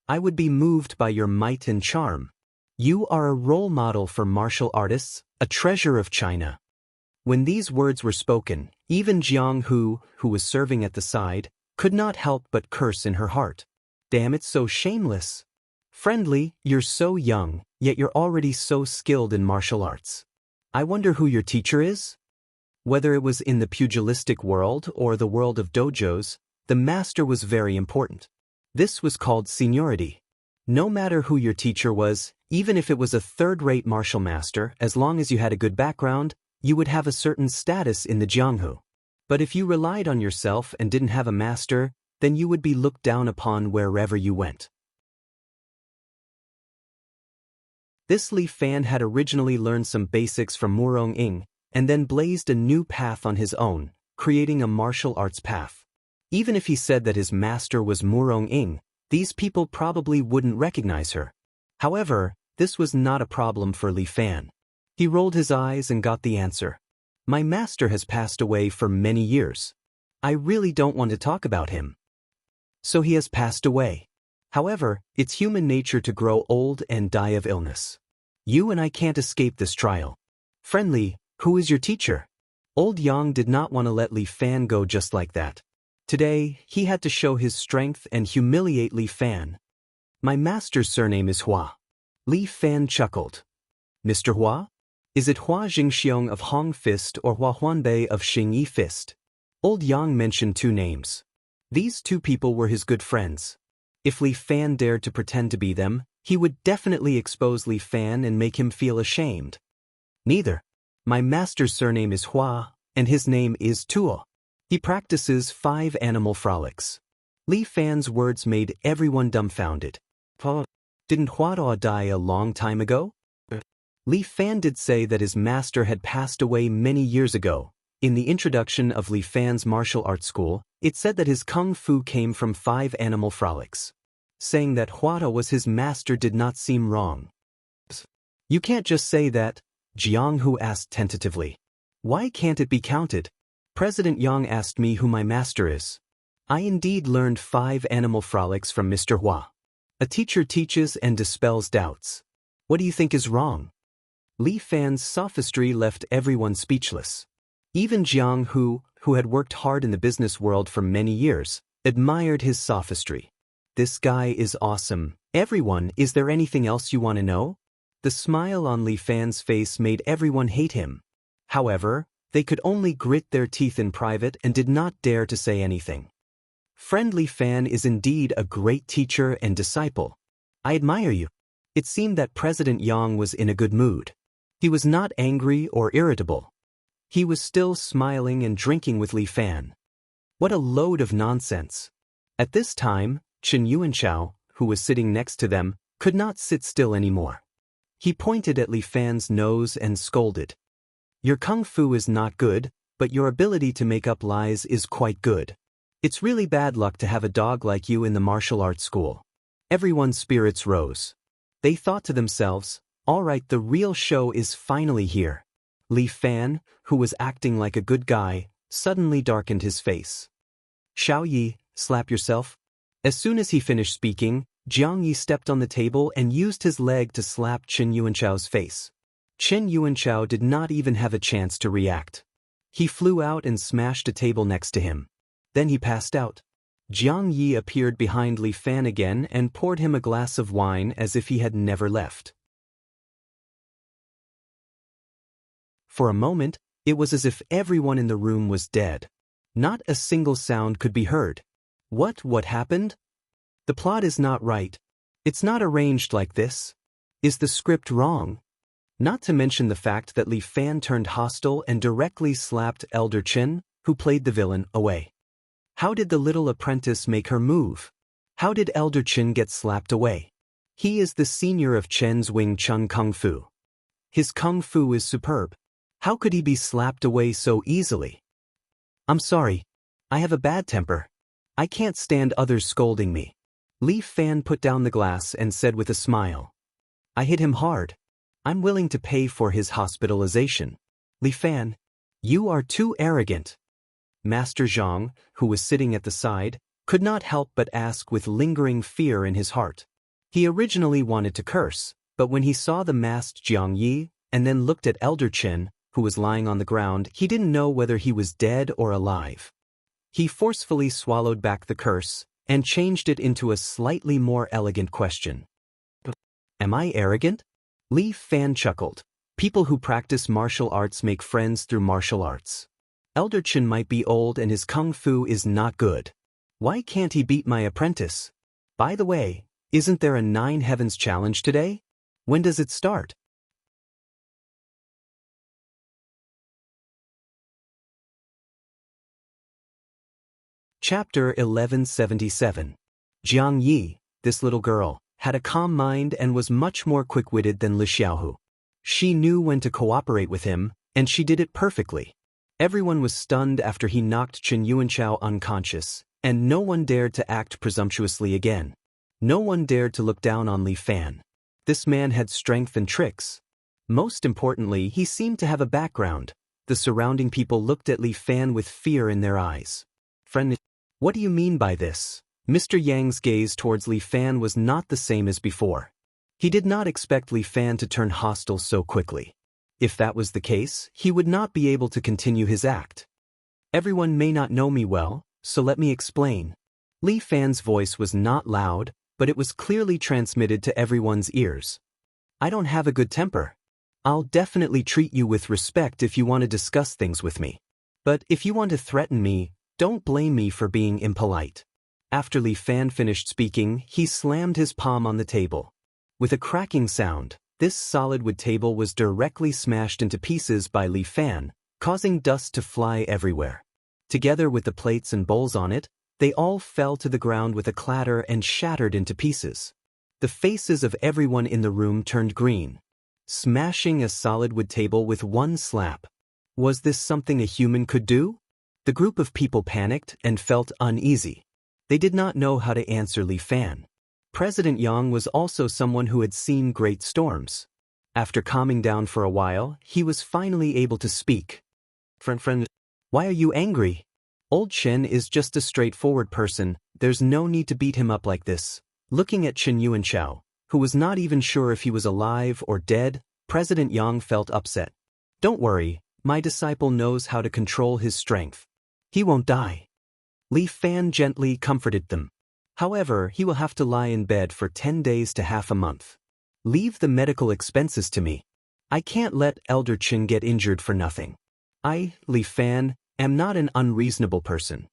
I would be moved by your might and charm. You are a role model for martial artists, a treasure of China." When these words were spoken, even Jiang, who was serving at the side, could not help but curse in her heart. "Damn, it's so shameless. Friendly, you're so young, yet you're already so skilled in martial arts. I wonder who your teacher is? Whether it was in the pugilistic world or the world of dojos, the master was very important. This was called seniority. No matter who your teacher was, even if it was a third-rate martial master, as long as you had a good background, you would have a certain status in the jianghu. But if you relied on yourself and didn't have a master, then you would be looked down upon wherever you went. This Li Fan had originally learned some basics from Murong Ing, and then blazed a new path on his own, creating a martial arts path. Even if he said that his master was Murong Ing, these people probably wouldn't recognize her. However, this was not a problem for Li Fan. He rolled his eyes and got the answer. My master has passed away for many years. I really don't want to talk about him. So he has passed away. However, it's human nature to grow old and die of illness. You and I can't escape this trial. Friendly, who is your teacher? Old Yang did not want to let Li Fan go just like that. Today, he had to show his strength and humiliate Li Fan. My master's surname is Hua. Li Fan chuckled. Mr. Hua? Is it Hua Jingxiong of Hong Fist or Hua Huanbei of Xingyi Fist? Old Yang mentioned two names. These two people were his good friends. If Li Fan dared to pretend to be them, he would definitely expose Li Fan and make him feel ashamed. Neither. My master's surname is Hua, and his name is Tuo. He practices 5 animal frolics. Li Fan's words made everyone dumbfounded. Didn't Hua die a long time ago? Li Fan did say that his master had passed away many years ago. In the introduction of Li Fan's martial arts school, it said that his kung fu came from 5 animal frolics. Saying that Hua was his master did not seem wrong. You can't just say that, Jiang Hu asked tentatively. Why can't it be counted? President Yang asked me who my master is. I indeed learned 5 animal frolics from Mr. Hua. A teacher teaches and dispels doubts. What do you think is wrong? Li Fan's sophistry left everyone speechless. Even Jiang Hu, who had worked hard in the business world for many years, admired his sophistry. This guy is awesome. Everyone, is there anything else you want to know? The smile on Li Fan's face made everyone hate him. However, they could only grit their teeth in private and did not dare to say anything. Friend Li Fan is indeed a great teacher and disciple. I admire you. It seemed that President Yang was in a good mood. He was not angry or irritable. He was still smiling and drinking with Li Fan. What a load of nonsense. At this time, Chen Yuanchao, who was sitting next to them, could not sit still anymore. He pointed at Li Fan's nose and scolded. Your kung fu is not good, but your ability to make up lies is quite good. It's really bad luck to have a dog like you in the martial arts school. Everyone's spirits rose. They thought to themselves, all right, the real show is finally here. Li Fan, who was acting like a good guy, suddenly darkened his face. Xiao Yi, slap yourself. As soon as he finished speaking, Jiang Yi stepped on the table and used his leg to slap Chen Yuanchao's face. Chen Yuanchao did not even have a chance to react. He flew out and smashed a table next to him. Then he passed out. Jiang Yi appeared behind Li Fan again and poured him a glass of wine as if he had never left. For a moment, it was as if everyone in the room was dead. Not a single sound could be heard. What happened? The plot is not right. It's not arranged like this. Is the script wrong? Not to mention the fact that Li Fan turned hostile and directly slapped Elder Chen, who played the villain, away. How did the little apprentice make her move? How did Elder Chen get slapped away? He is the senior of Chen's Wing Chun Kung Fu. His Kung Fu is superb. How could he be slapped away so easily? I'm sorry. I have a bad temper. I can't stand others scolding me. Li Fan put down the glass and said with a smile. I hit him hard. I'm willing to pay for his hospitalization. Li Fan, you are too arrogant. Master Zhang, who was sitting at the side, could not help but ask with lingering fear in his heart. He originally wanted to curse, but when he saw the masked Jiang Yi, and then looked at Elder Chen, who was lying on the ground, he didn't know whether he was dead or alive. He forcefully swallowed back the curse, and changed it into a slightly more elegant question. Am I arrogant? Li Fan chuckled. People who practice martial arts make friends through martial arts. Elder Chen might be old and his kung fu is not good. Why can't he beat my apprentice? By the way, isn't there a 9 Heavens challenge today? When does it start? Chapter 1177. Jiang Yi, this little girl, had a calm mind and was much more quick-witted than Li Xiaohu. She knew when to cooperate with him, and she did it perfectly. Everyone was stunned after he knocked Chen Yuanchao unconscious, and no one dared to act presumptuously again. No one dared to look down on Li Fan. This man had strength and tricks. Most importantly, he seemed to have a background. The surrounding people looked at Li Fan with fear in their eyes. "Friend, what do you mean by this?" Mr. Yang's gaze towards Li Fan was not the same as before. He did not expect Li Fan to turn hostile so quickly. If that was the case, he would not be able to continue his act. "Everyone may not know me well, so let me explain." Li Fan's voice was not loud, but it was clearly transmitted to everyone's ears. "I don't have a good temper. I'll definitely treat you with respect if you want to discuss things with me. But if you want to threaten me, don't blame me for being impolite." After Li Fan finished speaking, he slammed his palm on the table. With a cracking sound, this solid wood table was directly smashed into pieces by Li Fan, causing dust to fly everywhere. Together with the plates and bowls on it, they all fell to the ground with a clatter and shattered into pieces. The faces of everyone in the room turned green. Smashing a solid wood table with one slap. Was this something a human could do? The group of people panicked and felt uneasy. They did not know how to answer Li Fan. President Yang was also someone who had seen great storms. After calming down for a while, he was finally able to speak. Friend, why are you angry? Old Chen is just a straightforward person, there's no need to beat him up like this." Looking at Chen Yuanchao, who was not even sure if he was alive or dead, President Yang felt upset. "Don't worry, my disciple knows how to control his strength. He won't die." Li Fan gently comforted them. "However, he will have to lie in bed for 10 days to half a month. Leave the medical expenses to me. I can't let Elder Chen get injured for nothing. I, Li Fan, am not an unreasonable person."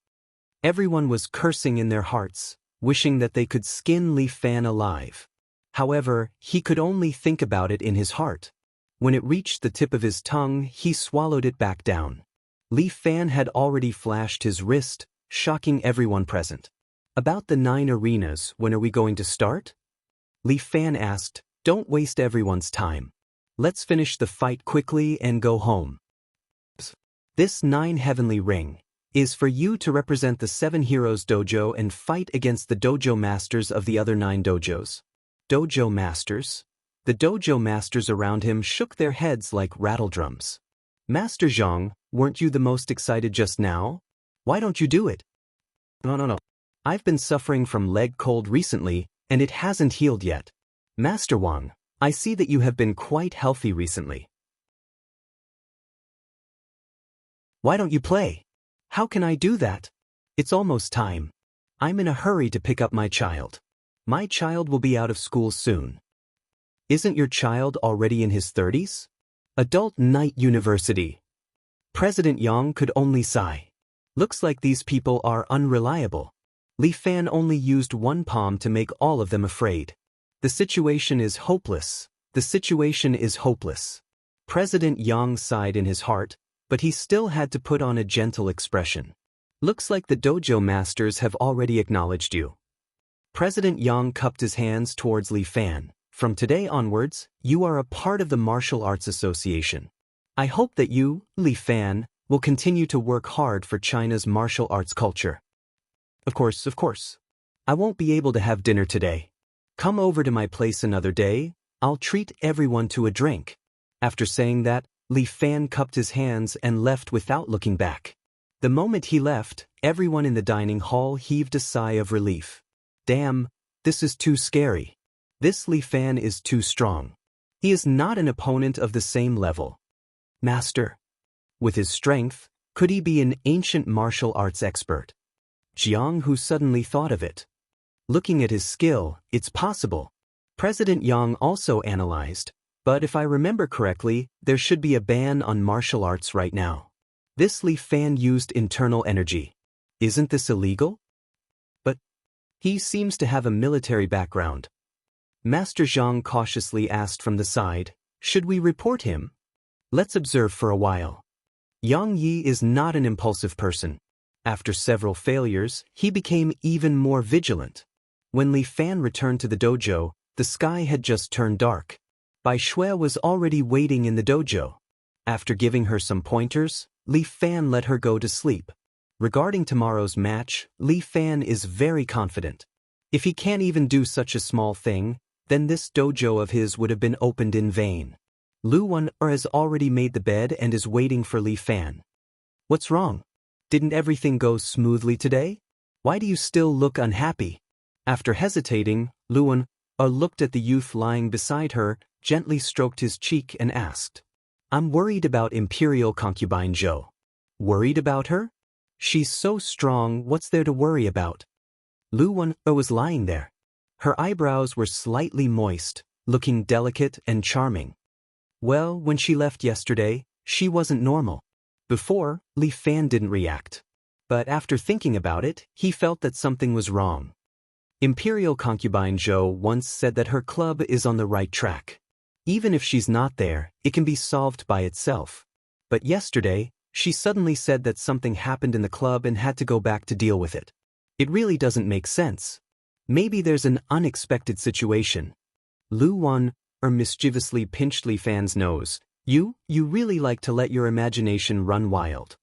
Everyone was cursing in their hearts, wishing that they could skin Li Fan alive. However, he could only think about it in his heart. When it reached the tip of his tongue, he swallowed it back down. Li Fan had already flashed his wrist, shocking everyone present. "About the 9 arenas, when are we going to start?" Li Fan asked. "Don't waste everyone's time. Let's finish the fight quickly and go home. This 9 heavenly ring is for you to represent the 7 heroes dojo and fight against the dojo masters of the other 9 dojos." Dojo masters? The dojo masters around him shook their heads like rattle drums. "Master Zhang, weren't you the most excited just now? Why don't you do it?" No. I've been suffering from leg cold recently, and it hasn't healed yet. Master Wang, I see that you have been quite healthy recently. Why don't you play? How can I do that? It's almost time. I'm in a hurry to pick up my child. My child will be out of school soon. Isn't your child already in his 30s? Adult Night University. President Yang could only sigh. Looks like these people are unreliable. Li Fan only used one palm to make all of them afraid. The situation is hopeless. The situation is hopeless. President Yang sighed in his heart, but he still had to put on a gentle expression. Looks like the dojo masters have already acknowledged you. President Yang cupped his hands towards Li Fan. From today onwards, you are a part of the Martial Arts Association. I hope that you, Li Fan, will continue to work hard for China's martial arts culture. Of course. I won't be able to have dinner today. Come over to my place another day. I'll treat everyone to a drink. After saying that, Li Fan cupped his hands and left without looking back. The moment he left, everyone in the dining hall heaved a sigh of relief. Damn, this is too scary. This Li Fan is too strong. He is not an opponent of the same level. Master. With his strength, could he be an ancient martial arts expert? Jiang Hu suddenly thought of it. Looking at his skill, it's possible. President Yang also analyzed, But if I remember correctly, there should be a ban on martial arts right now. This Li Fan used internal energy. Isn't this illegal? But he seems to have a military background. Master Zhang cautiously asked from the side, should we report him? Let's observe for a while. Yang Yi is not an impulsive person. After several failures, he became even more vigilant. When Li Fan returned to the dojo, the sky had just turned dark. Bai Shui was already waiting in the dojo. After giving her some pointers, Li Fan let her go to sleep. Regarding tomorrow's match, Li Fan is very confident. If he can't even do such a small thing, then this dojo of his would have been opened in vain. Lu Wan has already made the bed and is waiting for Li Fan. What's wrong? Didn't everything go smoothly today? Why do you still look unhappy? After hesitating, Lu Wan looked at the youth lying beside her, gently stroked his cheek and asked, I'm worried about Imperial concubine Zhou. Worried about her? She's so strong, what's there to worry about? Lu Wan was lying there. Her eyebrows were slightly moist, looking delicate and charming. Well, when she left yesterday, she wasn't normal. Before, Li Fan didn't react. But after thinking about it, he felt that something was wrong. Imperial concubine Zhou once said that her club is on the right track. Even if she's not there, it can be solved by itself. But yesterday, she suddenly said that something happened in the club and had to go back to deal with it. It really doesn't make sense. Maybe there's an unexpected situation. Lu Wan mischievously pinched Li Fan's nose. You really like to let your imagination run wild.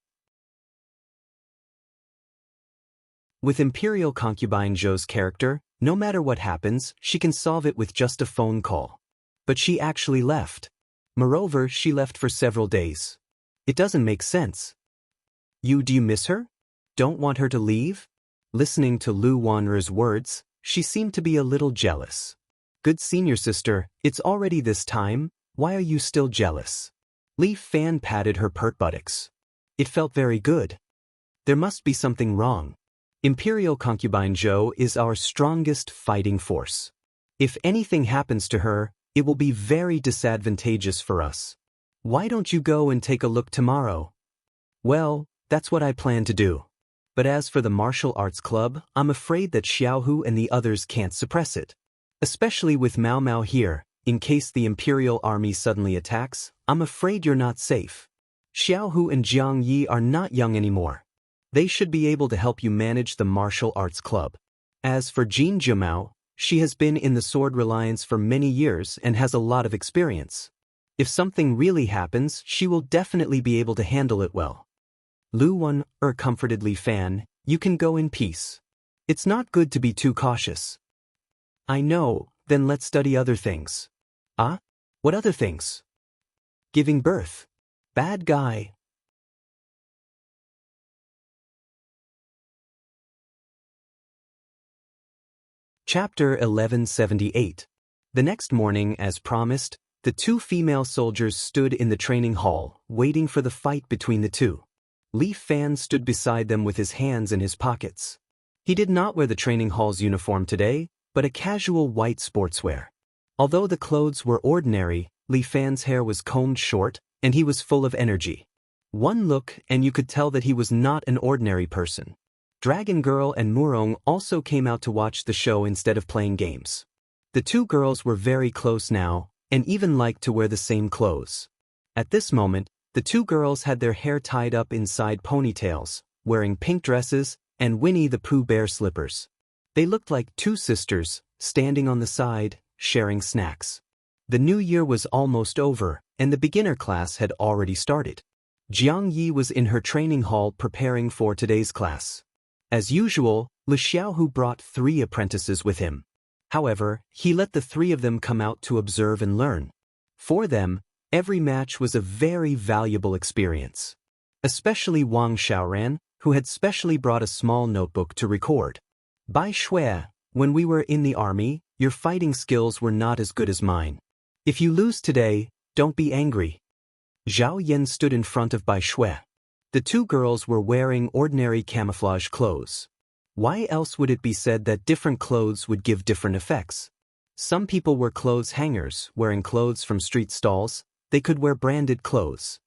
With Imperial concubine Zhou's character, no matter what happens, she can solve it with just a phone call. But she actually left. Moreover, she left for several days. It doesn't make sense. Do you miss her? Don't want her to leave? Listening to Lu Wan's words, she seemed to be a little jealous. Good senior sister, it's already this time, why are you still jealous? Li Fan patted her pert buttocks. It felt very good. There must be something wrong. Imperial concubine Zhou is our strongest fighting force. If anything happens to her, it will be very disadvantageous for us. Why don't you go and take a look tomorrow? Well, that's what I plan to do. But as for the martial arts club, I'm afraid that Xiaohu and the others can't suppress it. Especially with Mao Mao here, in case the Imperial army suddenly attacks, I'm afraid you're not safe. Xiaohu and Jiang Yi are not young anymore. They should be able to help you manage the martial arts club. As for Jin Jimao, she has been in the Sword Reliance for many years and has a lot of experience. If something really happens, she will definitely be able to handle it well. Lu Wan comforted Li Fan, you can go in peace. It's not good to be too cautious. I know, then let's study other things. Ah? What other things? Giving birth. Bad guy. Chapter 1178. The next morning, as promised, the two female soldiers stood in the training hall, waiting for the fight between the two. Li Fan stood beside them with his hands in his pockets. He did not wear the training hall's uniform today, but a casual white sportswear. Although the clothes were ordinary, Li Fan's hair was combed short, and he was full of energy. One look and you could tell that he was not an ordinary person. Dragon Girl and Murong also came out to watch the show instead of playing games. The two girls were very close now, and even liked to wear the same clothes. At this moment, the two girls had their hair tied up inside ponytails, wearing pink dresses and Winnie the Pooh bear slippers. They looked like two sisters, standing on the side, sharing snacks. The new year was almost over, and the beginner class had already started. Jiang Yi was in her training hall preparing for today's class. As usual, Li Xiaohu brought 3 apprentices with him. However, he let the 3 of them come out to observe and learn. For them, every match was a very valuable experience. Especially Wang Xiaoran, who had specially brought a small notebook to record. Bai Shui, when we were in the army, your fighting skills were not as good as mine. If you lose today, don't be angry. Zhao Yan stood in front of Bai Shui. The two girls were wearing ordinary camouflage clothes. Why else would it be said that different clothes would give different effects? Some people were clothes hangers, wearing clothes from street stalls. They could wear branded clothes.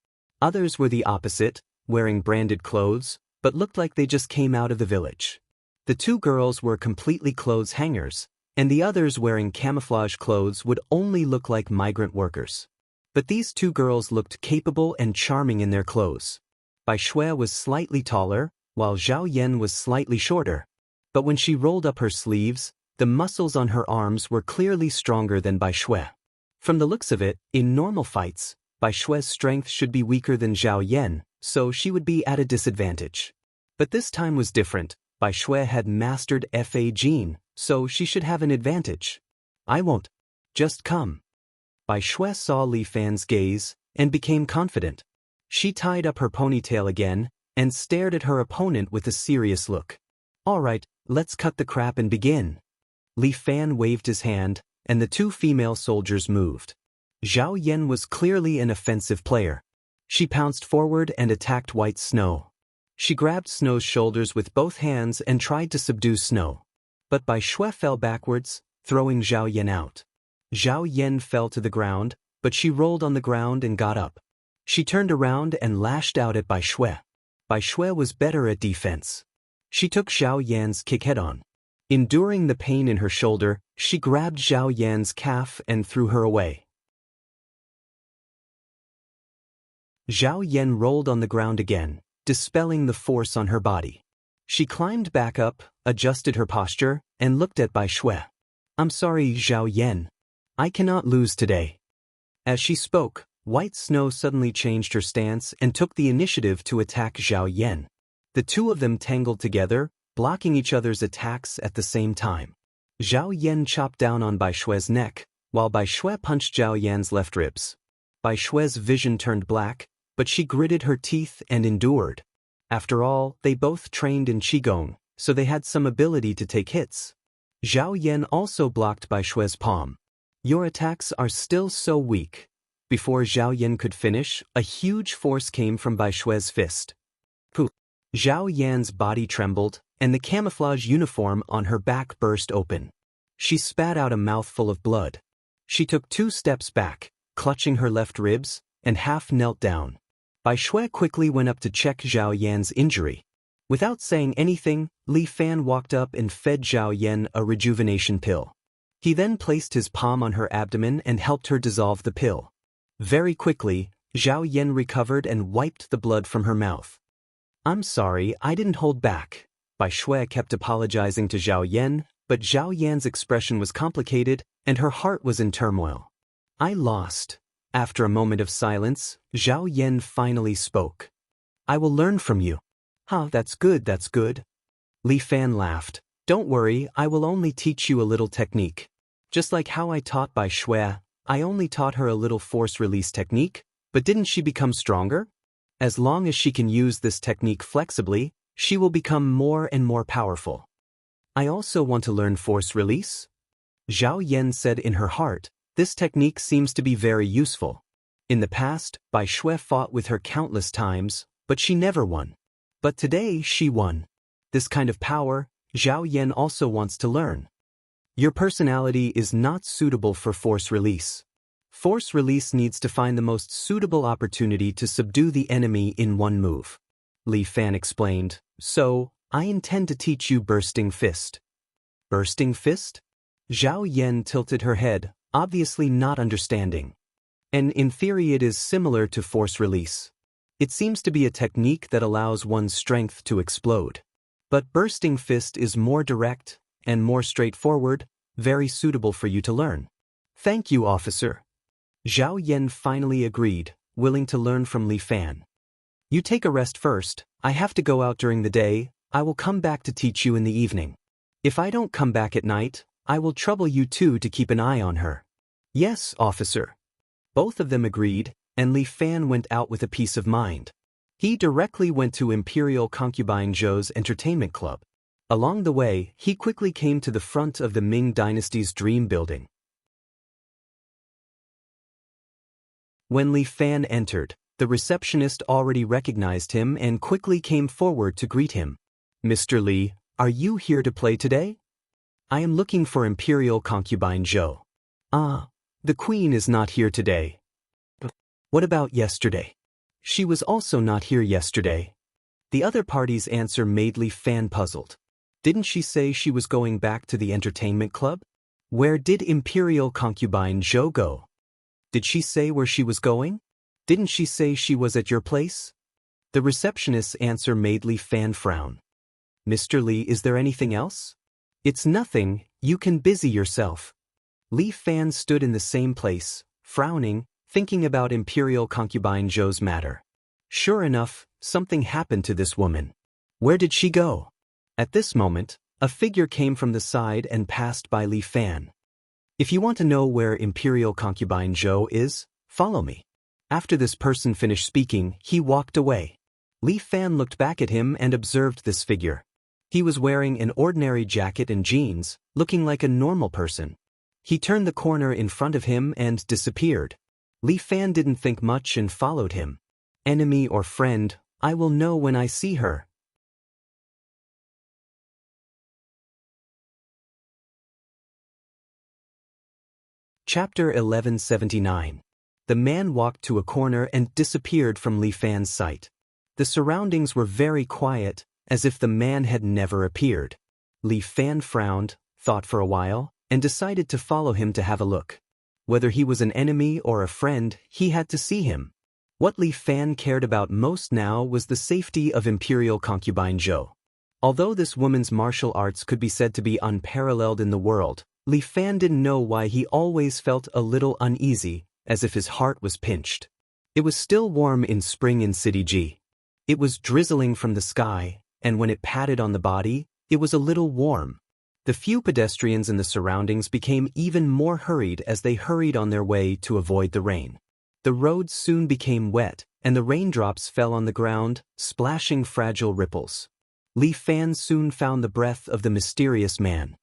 Others were the opposite, wearing branded clothes, but looked like they just came out of the village. The two girls were completely clothes hangers, and the others wearing camouflage clothes would only look like migrant workers. But these two girls looked capable and charming in their clothes. Bai Shui was slightly taller, while Zhao Yan was slightly shorter. But when she rolled up her sleeves, the muscles on her arms were clearly stronger than Bai Shui. From the looks of it, in normal fights, Bai Shui's strength should be weaker than Zhao Yan, so she would be at a disadvantage. But this time was different. Bai Shui had mastered Fa Gene, so she should have an advantage. I won't. Just come. Bai Shui saw Li Fan's gaze and became confident. She tied up her ponytail again and stared at her opponent with a serious look. All right, let's cut the crap and begin. Li Fan waved his hand, and the two female soldiers moved. Zhao Yan was clearly an offensive player. She pounced forward and attacked White Snow. She grabbed Snow's shoulders with both hands and tried to subdue Snow. But Bai Shui fell backwards, throwing Zhao Yan out. Zhao Yan fell to the ground, but she rolled on the ground and got up. She turned around and lashed out at Bai Shui. Bai Shui was better at defense. She took Zhao Yan's kick head-on. Enduring the pain in her shoulder, she grabbed Zhao Yan's calf and threw her away. Zhao Yan rolled on the ground again, dispelling the force on her body. She climbed back up, adjusted her posture, and looked at Bai Shui. I'm sorry, Zhao Yan. I cannot lose today. As she spoke, White Snow suddenly changed her stance and took the initiative to attack Zhao Yan. The two of them tangled together, blocking each other's attacks at the same time. Zhao Yan chopped down on Bai Shui's neck, while Bai Shui punched Zhao Yan's left ribs. Bai Shui's vision turned black, but she gritted her teeth and endured. After all, they both trained in Qigong, so they had some ability to take hits. Zhao Yan also blocked Bai Shui's palm. Your attacks are still so weak. Before Zhao Yan could finish, a huge force came from Bai Shui's fist. Pooh! Zhao Yan's body trembled, and the camouflage uniform on her back burst open. She spat out a mouthful of blood. She took 2 steps back, clutching her left ribs, and half knelt down. Bai Shui quickly went up to check Zhao Yan's injury. Without saying anything, Li Fan walked up and fed Zhao Yan a rejuvenation pill. He then placed his palm on her abdomen and helped her dissolve the pill. Very quickly, Zhao Yan recovered and wiped the blood from her mouth. I'm sorry, I didn't hold back. Bai Shui kept apologizing to Zhao Yan, but Zhao Yan's expression was complicated and her heart was in turmoil. I lost. After a moment of silence, Zhao Yan finally spoke. I will learn from you. That's good, that's good. Li Fan laughed. Don't worry, I will only teach you a little technique. Just like how I taught Bai Shui, I only taught her a little force release technique, but didn't she become stronger? As long as she can use this technique flexibly, she will become more and more powerful. I also want to learn force release. Zhao Yan said in her heart, this technique seems to be very useful. In the past, Bai Shui fought with her countless times, but she never won. But today she won. This kind of power, Zhao Yan also wants to learn. Your personality is not suitable for force release. Force release needs to find the most suitable opportunity to subdue the enemy in one move. Li Fan explained, so, I intend to teach you Bursting Fist. Bursting Fist? Zhao Yan tilted her head, obviously not understanding. And in theory it is similar to force release. It seems to be a technique that allows one's strength to explode. But Bursting Fist is more direct and more straightforward, very suitable for you to learn. Thank you, officer. Zhao Yan finally agreed, willing to learn from Li Fan. You take a rest first. I have to go out during the day. I will come back to teach you in the evening. If I don't come back at night, I will trouble you too to keep an eye on her. Yes, officer. Both of them agreed, and Li Fan went out with a peace of mind. He directly went to Imperial Concubine Zhou's entertainment club. Along the way, he quickly came to the front of the Ming Dynasty's Dream Building. When Li Fan entered, the receptionist already recognized him and quickly came forward to greet him. Mr. Li, are you here to play today? I am looking for Imperial concubine Zhou. Ah, the queen is not here today. What about yesterday? She was also not here yesterday. The other party's answer made Li Fan puzzled. Didn't she say she was going back to the entertainment club? Where did Imperial concubine Zhou go? Did she say where she was going? Didn't she say she was at your place? The receptionist's answer made Li Fan frown. Mr. Li, is there anything else? It's nothing, you can busy yourself. Li Fan stood in the same place, frowning, thinking about Imperial concubine Zhou's matter. Sure enough, something happened to this woman. Where did she go? At this moment, a figure came from the side and passed by Li Fan. If you want to know where Imperial concubine Zhou is, follow me. After this person finished speaking, he walked away. Li Fan looked back at him and observed this figure. He was wearing an ordinary jacket and jeans, looking like a normal person. He turned the corner in front of him and disappeared. Li Fan didn't think much and followed him. Enemy or friend, I will know when I see her. Chapter 1179. The man walked to a corner and disappeared from Li Fan's sight. The surroundings were very quiet, as if the man had never appeared. Li Fan frowned, thought for a while, and decided to follow him to have a look. Whether he was an enemy or a friend, he had to see him. What Li Fan cared about most now was the safety of Imperial concubine Zhou. Although this woman's martial arts could be said to be unparalleled in the world, Li Fan didn't know why he always felt a little uneasy, as if his heart was pinched. It was still warm in spring in City G. It was drizzling from the sky, and when it patted on the body, it was a little warm. The few pedestrians in the surroundings became even more hurried as they hurried on their way to avoid the rain. The roads soon became wet, and the raindrops fell on the ground, splashing fragile ripples. Li Fan soon found the breath of the mysterious man.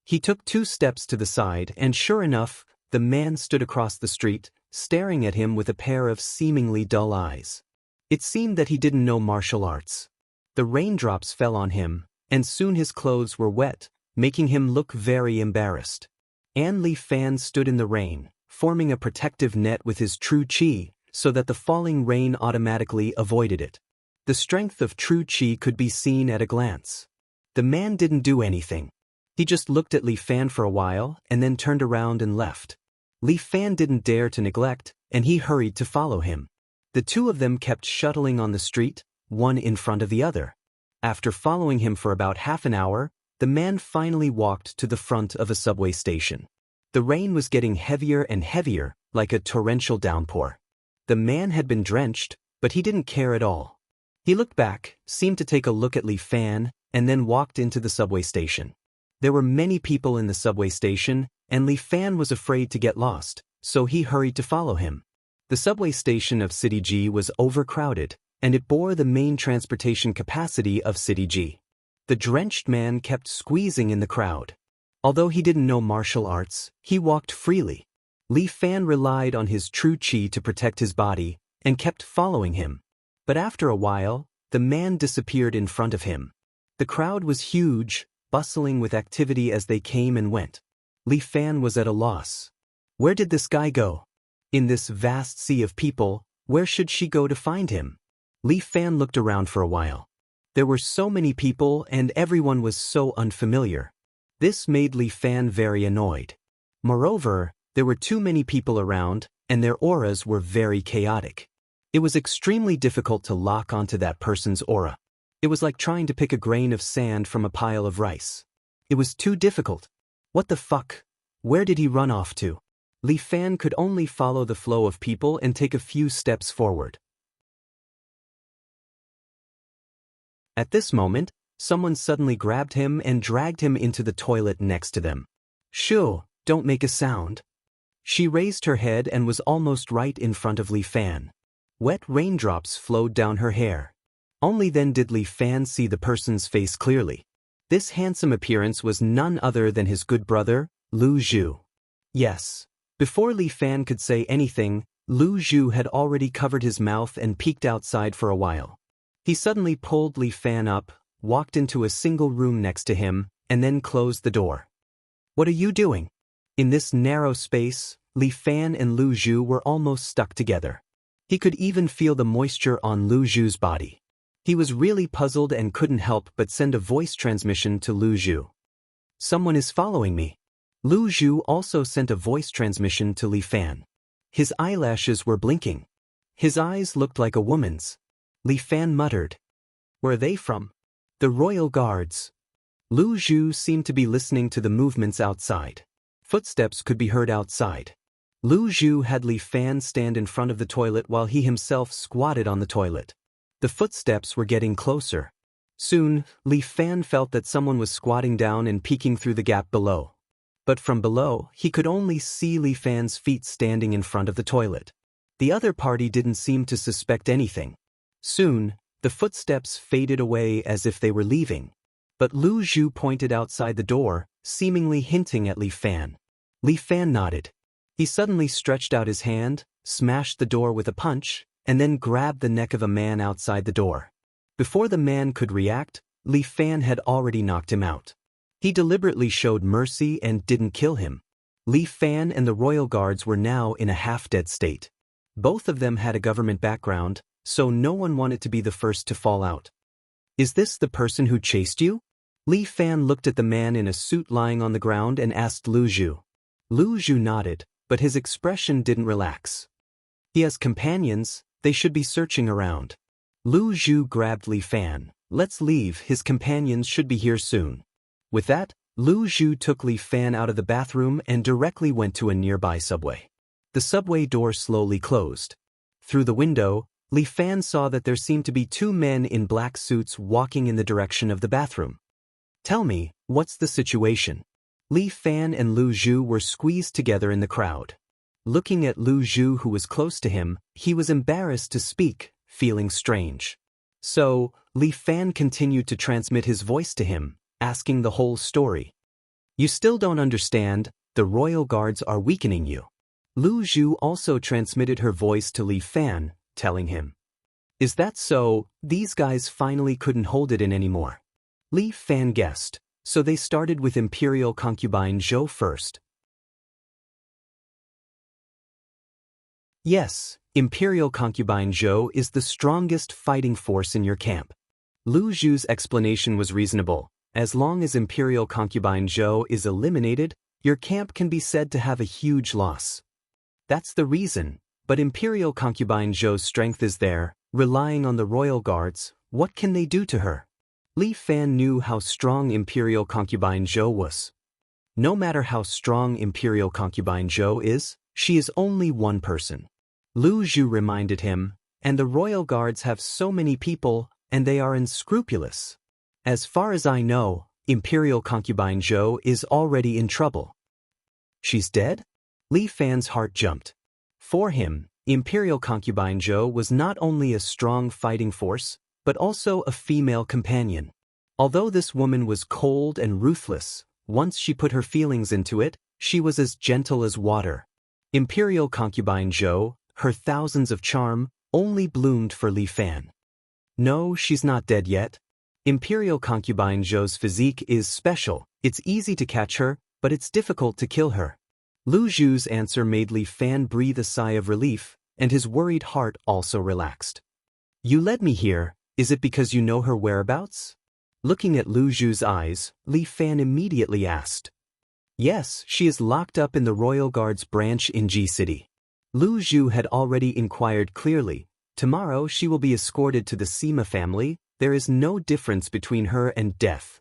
He took 2 steps to the side, and sure enough, the man stood across the street, staring at him with a pair of seemingly dull eyes. It seemed that he didn't know martial arts. The raindrops fell on him, and soon his clothes were wet, making him look very embarrassed. Li Fan stood in the rain, forming a protective net with his true chi, so that the falling rain automatically avoided it. The strength of true chi could be seen at a glance. The man didn't do anything. He just looked at Li Fan for a while and then turned around and left. Li Fan didn't dare to neglect, and he hurried to follow him. The 2 of them kept shuttling on the street, one in front of the other. After following him for about half an hour, the man finally walked to the front of a subway station. The rain was getting heavier and heavier, like a torrential downpour. The man had been drenched, but he didn't care at all. He looked back, seemed to take a look at Li Fan, and then walked into the subway station. There were many people in the subway station, and Li Fan was afraid to get lost, so he hurried to follow him. The subway station of City G was overcrowded, and it bore the main transportation capacity of City G. The drenched man kept squeezing in the crowd. Although he didn't know martial arts, he walked freely. Li Fan relied on his true chi to protect his body, and kept following him. But after a while, the man disappeared in front of him. The crowd was huge, bustling with activity as they came and went. Li Fan was at a loss. Where did this guy go? In this vast sea of people, where should she go to find him? Li Fan looked around for a while. There were so many people and everyone was so unfamiliar. This made Li Fan very annoyed. Moreover, there were too many people around, and their auras were very chaotic. It was extremely difficult to lock onto that person's aura. It was like trying to pick a grain of sand from a pile of rice. It was too difficult. What the fuck? Where did he run off to? Li Fan could only follow the flow of people and take a few steps forward. At this moment, someone suddenly grabbed him and dragged him into the toilet next to them. Shoo, don't make a sound. She raised her head and was almost right in front of Li Fan. Wet raindrops flowed down her hair. Only then did Li Fan see the person's face clearly. This handsome appearance was none other than his good brother, Lu Zhu. Yes. Before Li Fan could say anything, Lu Zhu had already covered his mouth and peeked outside for a while. He suddenly pulled Li Fan up, walked into a single room next to him, and then closed the door. What are you doing? In this narrow space, Li Fan and Lu Zhu were almost stuck together. He could even feel the moisture on Lu Zhu's body. He was really puzzled and couldn't help but send a voice transmission to Lu Zhu. Someone is following me. Lu Zhu also sent a voice transmission to Li Fan. His eyelashes were blinking. His eyes looked like a woman's. Li Fan muttered. Where are they from? The royal guards. Lu Zhu seemed to be listening to the movements outside. Footsteps could be heard outside. Lu Zhu had Li Fan stand in front of the toilet while he himself squatted on the toilet. The footsteps were getting closer. Soon, Li Fan felt that someone was squatting down and peeking through the gap below. But from below, he could only see Li Fan's feet standing in front of the toilet. The other party didn't seem to suspect anything. Soon, the footsteps faded away as if they were leaving. But Lu Zhu pointed outside the door, seemingly hinting at Li Fan. Li Fan nodded. He suddenly stretched out his hand, smashed the door with a punch, and then grabbed the neck of a man outside the door. Before the man could react, Li Fan had already knocked him out. He deliberately showed mercy and didn't kill him. Li Fan and the royal guards were now in a half-dead state. Both of them had a government background, so no one wanted to be the first to fall out. Is this the person who chased you? Li Fan looked at the man in a suit lying on the ground and asked Lu Zhu. Lu Zhu nodded, but his expression didn't relax. He has companions, they should be searching around. Lu Zhu grabbed Li Fan. Let's leave, his companions should be here soon. With that, Lu Zhu took Li Fan out of the bathroom and directly went to a nearby subway. The subway door slowly closed. Through the window, Li Fan saw that there seemed to be two men in black suits walking in the direction of the bathroom. Tell me, what's the situation? Li Fan and Lu Zhu were squeezed together in the crowd. Looking at Lu Zhu, who was close to him, he was embarrassed to speak, feeling strange. So, Li Fan continued to transmit his voice to him, asking the whole story. You still don't understand, the royal guards are weakening you. Lu Zhu also transmitted her voice to Li Fan, telling him. Is that so? These guys finally couldn't hold it in anymore. Li Fan guessed, so they started with Imperial concubine Zhou first. Yes, Imperial concubine Zhou is the strongest fighting force in your camp. Lu Zhu's explanation was reasonable. As long as Imperial concubine Zhou is eliminated, your camp can be said to have a huge loss. That's the reason, but Imperial concubine Zhou's strength is there, relying on the royal guards. What can they do to her? Li Fan knew how strong Imperial concubine Zhou was. No matter how strong Imperial concubine Zhou is, she is only one person. Lu Zhu reminded him, and the royal guards have so many people, and they are unscrupulous. As far as I know, Imperial concubine Zhou is already in trouble. She's dead? Li Fan's heart jumped. For him, Imperial concubine Zhou was not only a strong fighting force, but also a female companion. Although this woman was cold and ruthless, once she put her feelings into it, she was as gentle as water. Imperial concubine Zhou, her thousands of charm, only bloomed for Li Fan. No, she's not dead yet. Imperial concubine Zhou's physique is special. It's easy to catch her, but it's difficult to kill her. Lu Zhu's answer made Li Fan breathe a sigh of relief, and his worried heart also relaxed. You led me here, is it because you know her whereabouts? Looking at Lu Zhu's eyes, Li Fan immediately asked. Yes, she is locked up in the Royal Guards branch in Ji City. Lu Zhu had already inquired clearly. Tomorrow she will be escorted to the Sima family. There is no difference between her and death.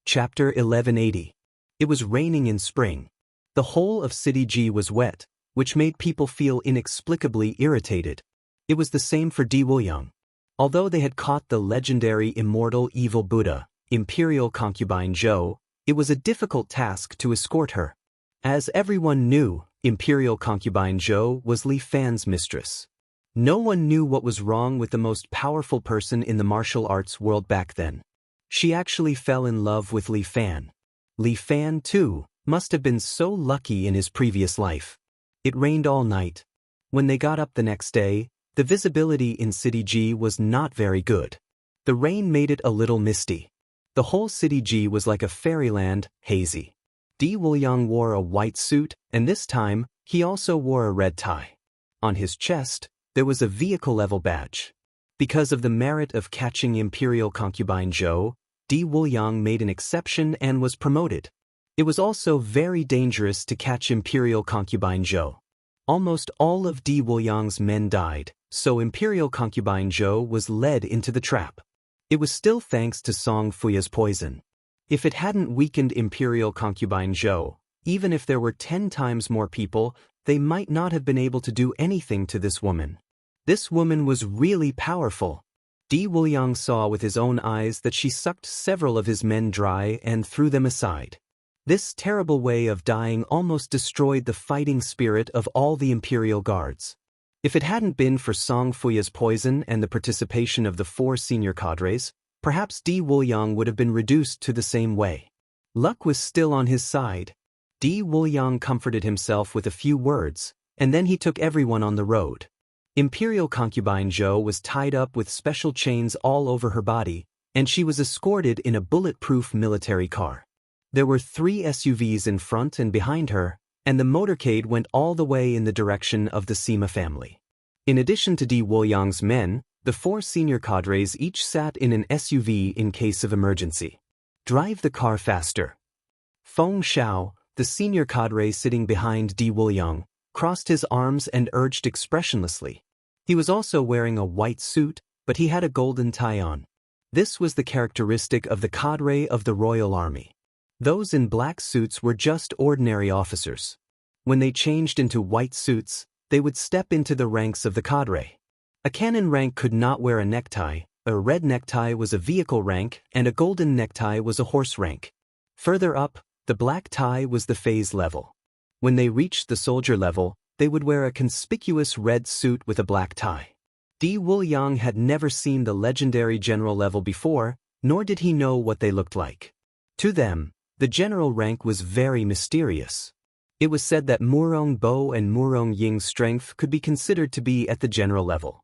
Chapter 1180. It was raining in spring. The whole of City Ji was wet, which made people feel inexplicably irritated. It was the same for Di Wuyang. Although they had caught the legendary immortal evil Buddha, Imperial concubine Zhou, it was a difficult task to escort her. As everyone knew, Imperial concubine Zhou was Li Fan's mistress. No one knew what was wrong with the most powerful person in the martial arts world back then. She actually fell in love with Li Fan. Li Fan, too, must have been so lucky in his previous life. It rained all night. When they got up the next day, The visibility in City G was not very good. The rain made it a little misty. The whole City G was like a fairyland, hazy. Di Wuliang wore a white suit, and this time, he also wore a red tie. On his chest, there was a vehicle-level badge. Because of the merit of catching Imperial Concubine Zhou, Di Wuliang made an exception and was promoted. It was also very dangerous to catch Imperial Concubine Zhou. Almost all of Di Wuliang's men died, so Imperial Concubine Zhou was led into the trap. It was still thanks to Song Fuya's poison. If it hadn't weakened Imperial Concubine Zhou, even if there were 10 times more people, they might not have been able to do anything to this woman. This woman was really powerful. Di Wuliang saw with his own eyes that she sucked several of his men dry and threw them aside. This terrible way of dying almost destroyed the fighting spirit of all the Imperial Guards. If it hadn't been for Song Fuya's poison and the participation of the 4 senior cadres, perhaps Di Wuliang would have been reduced to the same way. Luck was still on his side. Di Wuliang comforted himself with a few words, and then he took everyone on the road. Imperial Concubine Zhou was tied up with special chains all over her body, and she was escorted in a bulletproof military car. There were 3 SUVs in front and behind her, and the motorcade went all the way in the direction of the Sima family. In addition to Di Wuliang's men, the 4 senior cadres each sat in an SUV in case of emergency. Drive the car faster. Feng Xiao, the senior cadre sitting behind Di Wuliang, crossed his arms and urged expressionlessly. He was also wearing a white suit, but he had a golden tie on. This was the characteristic of the cadre of the Royal Army. Those in black suits were just ordinary officers. When they changed into white suits, they would step into the ranks of the cadre. A cannon rank could not wear a necktie, a red necktie was a vehicle rank, and a golden necktie was a horse rank. Further up, the black tie was the phase level. When they reached the soldier level, they would wear a conspicuous red suit with a black tie. Di Wuliang had never seen the legendary general level before, nor did he know what they looked like. To them, the general rank was very mysterious. It was said that Murong Bo and Murong Ying's strength could be considered to be at the general level.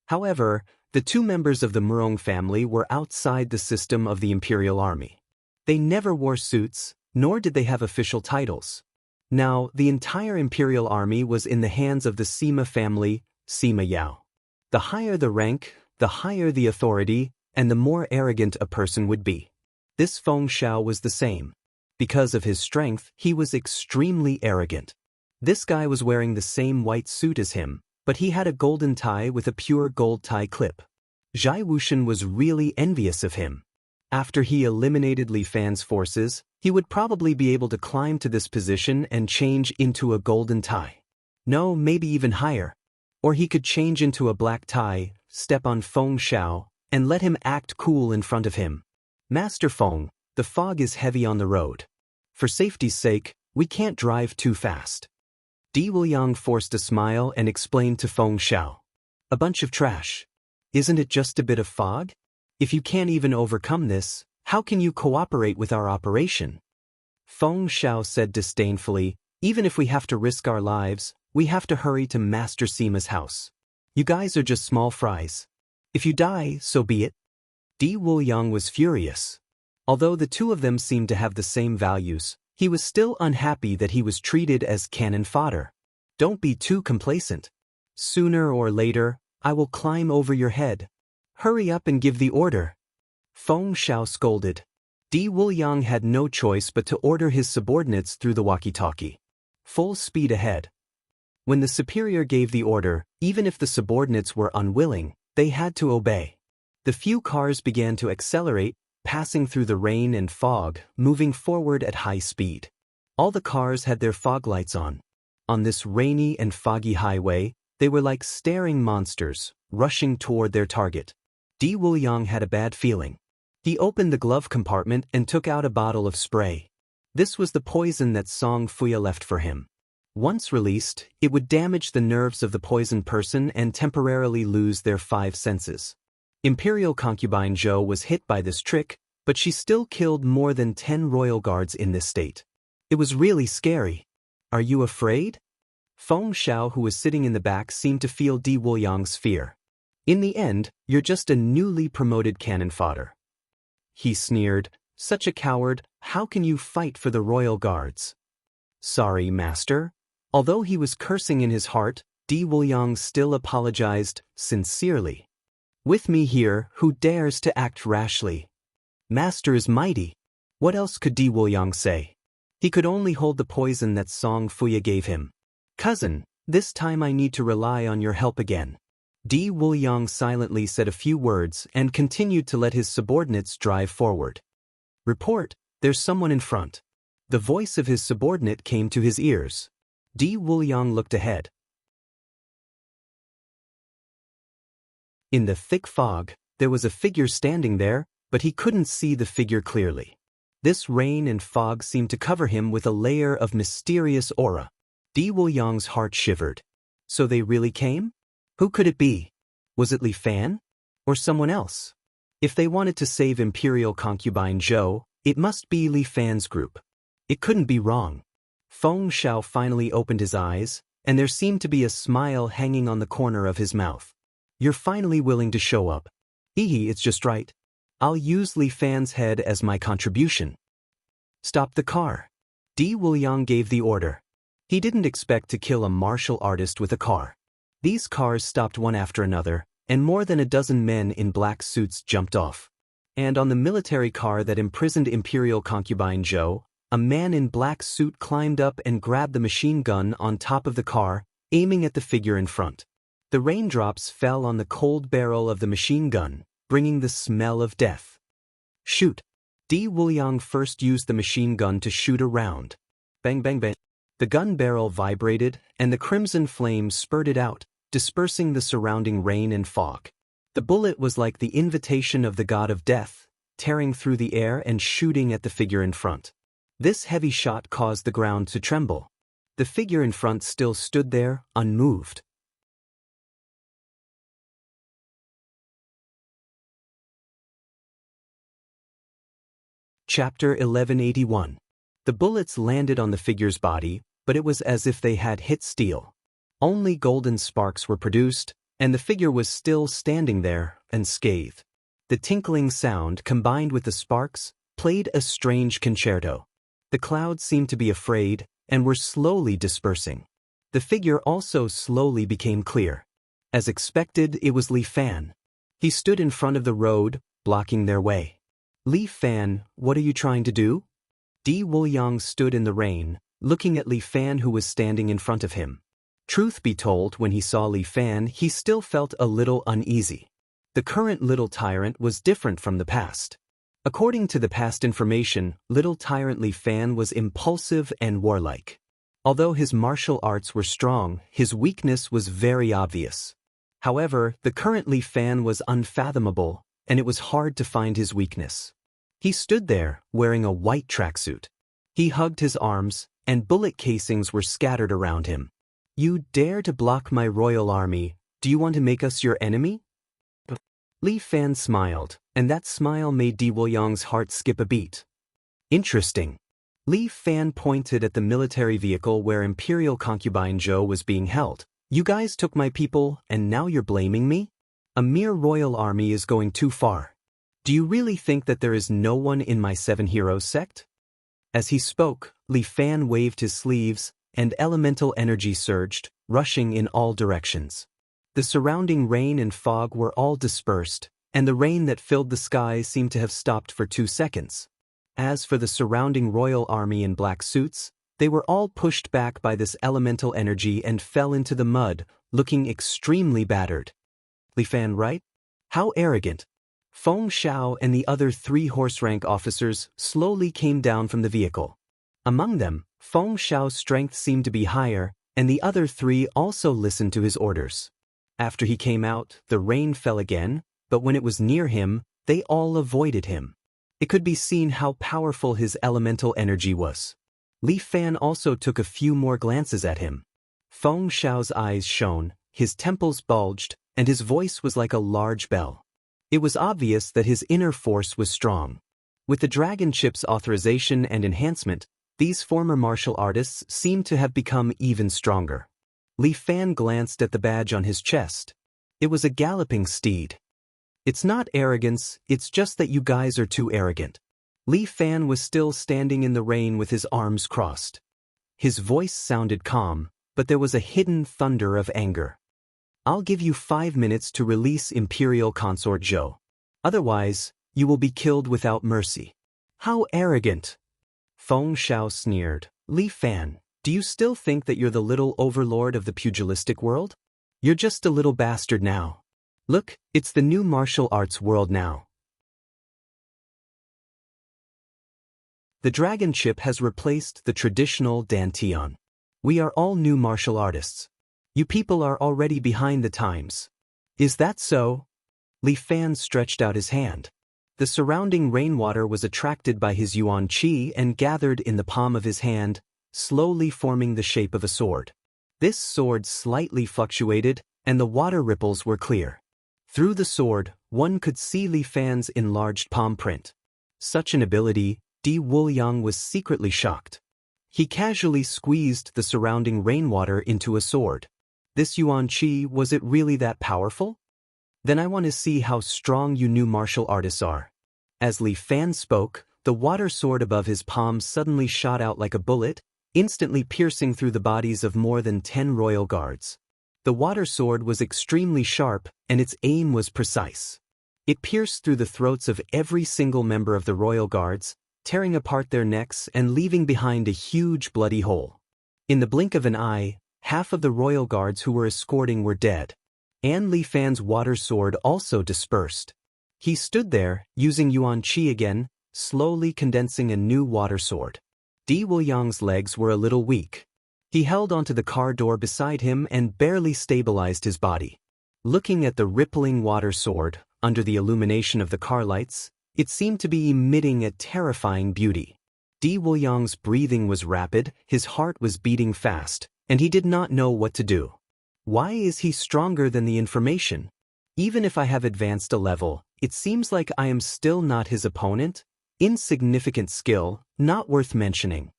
However, the 2 members of the Murong family were outside the system of the Imperial Army. They never wore suits, nor did they have official titles. Now, the entire Imperial Army was in the hands of the Sima family, Sima Yao. The higher the rank, the higher the authority, and the more arrogant a person would be. This Feng Xiao was the same. Because of his strength, he was extremely arrogant. This guy was wearing the same white suit as him, but he had a golden tie with a pure gold tie clip. Zhai Wuxian was really envious of him. After he eliminated Li Fan's forces, he would probably be able to climb to this position and change into a golden tie. No, maybe even higher. Or he could change into a black tie, step on Feng Xiao, and let him act cool in front of him. Master Feng, the fog is heavy on the road. For safety's sake, we can't drive too fast. Di Wuliang forced a smile and explained to Feng Xiao. A bunch of trash. Isn't it just a bit of fog? If you can't even overcome this, how can you cooperate with our operation? Feng Xiao said disdainfully, even if we have to risk our lives, we have to hurry to Master Sima's house. You guys are just small fries. If you die, so be it. Di Wuliang was furious. Although the 2 of them seemed to have the same values, he was still unhappy that he was treated as cannon fodder. Don't be too complacent. Sooner or later, I will climb over your head. Hurry up and give the order. Feng Xiao scolded. Di Wuliang had no choice but to order his subordinates through the walkie-talkie. Full speed ahead. When the superior gave the order, even if the subordinates were unwilling, they had to obey. The few cars began to accelerate, passing through the rain and fog, moving forward at high speed. All the cars had their fog lights on. On this rainy and foggy highway, they were like staring monsters, rushing toward their target. Di Wuliang had a bad feeling. He opened the glove compartment and took out a bottle of spray. This was the poison that Song Fuya left for him. Once released, it would damage the nerves of the poisoned person and temporarily lose their 5 senses. Imperial Concubine Zhou was hit by this trick, but she still killed more than 10 royal guards in this state. It was really scary. Are you afraid? Feng Xiao, who was sitting in the back, seemed to feel Di Wuliang's fear. In the end, you're just a newly promoted cannon fodder. He sneered, such a coward, how can you fight for the royal guards? Sorry, master. Although he was cursing in his heart, Di Wuliang still apologized, sincerely. With me here, who dares to act rashly? Master is mighty. What else could Di Wuliang say? He could only hold the poison that Song Fuya gave him. Cousin, this time I need to rely on your help again. Di Wuliang silently said a few words and continued to let his subordinates drive forward. Report, there's someone in front. The voice of his subordinate came to his ears. Di Wuliang looked ahead. In the thick fog, there was a figure standing there, but he couldn't see the figure clearly. This rain and fog seemed to cover him with a layer of mysterious aura. Di Wuliang's heart shivered. So they really came? Who could it be? Was it Li Fan? Or someone else? If they wanted to save Imperial concubine Zhou, it must be Li Fan's group. It couldn't be wrong. Feng Xiao finally opened his eyes, and there seemed to be a smile hanging on the corner of his mouth. You're finally willing to show up. It's just right. I'll use Li Fan's head as my contribution. Stop the car. Di Wuliang gave the order. He didn't expect to kill a martial artist with a car. These cars stopped one after another, and more than a dozen men in black suits jumped off. And on the military car that imprisoned Imperial concubine Zhou, a man in black suit climbed up and grabbed the machine gun on top of the car, aiming at the figure in front. The raindrops fell on the cold barrel of the machine gun, bringing the smell of death. Shoot! Di Wuliang first used the machine gun to shoot a round. Bang bang bang. The gun barrel vibrated, and the crimson flames spurted out, dispersing the surrounding rain and fog. The bullet was like the invitation of the god of death, tearing through the air and shooting at the figure in front. This heavy shot caused the ground to tremble. The figure in front still stood there, unmoved. Chapter 1181. The bullets landed on the figure's body, but it was as if they had hit steel. Only golden sparks were produced, and the figure was still standing there, unscathed. The tinkling sound, combined with the sparks, played a strange concerto. The clouds seemed to be afraid, and were slowly dispersing. The figure also slowly became clear. As expected, it was Li Fan. He stood in front of the road, blocking their way. Li Fan, what are you trying to do? Di Wuliang stood in the rain, looking at Li Fan, who was standing in front of him. Truth be told, when he saw Li Fan, he still felt a little uneasy. The current little tyrant was different from the past. According to the past information, little tyrant Li Fan was impulsive and warlike. Although his martial arts were strong, his weakness was very obvious. However, the current Li Fan was unfathomable, and it was hard to find his weakness. He stood there, wearing a white tracksuit. He hugged his arms, and bullet casings were scattered around him. You dare to block my royal army? Do you want to make us your enemy? Li Fan smiled, and that smile made Di Wuliang's heart skip a beat. Interesting. Li Fan pointed at the military vehicle where Imperial concubine Zhou was being held. You guys took my people, and now you're blaming me? A mere royal army is going too far. Do you really think that there is no one in my Seven Heroes sect? As he spoke, Li Fan waved his sleeves, and elemental energy surged, rushing in all directions. The surrounding rain and fog were all dispersed, and the rain that filled the sky seemed to have stopped for 2 seconds. As for the surrounding royal army in black suits, they were all pushed back by this elemental energy and fell into the mud, looking extremely battered. Li Fan, right? How arrogant. Feng Xiao and the other 3 horse-rank officers slowly came down from the vehicle. Among them, Feng Xiao's strength seemed to be higher, and the other 3 also listened to his orders. After he came out, the rain fell again, but when it was near him, they all avoided him. It could be seen how powerful his elemental energy was. Li Fan also took a few more glances at him. Feng Xiao's eyes shone, his temples bulged, and his voice was like a large bell. It was obvious that his inner force was strong. With the dragon chip's authorization and enhancement, these former martial artists seemed to have become even stronger. Li Fan glanced at the badge on his chest. It was a galloping steed. It's not arrogance, it's just that you guys are too arrogant. Li Fan was still standing in the rain with his arms crossed. His voice sounded calm, but there was a hidden thunder of anger. I'll give you 5 minutes to release Imperial Consort Zhou. Otherwise, you will be killed without mercy. How arrogant! Feng Xiao sneered. Li Fan, do you still think that you're the little overlord of the pugilistic world? You're just a little bastard now. Look, it's the new martial arts world now. The dragon chip has replaced the traditional dantian. We are all new martial artists. You people are already behind the times. Is that so? Li Fan stretched out his hand. The surrounding rainwater was attracted by his yuan qi and gathered in the palm of his hand, slowly forming the shape of a sword. This sword slightly fluctuated, and the water ripples were clear. Through the sword, one could see Li Fan's enlarged palm print. Such an ability, Di Wuliang was secretly shocked. He casually squeezed the surrounding rainwater into a sword. This yuan qi, was it really that powerful? Then I want to see how strong you new martial artists are. As Li Fan spoke, the water sword above his palm suddenly shot out like a bullet, instantly piercing through the bodies of more than 10 royal guards. The water sword was extremely sharp, and its aim was precise. It pierced through the throats of every single member of the royal guards, tearing apart their necks and leaving behind a huge bloody hole. In the blink of an eye, half of the royal guards who were escorting were dead. And Li Fan's water sword also dispersed. He stood there, using yuan qi again, slowly condensing a new water sword. Di Wuliang's legs were a little weak. He held onto the car door beside him and barely stabilized his body. Looking at the rippling water sword, under the illumination of the car lights, it seemed to be emitting a terrifying beauty. Di Wuliang's breathing was rapid, his heart was beating fast, and he did not know what to do. Why is he stronger than the information? Even if I have advanced a level, it seems like I am still not his opponent. Insignificant skill, not worth mentioning.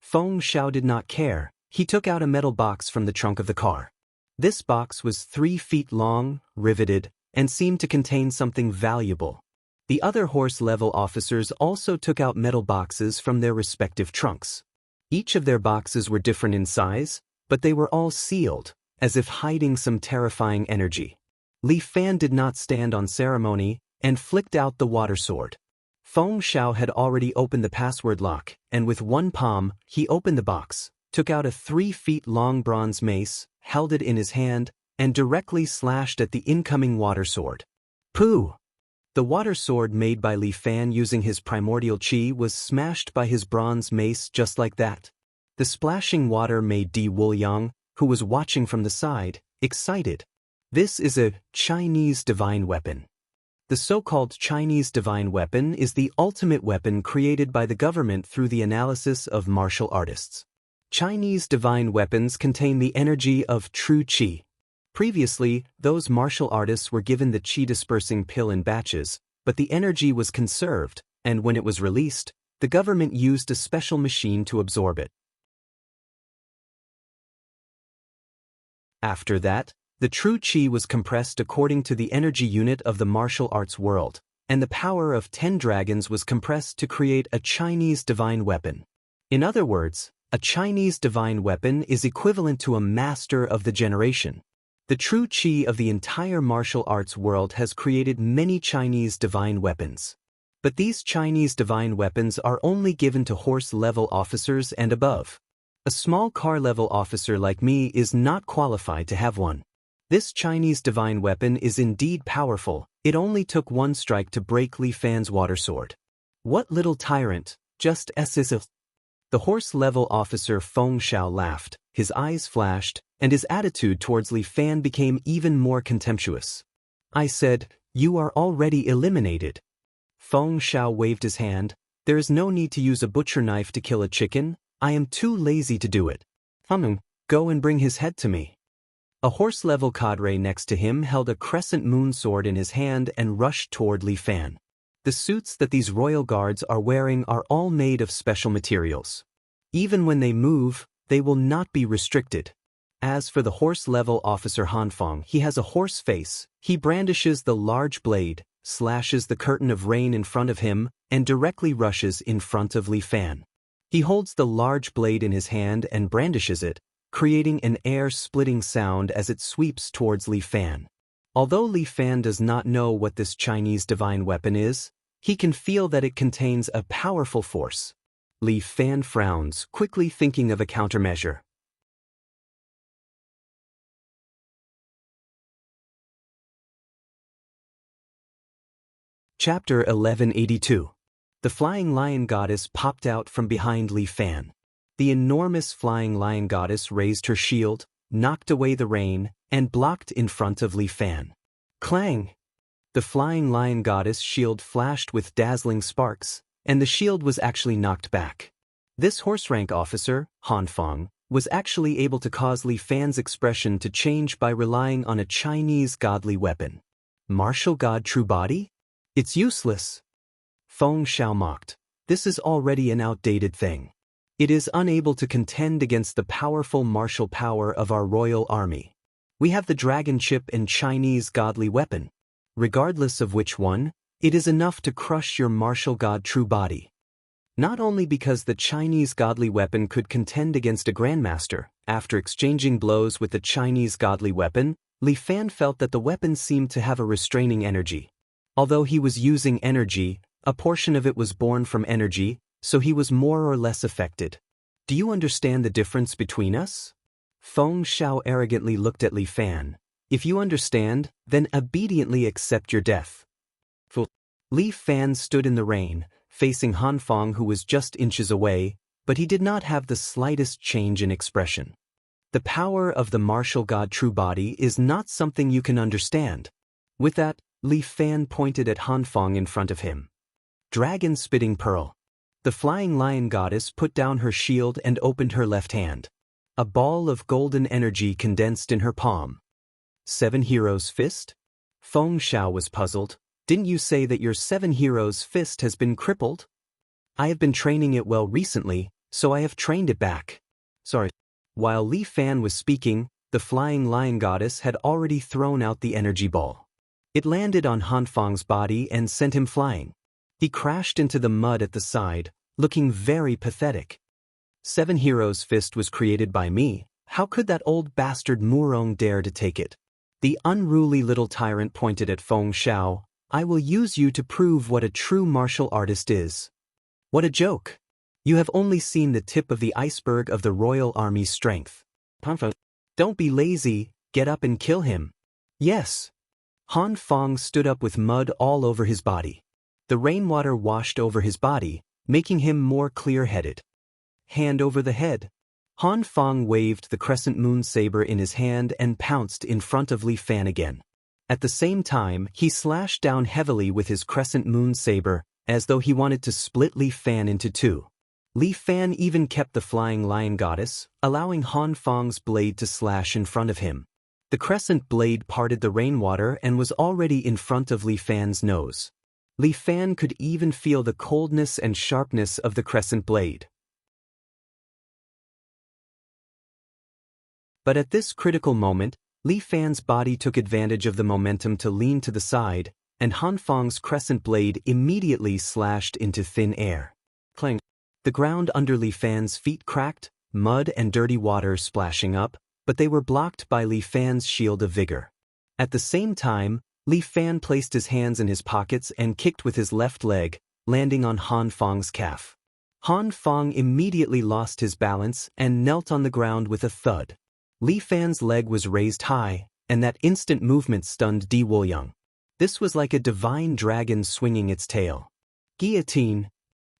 Feng Xiao did not care. He took out a metal box from the trunk of the car. This box was 3 feet long, riveted, and seemed to contain something valuable. The other horse-level officers also took out metal boxes from their respective trunks. Each of their boxes were different in size, but they were all sealed, as if hiding some terrifying energy. Li Fan did not stand on ceremony, and flicked out the water sword. Feng Xiao had already opened the password lock, and with one palm, he opened the box, took out a 3 feet long bronze mace, held it in his hand, and directly slashed at the incoming water sword. Pooh! The water sword made by Li Fan using his primordial qi was smashed by his bronze mace just like that. The splashing water made Di Wuliang, who was watching from the side, excited. This is a Chinese divine weapon. The so-called Chinese divine weapon is the ultimate weapon created by the government through the analysis of martial artists. Chinese divine weapons contain the energy of true qi. Previously, those martial artists were given the qi-dispersing pill in batches, but the energy was conserved, and when it was released, the government used a special machine to absorb it. After that, the true qi was compressed according to the energy unit of the martial arts world, and the power of 10 dragons was compressed to create a Chinese divine weapon. In other words, a Chinese divine weapon is equivalent to a master of the generation. The true qi of the entire martial arts world has created many Chinese divine weapons. But these Chinese divine weapons are only given to horse-level officers and above. A small car-level officer like me is not qualified to have one. This Chinese divine weapon is indeed powerful. It only took one strike to break Li Fan's water sword. What little tyrant, just as. The horse-level officer Feng Xiao laughed, his eyes flashed, and his attitude towards Li Fan became even more contemptuous. I said, "You are already eliminated." Feng Xiao waved his hand. "There is no need to use a butcher knife to kill a chicken. I am too lazy to do it. Go and bring his head to me." A horse-level cadre next to him held a crescent moon sword in his hand and rushed toward Li Fan. The suits that these royal guards are wearing are all made of special materials. Even when they move, they will not be restricted. As for the horse-level officer Hanfang, he has a horse face. He brandishes the large blade, slashes the curtain of rain in front of him, and directly rushes in front of Li Fan. He holds the large blade in his hand and brandishes it, creating an air-splitting sound as it sweeps towards Li Fan. Although Li Fan does not know what this Chinese divine weapon is, he can feel that it contains a powerful force. Li Fan frowns, quickly thinking of a countermeasure. Chapter 1182. The flying lion goddess popped out from behind Li Fan. The enormous flying lion goddess raised her shield, knocked away the rain, and blocked in front of Li Fan. Clang! The flying lion goddess shield flashed with dazzling sparks, and the shield was actually knocked back. This horse rank officer, Hanfang, was actually able to cause Li Fan's expression to change by relying on a Chinese godly weapon. Martial god true body? It's useless. Feng Xiao mocked. This is already an outdated thing. It is unable to contend against the powerful martial power of our royal army. We have the dragon chip and Chinese godly weapon. Regardless of which one, it is enough to crush your martial god true body. Not only because the Chinese godly weapon could contend against a grandmaster, after exchanging blows with the Chinese godly weapon, Li Fan felt that the weapon seemed to have a restraining energy. Although he was using energy, a portion of it was born from energy, so he was more or less affected. Do you understand the difference between us? Feng Xiao arrogantly looked at Li Fan. If you understand, then obediently accept your death. Li Fan stood in the rain, facing Hanfang, who was just inches away, but he did not have the slightest change in expression. The power of the martial god true body is not something you can understand. With that, Li Fan pointed at Hanfang in front of him. Dragon spitting pearl. The flying lion goddess put down her shield and opened her left hand. A ball of golden energy condensed in her palm. 7 Heroes Fist? Feng Xiao was puzzled. Didn't you say that your 7 Heroes Fist has been crippled? I have been training it well recently, so I have trained it back. Sorry. While Li Fan was speaking, the flying lion goddess had already thrown out the energy ball. It landed on Hanfang's body and sent him flying. He crashed into the mud at the side, looking very pathetic. 7 Heroes Fist was created by me. How could that old bastard Murong dare to take it? The unruly little tyrant pointed at Feng Xiao. I will use you to prove what a true martial artist is. What a joke. You have only seen the tip of the iceberg of the royal army's strength. Don't be lazy, get up and kill him. Yes. Hanfang stood up with mud all over his body. The rainwater washed over his body, making him more clear-headed. Hand over the head. Hanfang waved the crescent moon saber in his hand and pounced in front of Li Fan again. At the same time, he slashed down heavily with his crescent moon saber, as though he wanted to split Li Fan into two. Li Fan even kept the flying lion goddess, allowing Hanfang's blade to slash in front of him. The crescent blade parted the rainwater and was already in front of Li Fan's nose. Li Fan could even feel the coldness and sharpness of the crescent blade. But at this critical moment, Li Fan's body took advantage of the momentum to lean to the side, and Hanfang's crescent blade immediately slashed into thin air. Clang! The ground under Li Fan's feet cracked, mud and dirty water splashing up, but they were blocked by Li Fan's shield of vigor. At the same time, Li Fan placed his hands in his pockets and kicked with his left leg, landing on Hanfang's calf. Hanfang immediately lost his balance and knelt on the ground with a thud. Li Fan's leg was raised high, and that instant movement stunned Di Wolyang. This was like a divine dragon swinging its tail. Guillotine.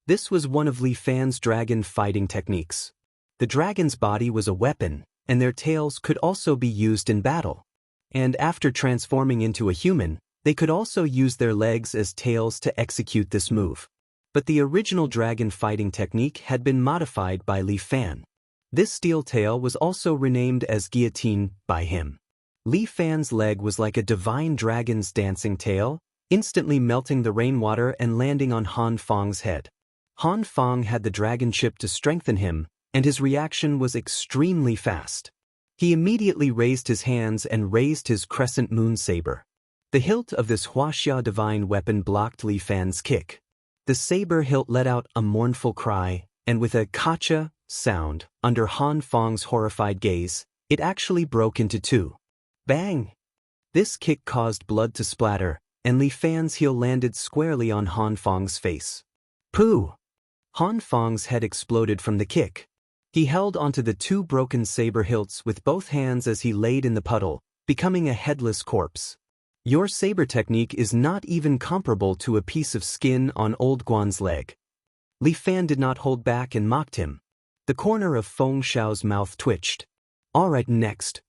This was one of Li Fan's dragon fighting techniques. The dragon's body was a weapon, and their tails could also be used in battle. And after transforming into a human, they could also use their legs as tails to execute this move. But the original dragon fighting technique had been modified by Li Fan. This steel tail was also renamed as guillotine by him. Li Fan's leg was like a divine dragon's dancing tail, instantly melting the rainwater and landing on Hanfang's head. Hanfang had the dragon chip to strengthen him, and his reaction was extremely fast. He immediately raised his hands and raised his crescent moon saber. The hilt of this Huaxia divine weapon blocked Li Fan's kick. The saber hilt let out a mournful cry, and with a kacha sound, under Han Feng's horrified gaze, it actually broke into two. Bang! This kick caused blood to splatter, and Li Fan's heel landed squarely on Han Feng's face. Pooh! Han Feng's head exploded from the kick. He held onto the two broken saber hilts with both hands as he laid in the puddle, becoming a headless corpse. Your saber technique is not even comparable to a piece of skin on old Guan's leg. Li Fan did not hold back and mocked him. The corner of Feng Xiao's mouth twitched. Alright, next.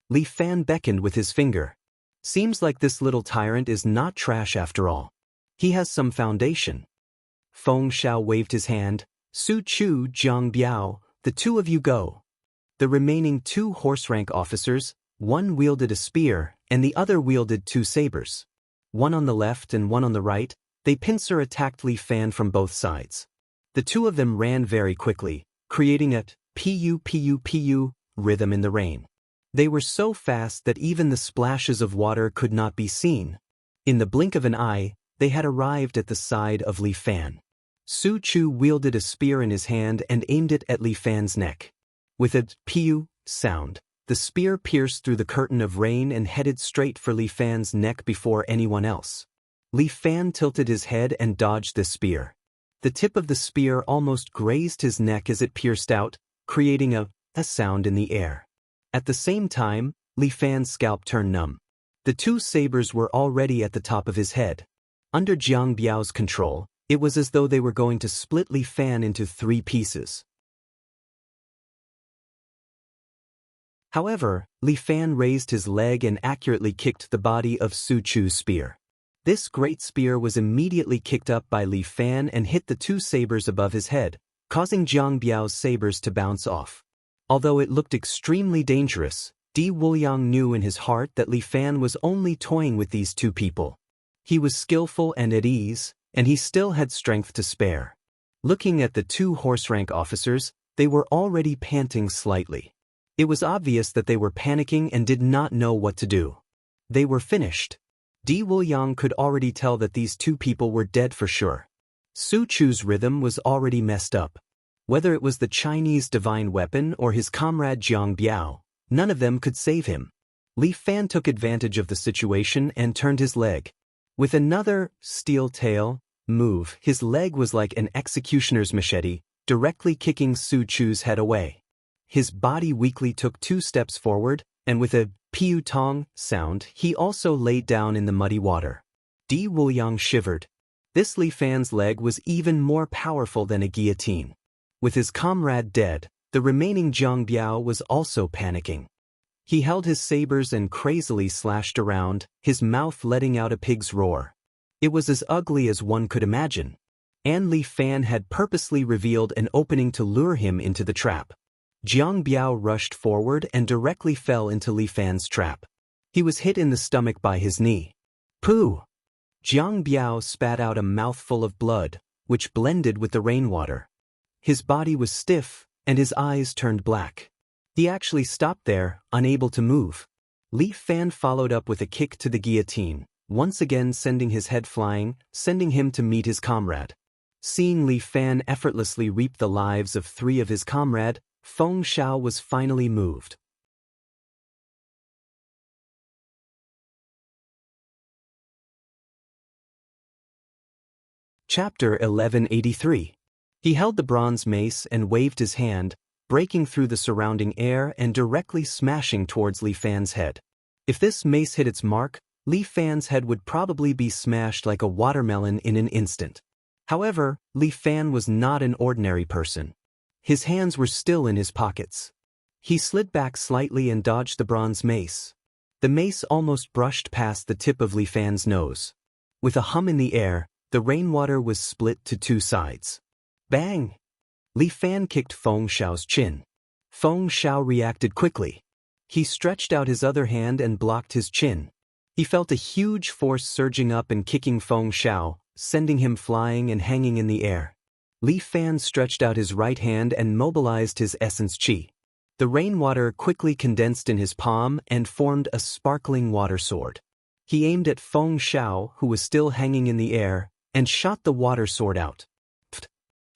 Li Fan beckoned with his finger. Seems like this little tyrant is not trash after all. He has some foundation. Feng Xiao waved his hand. Su Chu, Jiang Biao, the two of you go. The remaining two horse rank officers, one wielded a spear, and the other wielded two sabers. One on the left and one on the right, they pincer attacked Li Fan from both sides. The two of them ran very quickly, creating a pu-pu-pu rhythm in the rain. They were so fast that even the splashes of water could not be seen. In the blink of an eye, they had arrived at the side of Li Fan. Su Chu wielded a spear in his hand and aimed it at Li Fan's neck. With a piu sound, the spear pierced through the curtain of rain and headed straight for Li Fan's neck before anyone else. Li Fan tilted his head and dodged the spear. The tip of the spear almost grazed his neck as it pierced out, creating a sound in the air. At the same time, Li Fan's scalp turned numb. The two sabers were already at the top of his head. Under Jiang Biao's control, it was as though they were going to split Li Fan into 3 pieces. However, Li Fan raised his leg and accurately kicked the body of Su Chu's spear. This great spear was immediately kicked up by Li Fan and hit the two sabers above his head, causing Jiang Biao's sabers to bounce off. Although it looked extremely dangerous, Di Wuliang knew in his heart that Li Fan was only toying with these two people. He was skillful and at ease, and he still had strength to spare. Looking at the two horse-rank officers, they were already panting slightly. It was obvious that they were panicking and did not know what to do. They were finished. Di Wuliang could already tell that these two people were dead for sure. Su Chu's rhythm was already messed up. Whether it was the Chinese divine weapon or his comrade Jiang Biao, none of them could save him. Li Fan took advantage of the situation and turned his leg. With another steel tail move, his leg was like an executioner's machete, directly kicking Su Chu's head away. His body weakly took 2 steps forward, and with a piu tong sound, he also laid down in the muddy water. Di Wuliang shivered. This Li Fan's leg was even more powerful than a guillotine. With his comrade dead, the remaining Jiang Biao was also panicking. He held his sabers and crazily slashed around, his mouth letting out a pig's roar. It was as ugly as one could imagine. And Li Fan had purposely revealed an opening to lure him into the trap. Jiang Biao rushed forward and directly fell into Li Fan's trap. He was hit in the stomach by his knee. Pooh! Jiang Biao spat out a mouthful of blood, which blended with the rainwater. His body was stiff, and his eyes turned black. He actually stopped there, unable to move. Li Fan followed up with a kick to the guillotine, once again sending his head flying, sending him to meet his comrade. Seeing Li Fan effortlessly reap the lives of 3 of his comrade, Feng Xiao was finally moved. Chapter 1183. He held the bronze mace and waved his hand, breaking through the surrounding air and directly smashing towards Li Fan's head. If this mace hit its mark, Li Fan's head would probably be smashed like a watermelon in an instant. However, Li Fan was not an ordinary person. His hands were still in his pockets. He slid back slightly and dodged the bronze mace. The mace almost brushed past the tip of Li Fan's nose. With a hum in the air, the rainwater was split to 2 sides. Bang! Li Fan kicked Feng Xiao's chin. Feng Xiao reacted quickly. He stretched out his other hand and blocked his chin. He felt a huge force surging up and kicking Feng Xiao, sending him flying and hanging in the air. Li Fan stretched out his right hand and mobilized his essence qi. The rainwater quickly condensed in his palm and formed a sparkling water sword. He aimed at Feng Xiao, who was still hanging in the air, and shot the water sword out. Pfft.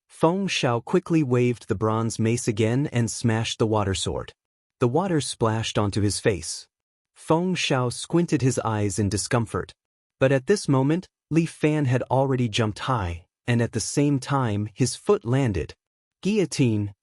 Feng Xiao quickly waved the bronze mace again and smashed the water sword. The water splashed onto his face. Feng Xiao squinted his eyes in discomfort. But at this moment, Li Fan had already jumped high, and at the same time his foot landed. Guillotine.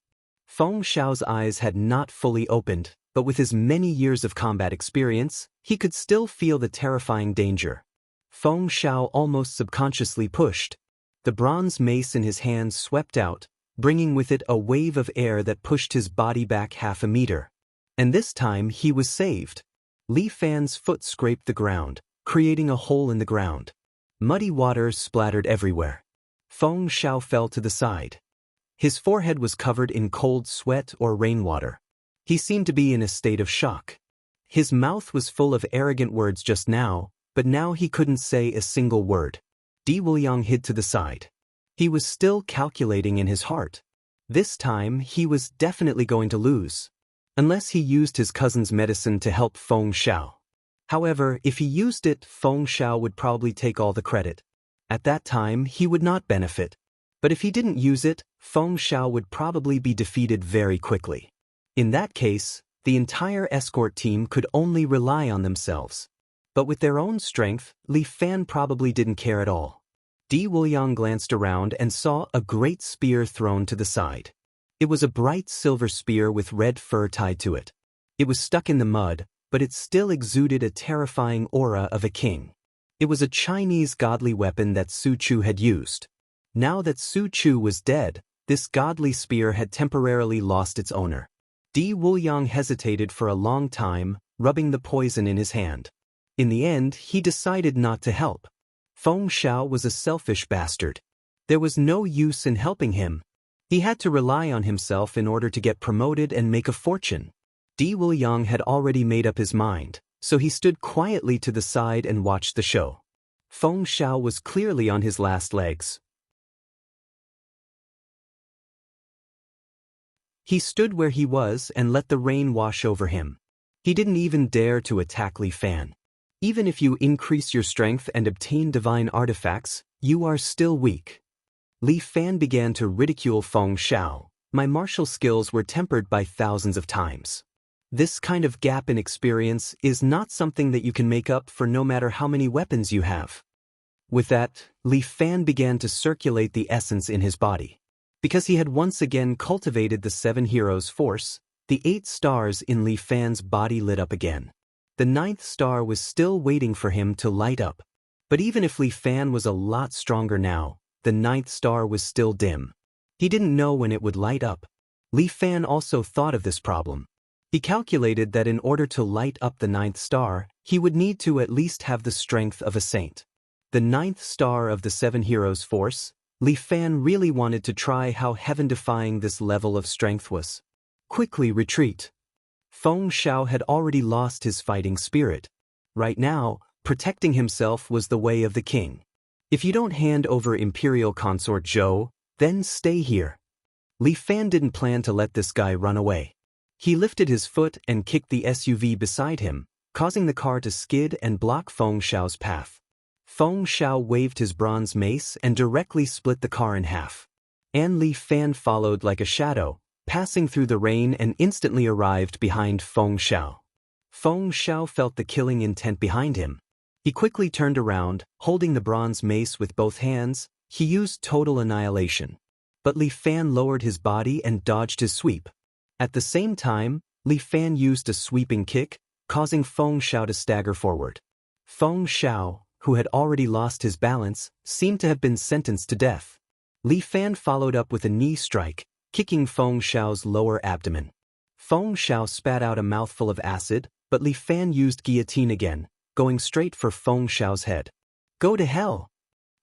Feng Xiao's eyes had not fully opened, but with his many years of combat experience, he could still feel the terrifying danger. Feng Xiao almost subconsciously pushed. The bronze mace in his hand swept out, bringing with it a wave of air that pushed his body back half a meter. And this time he was saved. Li Fan's foot scraped the ground, creating a hole in the ground. Muddy water splattered everywhere. Feng Xiao fell to the side. His forehead was covered in cold sweat or rainwater. He seemed to be in a state of shock. His mouth was full of arrogant words just now, but now he couldn't say a single word. Di Wuliang hid to the side. He was still calculating in his heart. This time he was definitely going to lose. Unless he used his cousin's medicine to help Feng Xiao. However, if he used it, Feng Xiao would probably take all the credit. At that time, he would not benefit. But if he didn't use it, Feng Xiao would probably be defeated very quickly. In that case, the entire escort team could only rely on themselves. But with their own strength, Li Fan probably didn't care at all. Di Wuliang glanced around and saw a great spear thrown to the side. It was a bright silver spear with red fur tied to it. It was stuck in the mud, but it still exuded a terrifying aura of a king. It was a Chinese godly weapon that Su Chu had used. Now that Su Chu was dead, this godly spear had temporarily lost its owner. Di Wuliang hesitated for a long time, rubbing the poison in his hand. In the end, he decided not to help. Feng Xiao was a selfish bastard. There was no use in helping him. He had to rely on himself in order to get promoted and make a fortune. Di Wuliang had already made up his mind, so he stood quietly to the side and watched the show. Feng Xiao was clearly on his last legs. He stood where he was and let the rain wash over him. He didn't even dare to attack Li Fan. Even if you increase your strength and obtain divine artifacts, you are still weak. Li Fan began to ridicule Feng Xiao. My martial skills were tempered by thousands of times. This kind of gap in experience is not something that you can make up for no matter how many weapons you have. With that, Li Fan began to circulate the essence in his body. Because he had once again cultivated the 7 heroes' force, the 8 stars in Li Fan's body lit up again. The 9th star was still waiting for him to light up. But even if Li Fan was a lot stronger now, the 9th star was still dim. He didn't know when it would light up. Li Fan also thought of this problem. He calculated that in order to light up the 9th star, he would need to at least have the strength of a saint. The 9th star of the 7 heroes' force, Li Fan really wanted to try how heaven-defying this level of strength was. Quickly retreat. Feng Xiao had already lost his fighting spirit. Right now, protecting himself was the way of the king. If you don't hand over Imperial Consort Zhou, then stay here. Li Fan didn't plan to let this guy run away. He lifted his foot and kicked the SUV beside him, causing the car to skid and block Feng Xiao's path. Feng Xiao waved his bronze mace and directly split the car in half. And Li Fan followed like a shadow, passing through the rain and instantly arrived behind Feng Xiao. Feng Xiao felt the killing intent behind him. He quickly turned around, holding the bronze mace with both hands. He used total annihilation. But Li Fan lowered his body and dodged his sweep. At the same time, Li Fan used a sweeping kick, causing Feng Xiao to stagger forward. Feng Xiao, who had already lost his balance, seemed to have been sentenced to death. Li Fan followed up with a knee strike, kicking Feng Xiao's lower abdomen. Feng Xiao spat out a mouthful of acid, but Li Fan used guillotine again, going straight for Feng Xiao's head. Go to hell!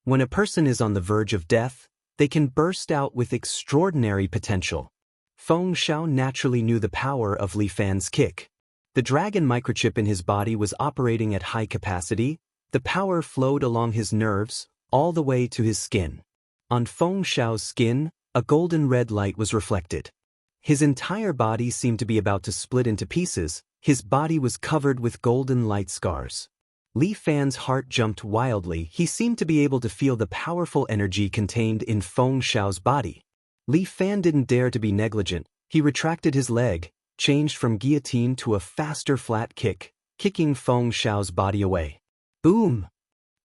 When a person is on the verge of death, they can burst out with extraordinary potential. Feng Xiao naturally knew the power of Li Fan's kick. The dragon microchip in his body was operating at high capacity. The power flowed along his nerves, all the way to his skin. On Feng Xiao's skin, a golden red light was reflected. His entire body seemed to be about to split into pieces. His body was covered with golden light scars. Li Fan's heart jumped wildly. He seemed to be able to feel the powerful energy contained in Feng Xiao's body. Li Fan didn't dare to be negligent. He retracted his leg, changed from guillotine to a faster flat kick, kicking Feng Xiao's body away. Boom!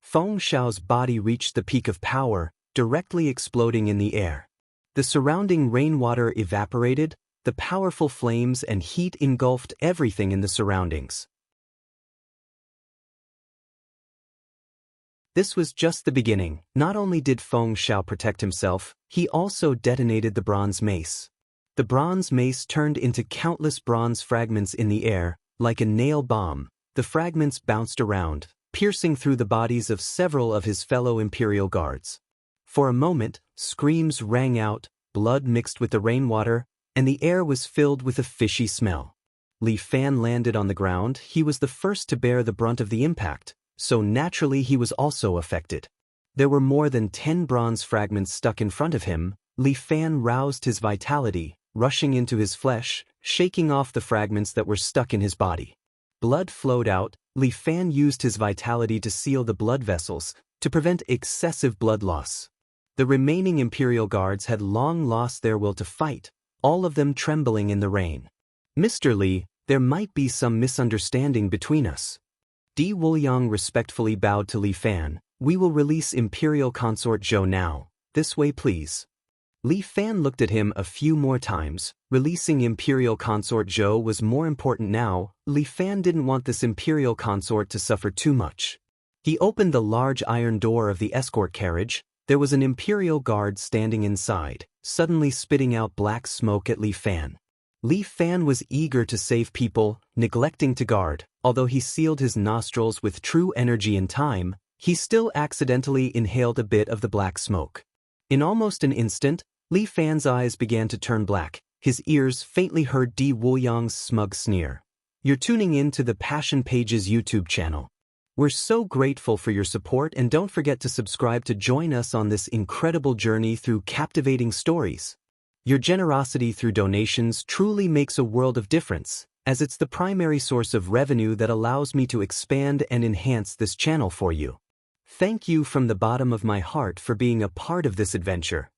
Feng Xiao's body reached the peak of power, directly exploding in the air. The surrounding rainwater evaporated, the powerful flames and heat engulfed everything in the surroundings. This was just the beginning. Not only did Feng Xiao protect himself, he also detonated the bronze mace. The bronze mace turned into countless bronze fragments in the air, like a nail bomb. The fragments bounced around, piercing through the bodies of several of his fellow Imperial guards. For a moment, screams rang out, blood mixed with the rainwater, and the air was filled with a fishy smell. Li Fan landed on the ground. He was the first to bear the brunt of the impact, so naturally he was also affected. There were more than 10 bronze fragments stuck in front of him. Li Fan roused his vitality, rushing into his flesh, shaking off the fragments that were stuck in his body. Blood flowed out. Li Fan used his vitality to seal the blood vessels, to prevent excessive blood loss. The remaining Imperial guards had long lost their will to fight, all of them trembling in the rain. "Mr. Li, there might be some misunderstanding between us." Di Wuliang respectfully bowed to Li Fan. "We will release Imperial Consort Zhou now. This way, please." Li Fan looked at him a few more times. Releasing Imperial Consort Zhou was more important now. Li Fan didn't want this Imperial Consort to suffer too much. He opened the large iron door of the escort carriage. There was an Imperial guard standing inside, suddenly spitting out black smoke at Li Fan. Li Fan was eager to save people, neglecting to guard. Although he sealed his nostrils with true energy and time, he still accidentally inhaled a bit of the black smoke. In almost an instant, Li Fan's eyes began to turn black. His ears faintly heard Di Wuliang's smug sneer. "You're tuning in to the Passion Pages YouTube channel. We're so grateful for your support, and don't forget to subscribe to join us on this incredible journey through captivating stories. Your generosity through donations truly makes a world of difference, as it's the primary source of revenue that allows me to expand and enhance this channel for you. Thank you from the bottom of my heart for being a part of this adventure.